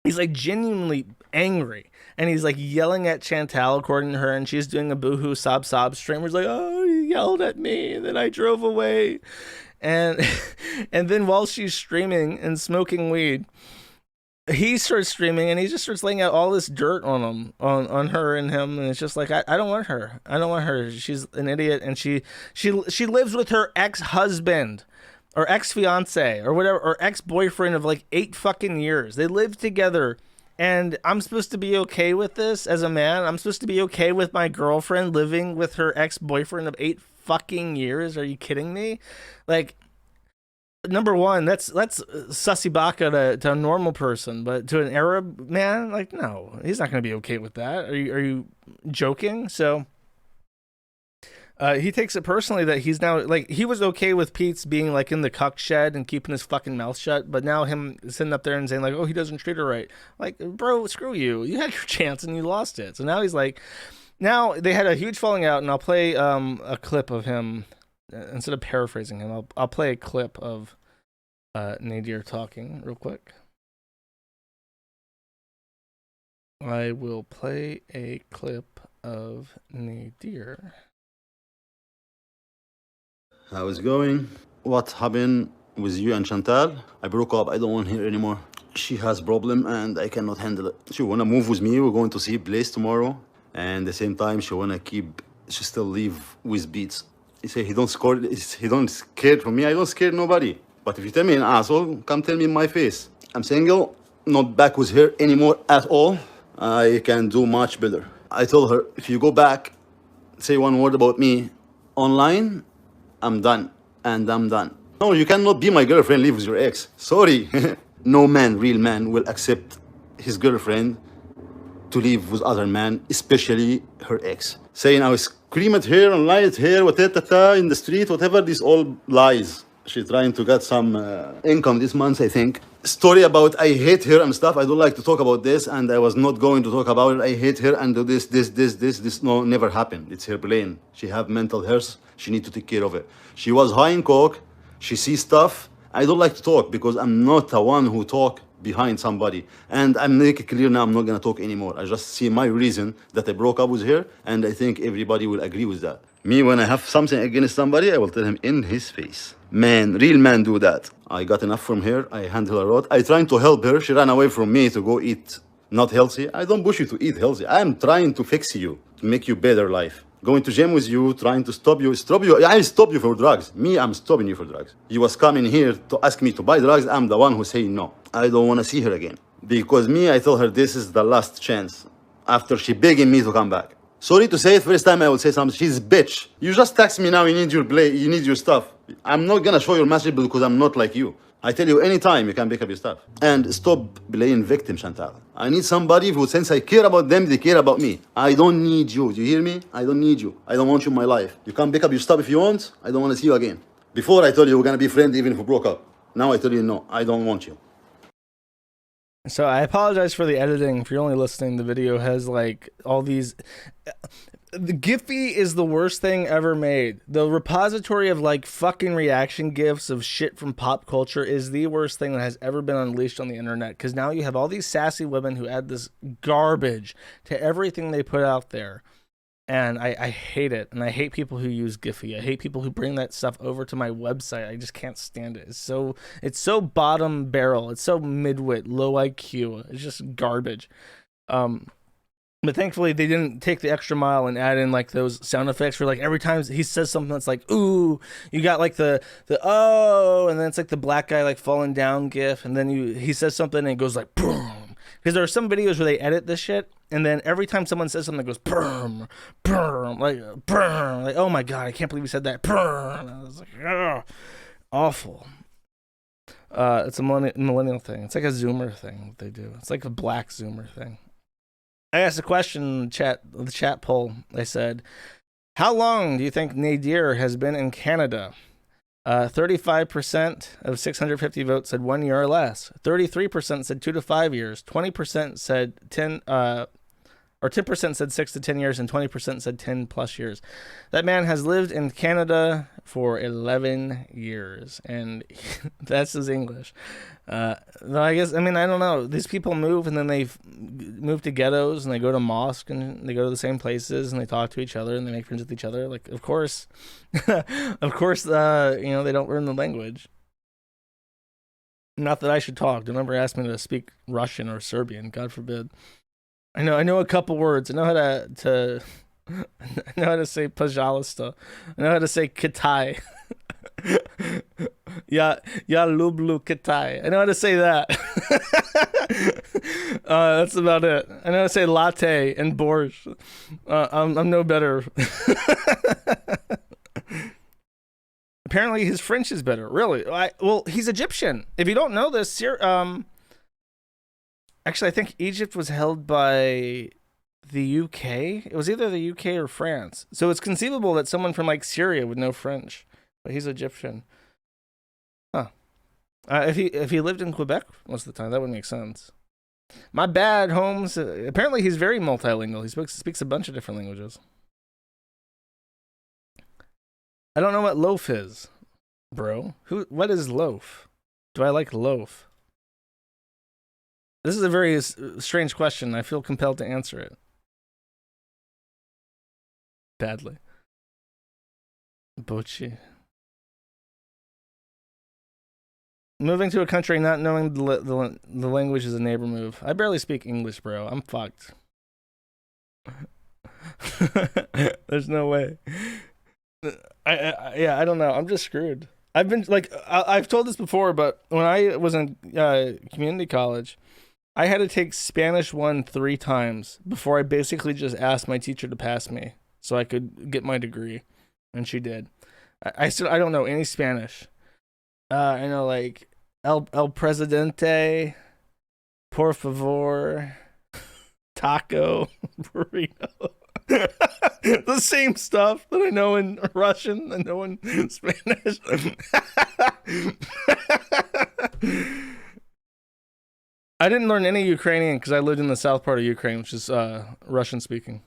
He's like genuinely angry, and he's like yelling at Chantal, according to her, and she's doing a boohoo sob stream. He's like, oh, he yelled at me, and then I drove away, and then while she's streaming and smoking weed, he starts streaming, and he just starts laying out all this dirt on him, on her and him, and it's just like, I don't want her. She's an idiot, and she lives with her ex-husband. Or ex-fiance, or whatever, or ex-boyfriend of like 8 fucking years. They live together, and I'm supposed to be okay with this as a man? I'm supposed to be okay with my girlfriend living with her ex-boyfriend of 8 fucking years? Are you kidding me? Like, number one, that's sussy baka to a normal person, but to an Arab man, like, no, he's not going to be okay with that. Are you joking? So he takes it personally that he's now, like, he was okay with Pete's being, like, in the cuck shed and keeping his fucking mouth shut, but now him sitting up there and saying, like, oh, he doesn't treat her right. Like, bro, screw you. You had your chance and you lost it. So now he's like, now they had a huge falling out, and I'll play a clip of him, instead of paraphrasing him, I'll play a clip of Nadir talking real quick. I will play a clip of Nadir. How's it going? What happened with you and Chantal? I broke up. I don't want her anymore. She has problem and I cannot handle it. She wanna move with me. We're going to see a place tomorrow. And at the same time, she still live with Beats. He say he don't scared from me. I don't scare nobody. But if you tell me an asshole, come tell me in my face. I'm single, not back with her anymore at all. I can do much better. I told her, if you go back, say one word about me online, I'm done, and I'm done. No, you cannot be my girlfriend, live with your ex. Sorry. No man, real man, will accept his girlfriend to live with other man, especially her ex. Saying I will scream at her and lie at her, whatever, in the street, whatever, these all lies. She's trying to get some income this month, I think. Story about I hate her and stuff. I don't like to talk about this, and I was not going to talk about it. I hate her and do this. No, never happened. It's her brain. She have mental health. She need to take care of it. She was high in coke. She sees stuff. I don't like to talk because I'm not the one who talk behind somebody. And I'm making it clear now I'm not gonna talk anymore. I just see my reason that I broke up with her, and I think everybody will agree with that. Me, when I have something against somebody, I will tell him in his face. Man, real man do that. I got enough from her. I handle her a lot. I trying to help her. She ran away from me to go eat not healthy. I don't push you to eat healthy. I'm trying to fix you, to make you better life. Going to gym with you, trying to stop you. I stop you for drugs. Me, I'm stopping you for drugs. You was coming here to ask me to buy drugs. I'm the one who say no. I don't want to see her again. Because me, I told her this is the last chance. After she begging me to come back. Sorry to say it, first time I will say something. She's a bitch. You just text me now, you need your stuff. I'm not gonna show your message because I'm not like you. I tell you anytime you can pick up your stuff. And stop playing victim, Chantal. I need somebody who, since I care about them, they care about me. I don't need you. Do you hear me? I don't need you. I don't want you in my life. You can pick up your stuff if you want. I don't want to see you again. Before I told you we're gonna be friends even if we broke up. Now I tell you no, I don't want you. So I apologize for the editing. If you're only listening, the video has like all these. The Giphy is the worst thing ever made. The repository of like fucking reaction gifs of shit from pop culture is the worst thing that has ever been unleashed on the internet. Because now you have all these sassy women who add this garbage to everything they put out there. And I hate it. And I hate people who use Giphy. I hate people who bring that stuff over to my website. I just can't stand it. It's so bottom barrel. It's so midwit, low IQ. It's just garbage. But thankfully they didn't take the extra mile and add in like those sound effects where like every time he says something that's like, ooh, you got like the oh, and then it's like the black guy like falling down gif, and then he says something and it goes like boom. Because there are some videos where they edit this shit, and then every time someone says something, it goes boom, boom, like boom, like oh my god, I can't believe he said that, boom. I was like, ugh, awful. It's a millennial thing. It's like a Zoomer thing. What they do. It's like a black Zoomer thing. I asked a question in the chat poll. I said, how long do you think Nadir has been in Canada? 35% of 650 votes said 1 year or less. 33% said 2 to 5 years. 20% said 10% said 6 to 10 years, and 20% said 10 plus years. That man has lived in Canada for 11 years, and that's his English. I don't know. These people move, and then they move to ghettos, and they go to mosque, and they go to the same places, and they talk to each other, and they make friends with each other. Like, of course, they don't learn the language. Not that I should talk. Don't ever ask me to speak Russian or Serbian. God forbid. I know a couple words. I know how to I know how to say pajalosta. I know how to say Kitai. Ya lublu Kitai. I know how to say that. That's about it. I know how to say latte and borscht. I'm no better. Apparently his French is better. Really? Well, he's Egyptian. If you don't know this, actually, I think Egypt was held by the UK. It was either the UK or France. So it's conceivable that someone from like Syria would know French, but he's Egyptian. Huh. If he lived in Quebec most of the time, that would make sense. My bad, Holmes. Apparently, he's very multilingual. He speaks a bunch of different languages. I don't know what loaf is, bro. What is loaf? Do I like loaf? This is a very strange question. I feel compelled to answer it. Badly. Bochi. Moving to a country not knowing the language is a neighbor move. I barely speak English, bro. I'm fucked. There's no way. I don't know. I'm just screwed. I've been like I've told this before, but when I was in community college, I had to take Spanish 1 3 times before I basically just asked my teacher to pass me so I could get my degree, and she did. I don't know any Spanish. I know like El Presidente, por favor, taco, burrito. The same stuff that I know in Russian, I know in Spanish. I didn't learn any Ukrainian because I lived in the south part of Ukraine, which is Russian speaking.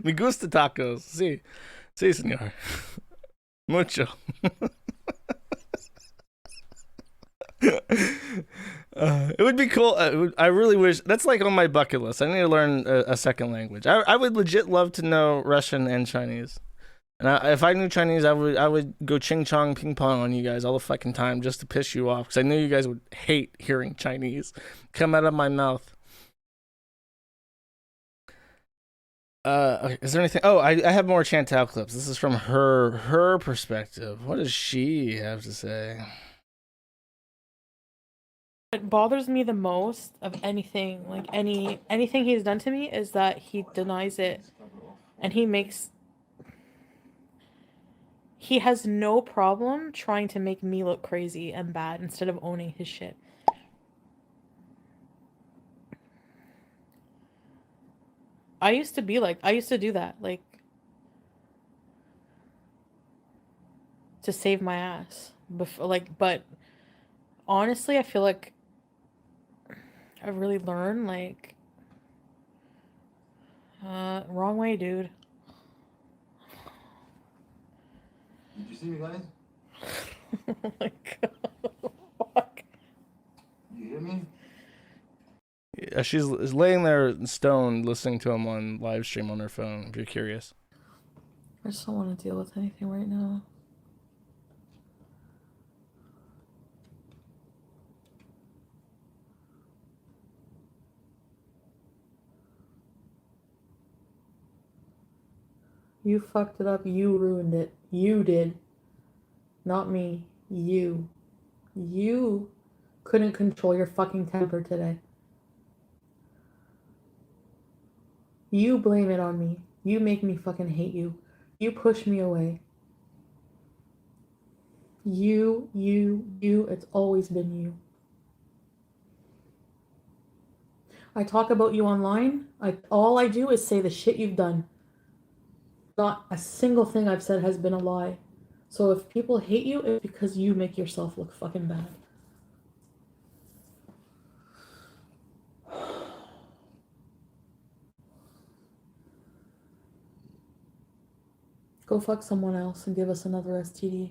Me gusta tacos. Sí, señor. Mucho. It would be cool. I really wish. That's like on my bucket list. I need to learn a second language. I would legit love to know Russian and Chinese. And if I knew Chinese, I would go ching chong ping pong on you guys all the fucking time just to piss you off, because I knew you guys would hate hearing Chinese come out of my mouth. Okay, is there anything? Oh, I have more Chantal clips. This is from her perspective. What does she have to say? What bothers me the most of anything, like anything he's done to me, is that he denies it, and he has no problem trying to make me look crazy and bad instead of owning his shit. I used to do that, like, to save my ass. Before, like, but honestly, I feel like I really learned, like, wrong way, dude. Did you see me, guys? Oh my god. Fuck. You hear me? Yeah, she's laying there stoned, listening to him on live stream on her phone. If you're curious. I just don't want to deal with anything right now. You fucked it up. You ruined it. You did. Not me. You. You couldn't control your fucking temper today. You blame it on me. You make me fucking hate you. You push me away. You, it's always been you. I talk about you online. All I do is say the shit you've done. Not a single thing I've said has been a lie. So if people hate you, it's because you make yourself look fucking bad. Go fuck someone else and give us another STD.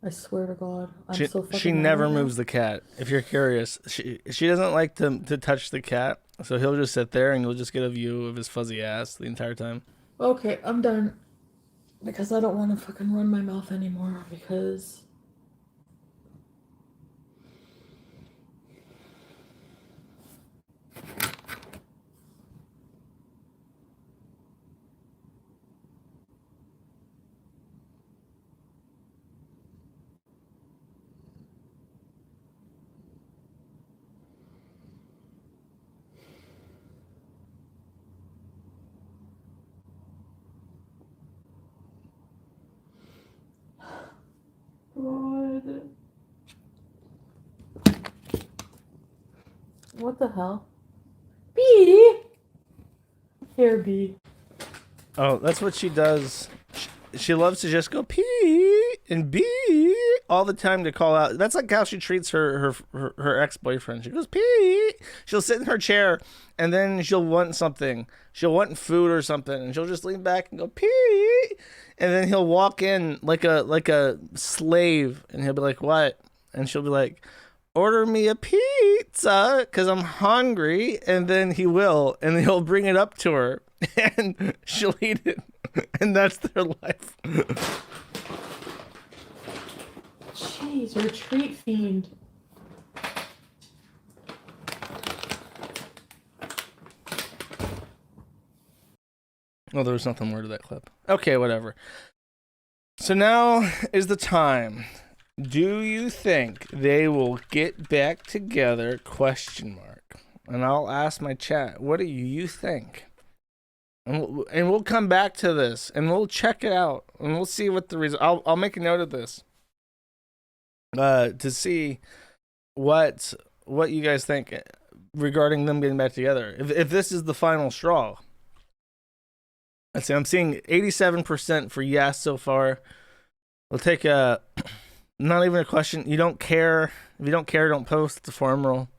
I swear to God, I'm so fucking She mad never right now. moves the cat. If you're curious, she doesn't like to touch the cat, so he'll just sit there and you'll just get a view of his fuzzy ass the entire time. Okay, I'm done. Because I don't want to fucking run my mouth anymore. Because God. What the hell? B! Here, B. Oh, that's what she does. She loves to just go pee and bee all the time to call out. That's like how she treats her ex-boyfriend. She goes pee. She'll sit in her chair and then she'll want something. She'll want food or something, and she'll just lean back and go pee. And then he'll walk in like a slave, and he'll be like, "What?" And she'll be like, "Order me a pizza because I'm hungry." And then he will, and he'll bring it up to her, and she'll eat it. And that's their life. Jeez, retreat fiend. Oh, there was nothing more to that clip. Okay, whatever. So now is the time. Do you think they will get back together? ? And I'll ask my chat, what do you think? And we'll come back to this, and we'll check it out, and we'll see what the result. I'll make a note of this, to see what you guys think regarding them getting back together. If this is the final straw. Let's see. I'm seeing 87% for yes so far. We'll take a. Not even a question. You don't care. If you don't care, don't post. It's a forum rule.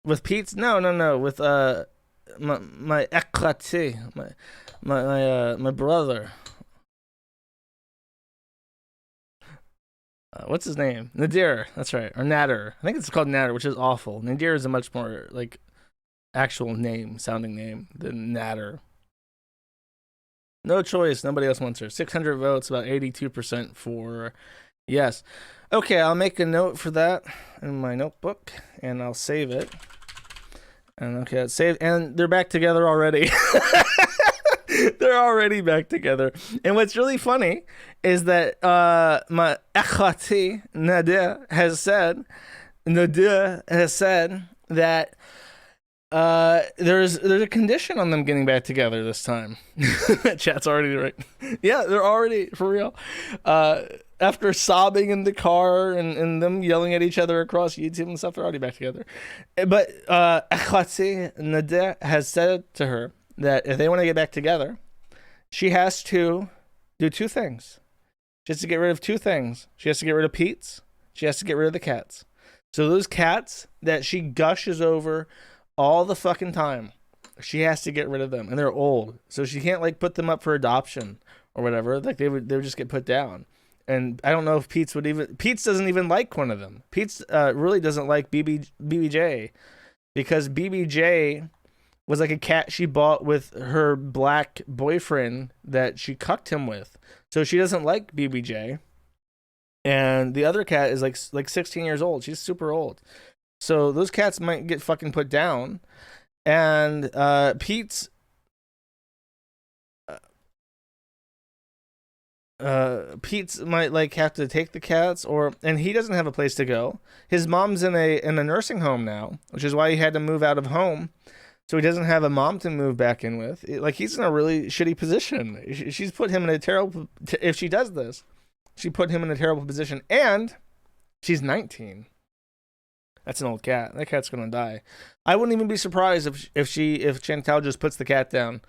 With Pete's, no. With my éclaté, my brother. What's his name? Nadir. That's right. Or Nader. I think it's called Nader, which is awful. Nadir is a much more like actual sounding name than Nader. No choice. Nobody else wants her. 600 votes, about 82% for yes. Okay, I'll make a note for that in my notebook, and I'll save it. And okay, it's saved. And they're back together already. They're already back together. And what's really funny is that my akhati Nadia has said that there's a condition on them getting back together this time. Chat's already right. Yeah, they're already for real. After sobbing in the car and them yelling at each other across YouTube and stuff, they're already back together. But Akhwati Nadia has said to her that if they want to get back together, she has to do two things. She has to get rid of two things. She has to get rid of Pete's. She has to get rid of the cats. So those cats that she gushes over all the fucking time, she has to get rid of them, and they're old, so she can't like put them up for adoption or whatever. Like they would just get put down. And I don't know if Pete's doesn't even like one of them. Pete's really doesn't like BBJ because BBJ was like a cat she bought with her black boyfriend that she cucked him with. So she doesn't like BBJ. And the other cat is like 16 years old. She's super old. So those cats might get fucking put down. And Pete's might like have to take the cats, and he doesn't have a place to go. His mom's in a nursing home now, which is why he had to move out of home. So he doesn't have a mom to move back in with. Like he's in a really shitty position. She's put him in a terrible. If she does this, she put him in a terrible position, and she's 19. That's an old cat. That cat's gonna die. I wouldn't even be surprised if Chantal just puts the cat down.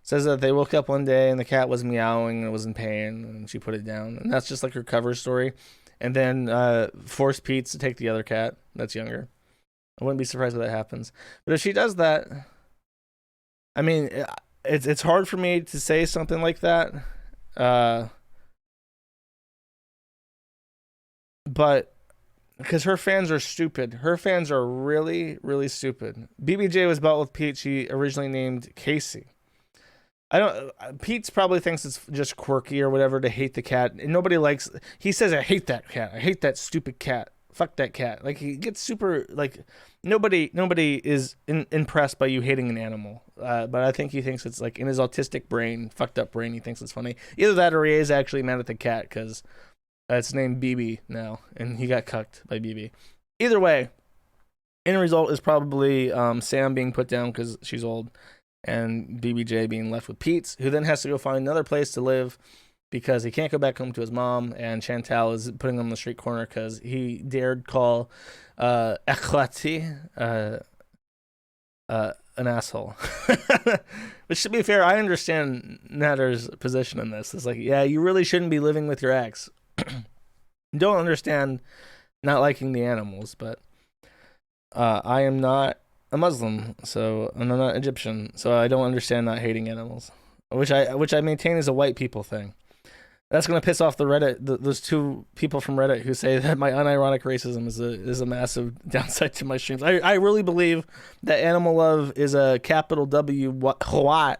Says that they woke up one day and the cat was meowing and was in pain, and she put it down, and that's just like her cover story. And then force Pete to take the other cat that's younger. I wouldn't be surprised if that happens. But if she does that, I mean, it's hard for me to say something like that. But because her fans are stupid. Her fans are really, really stupid. BBJ was bought with Pete. She originally named Casey. Pete's probably thinks it's just quirky or whatever to hate the cat. And nobody likes, he says, I hate that cat. I hate that stupid cat. Fuck that cat. Like he gets super, like nobody is impressed by you hating an animal. But I think he thinks it's like in his autistic brain, fucked up brain, he thinks it's funny. Either that or he is actually mad at the cat because it's named BB now and he got cucked by BB. Either way, end result is probably Sam being put down because she's old, and BBJ being left with Pete, who then has to go find another place to live because he can't go back home to his mom, and Chantal is putting him on the street corner because he dared call Eclati an asshole. Which, to be fair, I understand Natter's position in this. It's like, yeah, you really shouldn't be living with your ex. Don't understand not liking the animals, but I am not a Muslim, so I'm not Egyptian, so I don't understand not hating animals, which I maintain is a white people thing. That's gonna piss off the Reddit, those two people from Reddit who say that my unironic racism is a massive downside to my streams. I really believe that animal love is a capital W Hawat.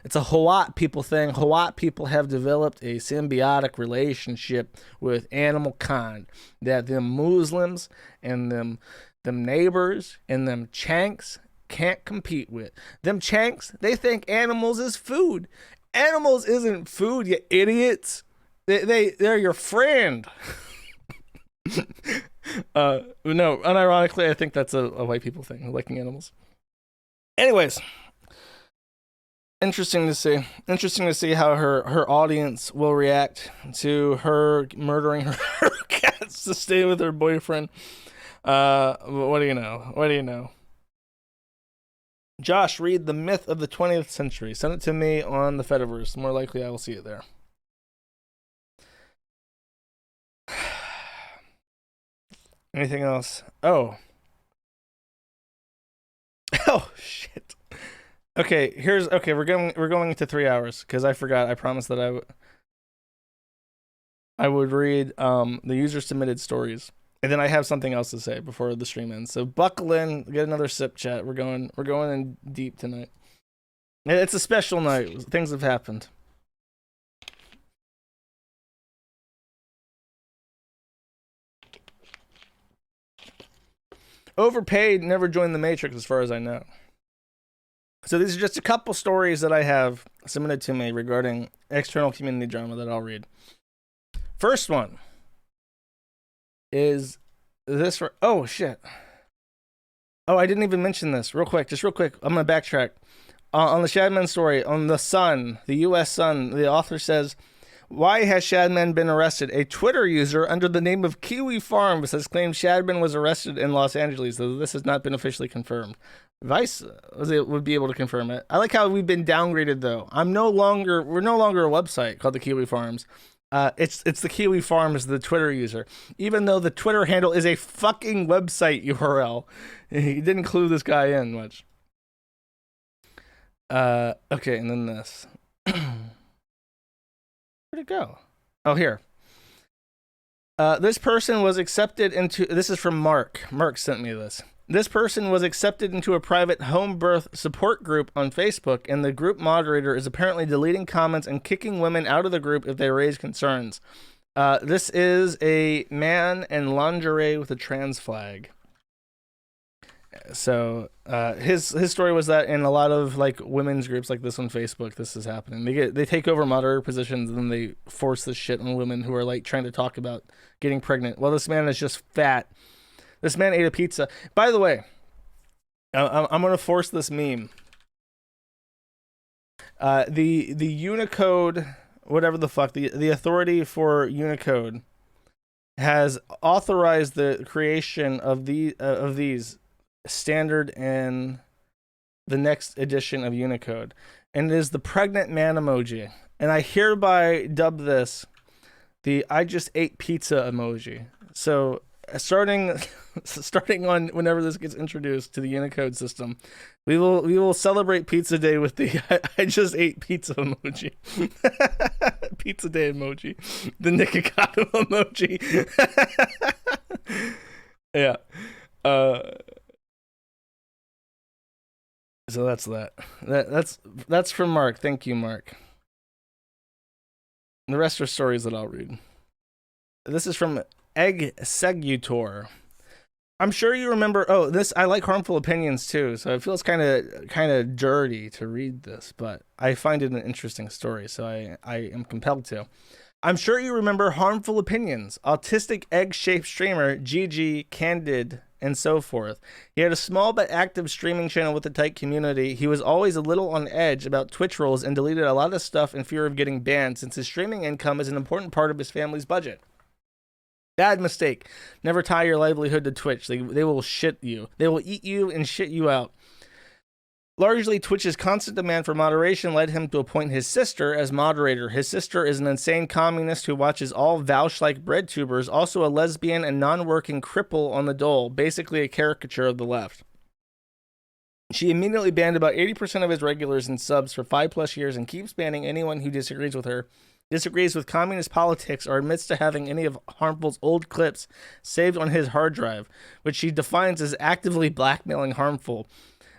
It's a Hawat people thing. Hawat people have developed a symbiotic relationship with animal kind that them Muslims and them neighbors and them Chanks can't compete with. Them Chanks, they think animals is food. Animals isn't food, you idiots. They're your friend. No, unironically, I think that's a white people thing, liking animals. Anyways, interesting to see how her audience will react to her murdering her cats to stay with her boyfriend. What do you know? Josh, read The Myth of the 20th Century. Send it to me on the Fediverse. More likely I will see it there. Anything else? Oh, shit. Okay, we're going into 3 hours because I forgot. I promised that I would read the user submitted stories. And then I have something else to say before the stream ends. So buckle in, get another sip, chat. We're going in deep tonight. It's a special night. Things have happened. Overpaid, never joined the Matrix, as far as I know. So these are just a couple stories that I have submitted to me regarding external community drama that I'll read. First one is this. Oh, shit. Oh, I didn't even mention this. Real quick. I'm going to backtrack. On the Shadman story, on the Sun, the U.S. Sun, the author says, why has Shadman been arrested? A Twitter user under the name of Kiwi Farms has claimed Shadman was arrested in Los Angeles, though this has not been officially confirmed. Vice would be able to confirm it. I like how we've been downgraded, though. We're no longer a website called the Kiwi Farms. It's the Kiwi Farms, the Twitter user. Even though the Twitter handle is a fucking website URL, he didn't clue this guy in much. Okay, and then this. Where'd it go? Oh, here. This person was accepted into. This is from Mark. Mark sent me this. This person was accepted into a private home birth support group on Facebook, and the group moderator is apparently deleting comments and kicking women out of the group if they raise concerns. This is a man in lingerie with a trans flag. So his story was that in a lot of like women's groups like this on Facebook, this is happening. They take over moderator positions and then they force this shit on women who are like trying to talk about getting pregnant. Well, this man is just fat. This man ate a pizza. By the way, I'm gonna force this meme. The Unicode, whatever the fuck, the authority for Unicode has authorized the creation of these standard in the next edition of Unicode, and it is the pregnant man emoji. And I hereby dub this the I just ate pizza emoji. So starting on whenever this gets introduced to the Unicode system, we will celebrate Pizza Day with the I just ate pizza emoji. Pizza Day emoji. The Nikocado emoji. Yeah. So that's that. That's from Mark. Thank you, Mark. The rest are stories that I'll read. This is from Egg Segutor. I'm sure you remember. Oh, this I like harmful opinions too, so it feels kind of dirty to read this, but I find it an interesting story, so I am compelled to. I'm sure you remember harmful opinions. Autistic egg-shaped streamer Gigi, Candid, and so forth. He had a small but active streaming channel with a tight community. He was always a little on edge about Twitch rules and deleted a lot of stuff in fear of getting banned, since his streaming income is an important part of his family's budget. Bad mistake. Never tie your livelihood to Twitch. They will shit you. They will eat you and shit you out. Largely, Twitch's constant demand for moderation led him to appoint his sister as moderator. His sister is an insane communist who watches all Vaush-like bread tubers, also a lesbian and non-working cripple on the dole, basically a caricature of the left. She immediately banned about 80% of his regulars and subs for 5+ years and keeps banning anyone who disagrees with her, disagrees with communist politics, or admits to having any of Harmful's old clips saved on his hard drive, which she defines as actively blackmailing Harmful,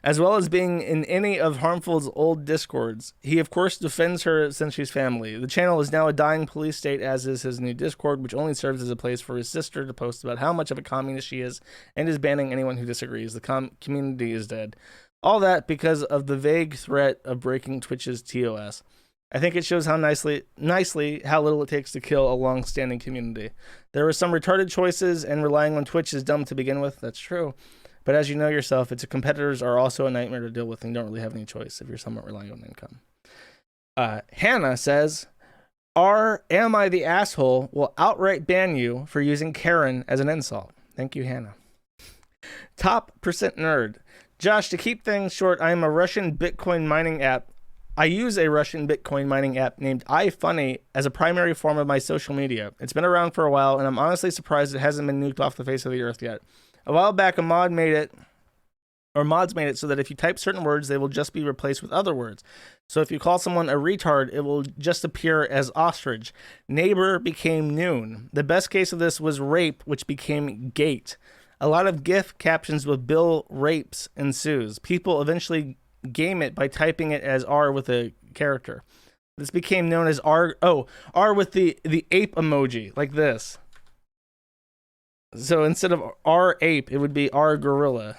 as well as being in any of Harmful's old discords. He, of course, defends her since she's family. The channel is now a dying police state, as is his new Discord, which only serves as a place for his sister to post about how much of a communist she is, and is banning anyone who disagrees. The community is dead. All that because of the vague threat of breaking Twitch's TOS. I think it shows how nicely how little it takes to kill a long-standing community. There were some retarded choices, and relying on Twitch is dumb to begin with. That's true. But as you know yourself, its competitors are also a nightmare to deal with, and you don't really have any choice if you're somewhat relying on income. Hannah says, Am I the asshole will outright ban you for using Karen as an insult. Thank you, Hannah. Top percent nerd. Josh, to keep things short, I am a Russian Bitcoin mining app. I use a Russian Bitcoin mining app named iFunny as a primary form of my social media. It's been around for a while, and I'm honestly surprised it hasn't been nuked off the face of the earth yet. A while back, mods made it so that if you type certain words, they will just be replaced with other words. So if you call someone a retard, it will just appear as ostrich. Neighbor became noon. The best case of this was rape, which became gate. A lot of GIF captions with Bill rapes ensues. People eventually game it by typing it as R with a character. This became known as R with the ape emoji, like this. So instead of R ape, it would be R gorilla.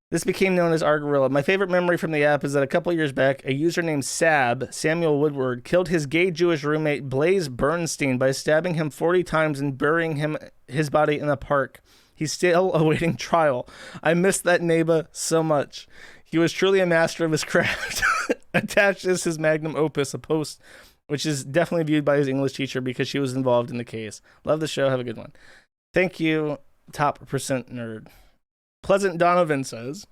This became known as R gorilla. My favorite memory from the app is that a couple years back, a user named Samuel Woodward, killed his gay Jewish roommate Blaze Bernstein by stabbing him 40 times and burying his body in a park. He's still awaiting trial. I miss that neighbor so much. He was truly a master of his craft. Attached is his magnum opus, a post which is definitely viewed by his English teacher because she was involved in the case. Love the show. Have a good one. Thank you, top percent nerd. Pleasant Donovan says,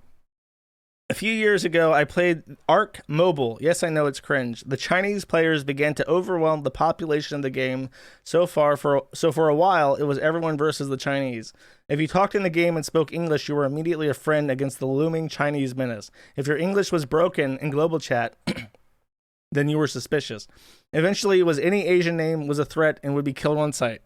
A few years ago, I played Ark Mobile. Yes, I know it's cringe. The Chinese players began to overwhelm the population of the game. So for a while, it was everyone versus the Chinese. If you talked in the game and spoke English, you were immediately a friend against the looming Chinese menace. If your English was broken in global chat, then you were suspicious. Eventually, it was any Asian name was a threat and would be killed on sight.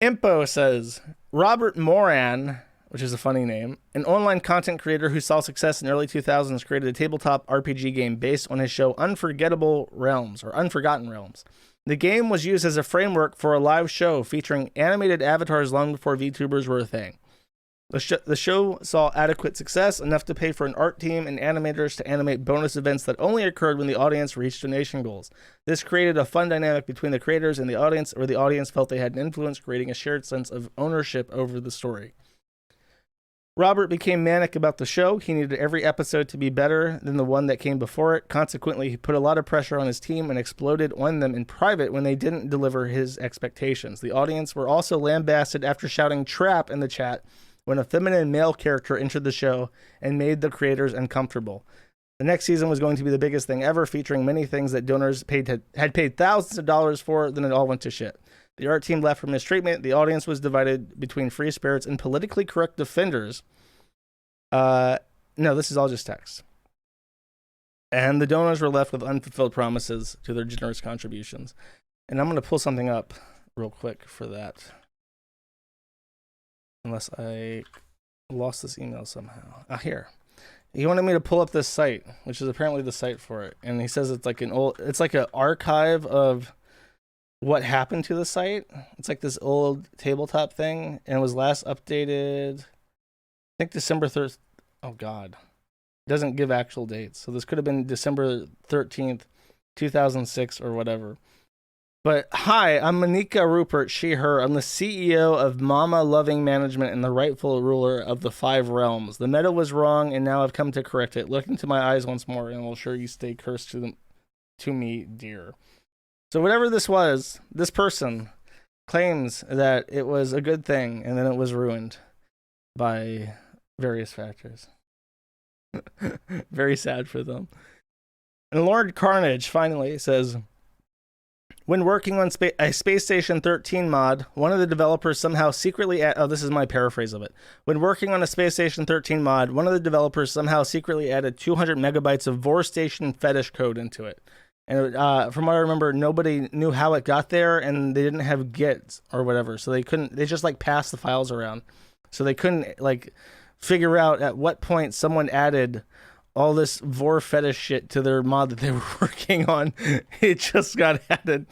Impo says, Robert Moran, which is a funny name, an online content creator who saw success in the early 2000s, created a tabletop RPG game based on his show Unforgettable Realms, or Unforgotten Realms. The game was used as a framework for a live show featuring animated avatars long before VTubers were a thing. The show saw adequate success, enough to pay for an art team and animators to animate bonus events that only occurred when the audience reached donation goals. This created a fun dynamic between the creators and the audience, where the audience felt they had an influence, creating a shared sense of ownership over the story. Robert became manic about the show. He needed every episode to be better than the one that came before it. Consequently, he put a lot of pressure on his team and exploded on them in private when they didn't deliver his expectations. The audience were also lambasted after shouting "trap" in the chat when a feminine male character entered the show and made the creators uncomfortable. The next season was going to be the biggest thing ever, featuring many things that donors had paid thousands of dollars for, then it all went to shit. The art team left for mistreatment. The audience was divided between free spirits and politically correct defenders. No, this is all just text. And the donors were left with unfulfilled promises to their generous contributions. And I'm going to pull something up real quick for that. Unless I lost this email somehow. Here. He wanted me to pull up this site, which is apparently the site for it. And he says it's like an archive of what happened to the site. It's like this old tabletop thing, and it was last updated, I think December 3rd. Oh God, it doesn't give actual dates, so this could have been December 13th, 2006 or whatever. But hi, I'm Monika Rupert, she, her. I'm the CEO of Mama Loving Management and the rightful ruler of the 5 realms. The meta was wrong, and now I've come to correct it. Look into my eyes once more, and will sure you stay cursed to me, dear. So whatever this was, this person claims that it was a good thing, and then it was ruined by various factors. Very sad for them. And Lord Carnage finally says, when working on a Space Station 13 mod, one of the developers somehow secretly this is my paraphrase of it. When working on a Space Station 13 mod, one of the developers somehow secretly added 200 megabytes of Vor Station fetish code into it. And from what I remember, nobody knew how it got there, and they didn't have Git or whatever, so they just like passed the files around. So they couldn't like figure out at what point someone added all this Vor fetish shit to their mod that they were working on. It just got added.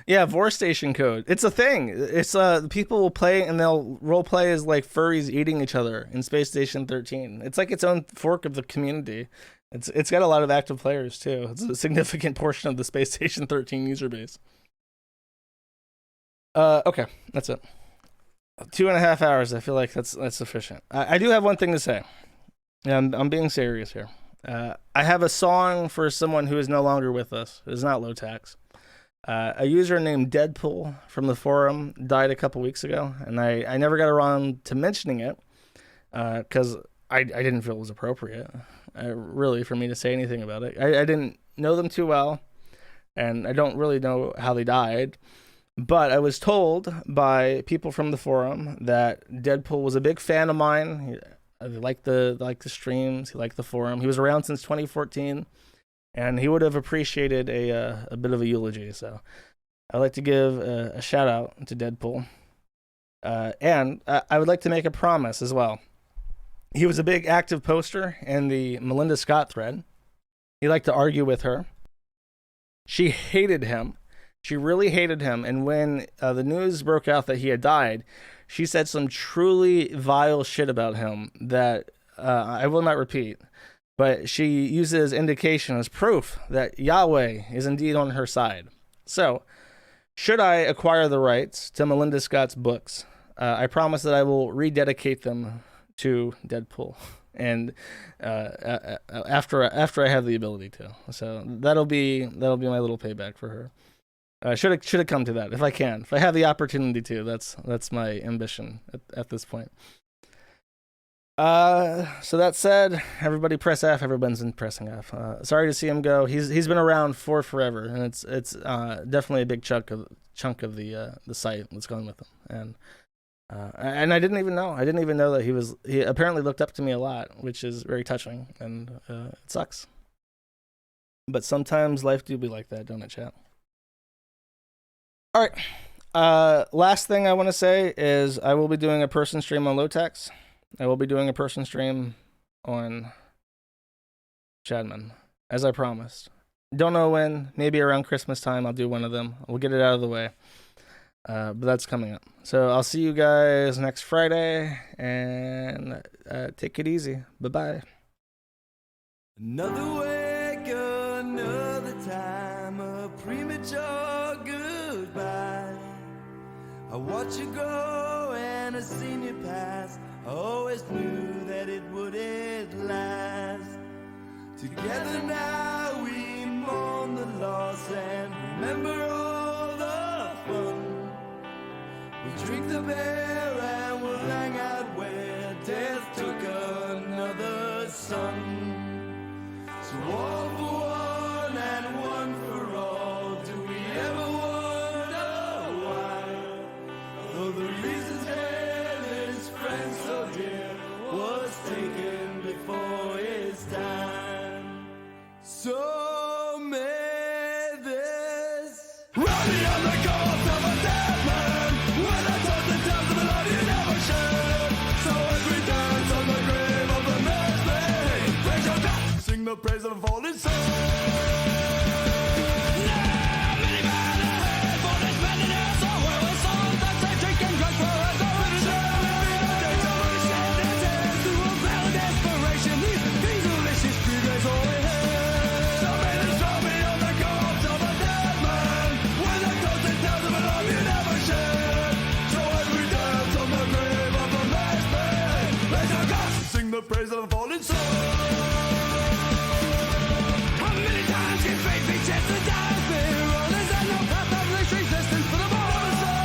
Yeah, Vor Station code. It's a thing. It's people will play and they'll role play as like furries eating each other in Space Station 13. It's like its own fork of the community. It's got a lot of active players too. It's a significant portion of the Space Station 13 user base. Okay, that's it. 2.5 hours. I feel like that's sufficient. I do have one thing to say. Yeah, I'm being serious here. I have a song for someone who is no longer with us. It is not Lowtax. A user named Deadpool from the forum died a couple weeks ago, and I never got around to mentioning it because I didn't feel it was appropriate, really, for me to say anything about it. I didn't know them too well, and I don't really know how they died. But I was told by people from the forum that Deadpool was a big fan of mine. He liked the streams. He liked the forum. He was around since 2014, and he would have appreciated a bit of a eulogy. So I'd like to give a shout out to Deadpool, and I would like to make a promise as well. He was a big active poster in the Melinda Scott thread. He liked to argue with her. She hated him. She really hated him, and when the news broke out that he had died, she said some truly vile shit about him that I will not repeat, but she used it as indication, as proof that Yahweh is indeed on her side. So, should I acquire the rights to Melinda Scott's books, I promise that I will rededicate them to Deadpool, and after I have the ability to. So that'll be my little payback for her. Should have come to that if I can. If I have the opportunity to, that's my ambition at this point. So that said, everybody press F. Everyone's in pressing F. Sorry to see him go. He's been around for forever, and it's definitely a big chunk of the site that's going with him. And I didn't even know. I didn't even know that he apparently looked up to me a lot, which is very touching, and it sucks. But sometimes life do be like that, don't it, chat? All right. Last thing I want to say is I will be doing a person stream on Lowtax. I will be doing a person stream on Shadman, as I promised. Don't know when. Maybe around Christmas time I'll do one of them. We'll get it out of the way. But that's coming up. So I'll see you guys next Friday, and take it easy. Bye-bye. Another wake, another time, a premature goodbye. I watch you go and I seen you pass. I always knew that it wouldn't last. Together now we mourn the loss and remember all the fun. We'll drink the beer and we'll hang out where death took another son. So all for one and one for all. Do we ever wonder why? Though the reasons held his friends so dear was taken before his time. So may this run me on the corpse of a dead man, when I told the tales of a love you never shared. So as we dance on the grave of the man's raise your glass, sing the praise of a fallen soul. Now many men ahead for this man in us, so where was all that they drink and drunk for us. Desperation, these delicious creatures all we have. So may this drop me on the corpse of a dead man, with the closest tales of a love you never shared. So as we dance on the grave of a man's man, raise our glass, sing the praise of a fallen soul. How many times can fate be tested down? There is no path of least resistance for the born soul.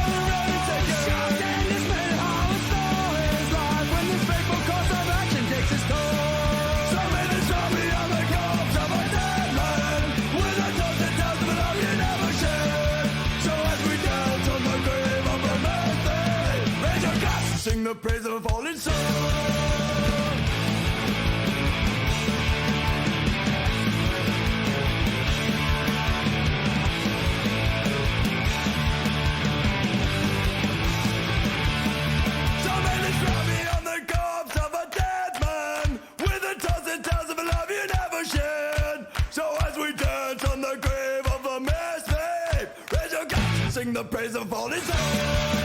Shocked and dismayed how it stole his life when this fateful course of action takes its toll. So may this drop me on the corpse of a dead man, with the closest tales of a love you never shared. So as we dance on the grave of a man's man, raise your glass, sing the praise of a fallen soul. So may this drop me on the corpse of a dead man, with the tossing tales of a love you never shared. So as we dance on the grave of a misfit, raise your glass, sing the praise of a fallen soul.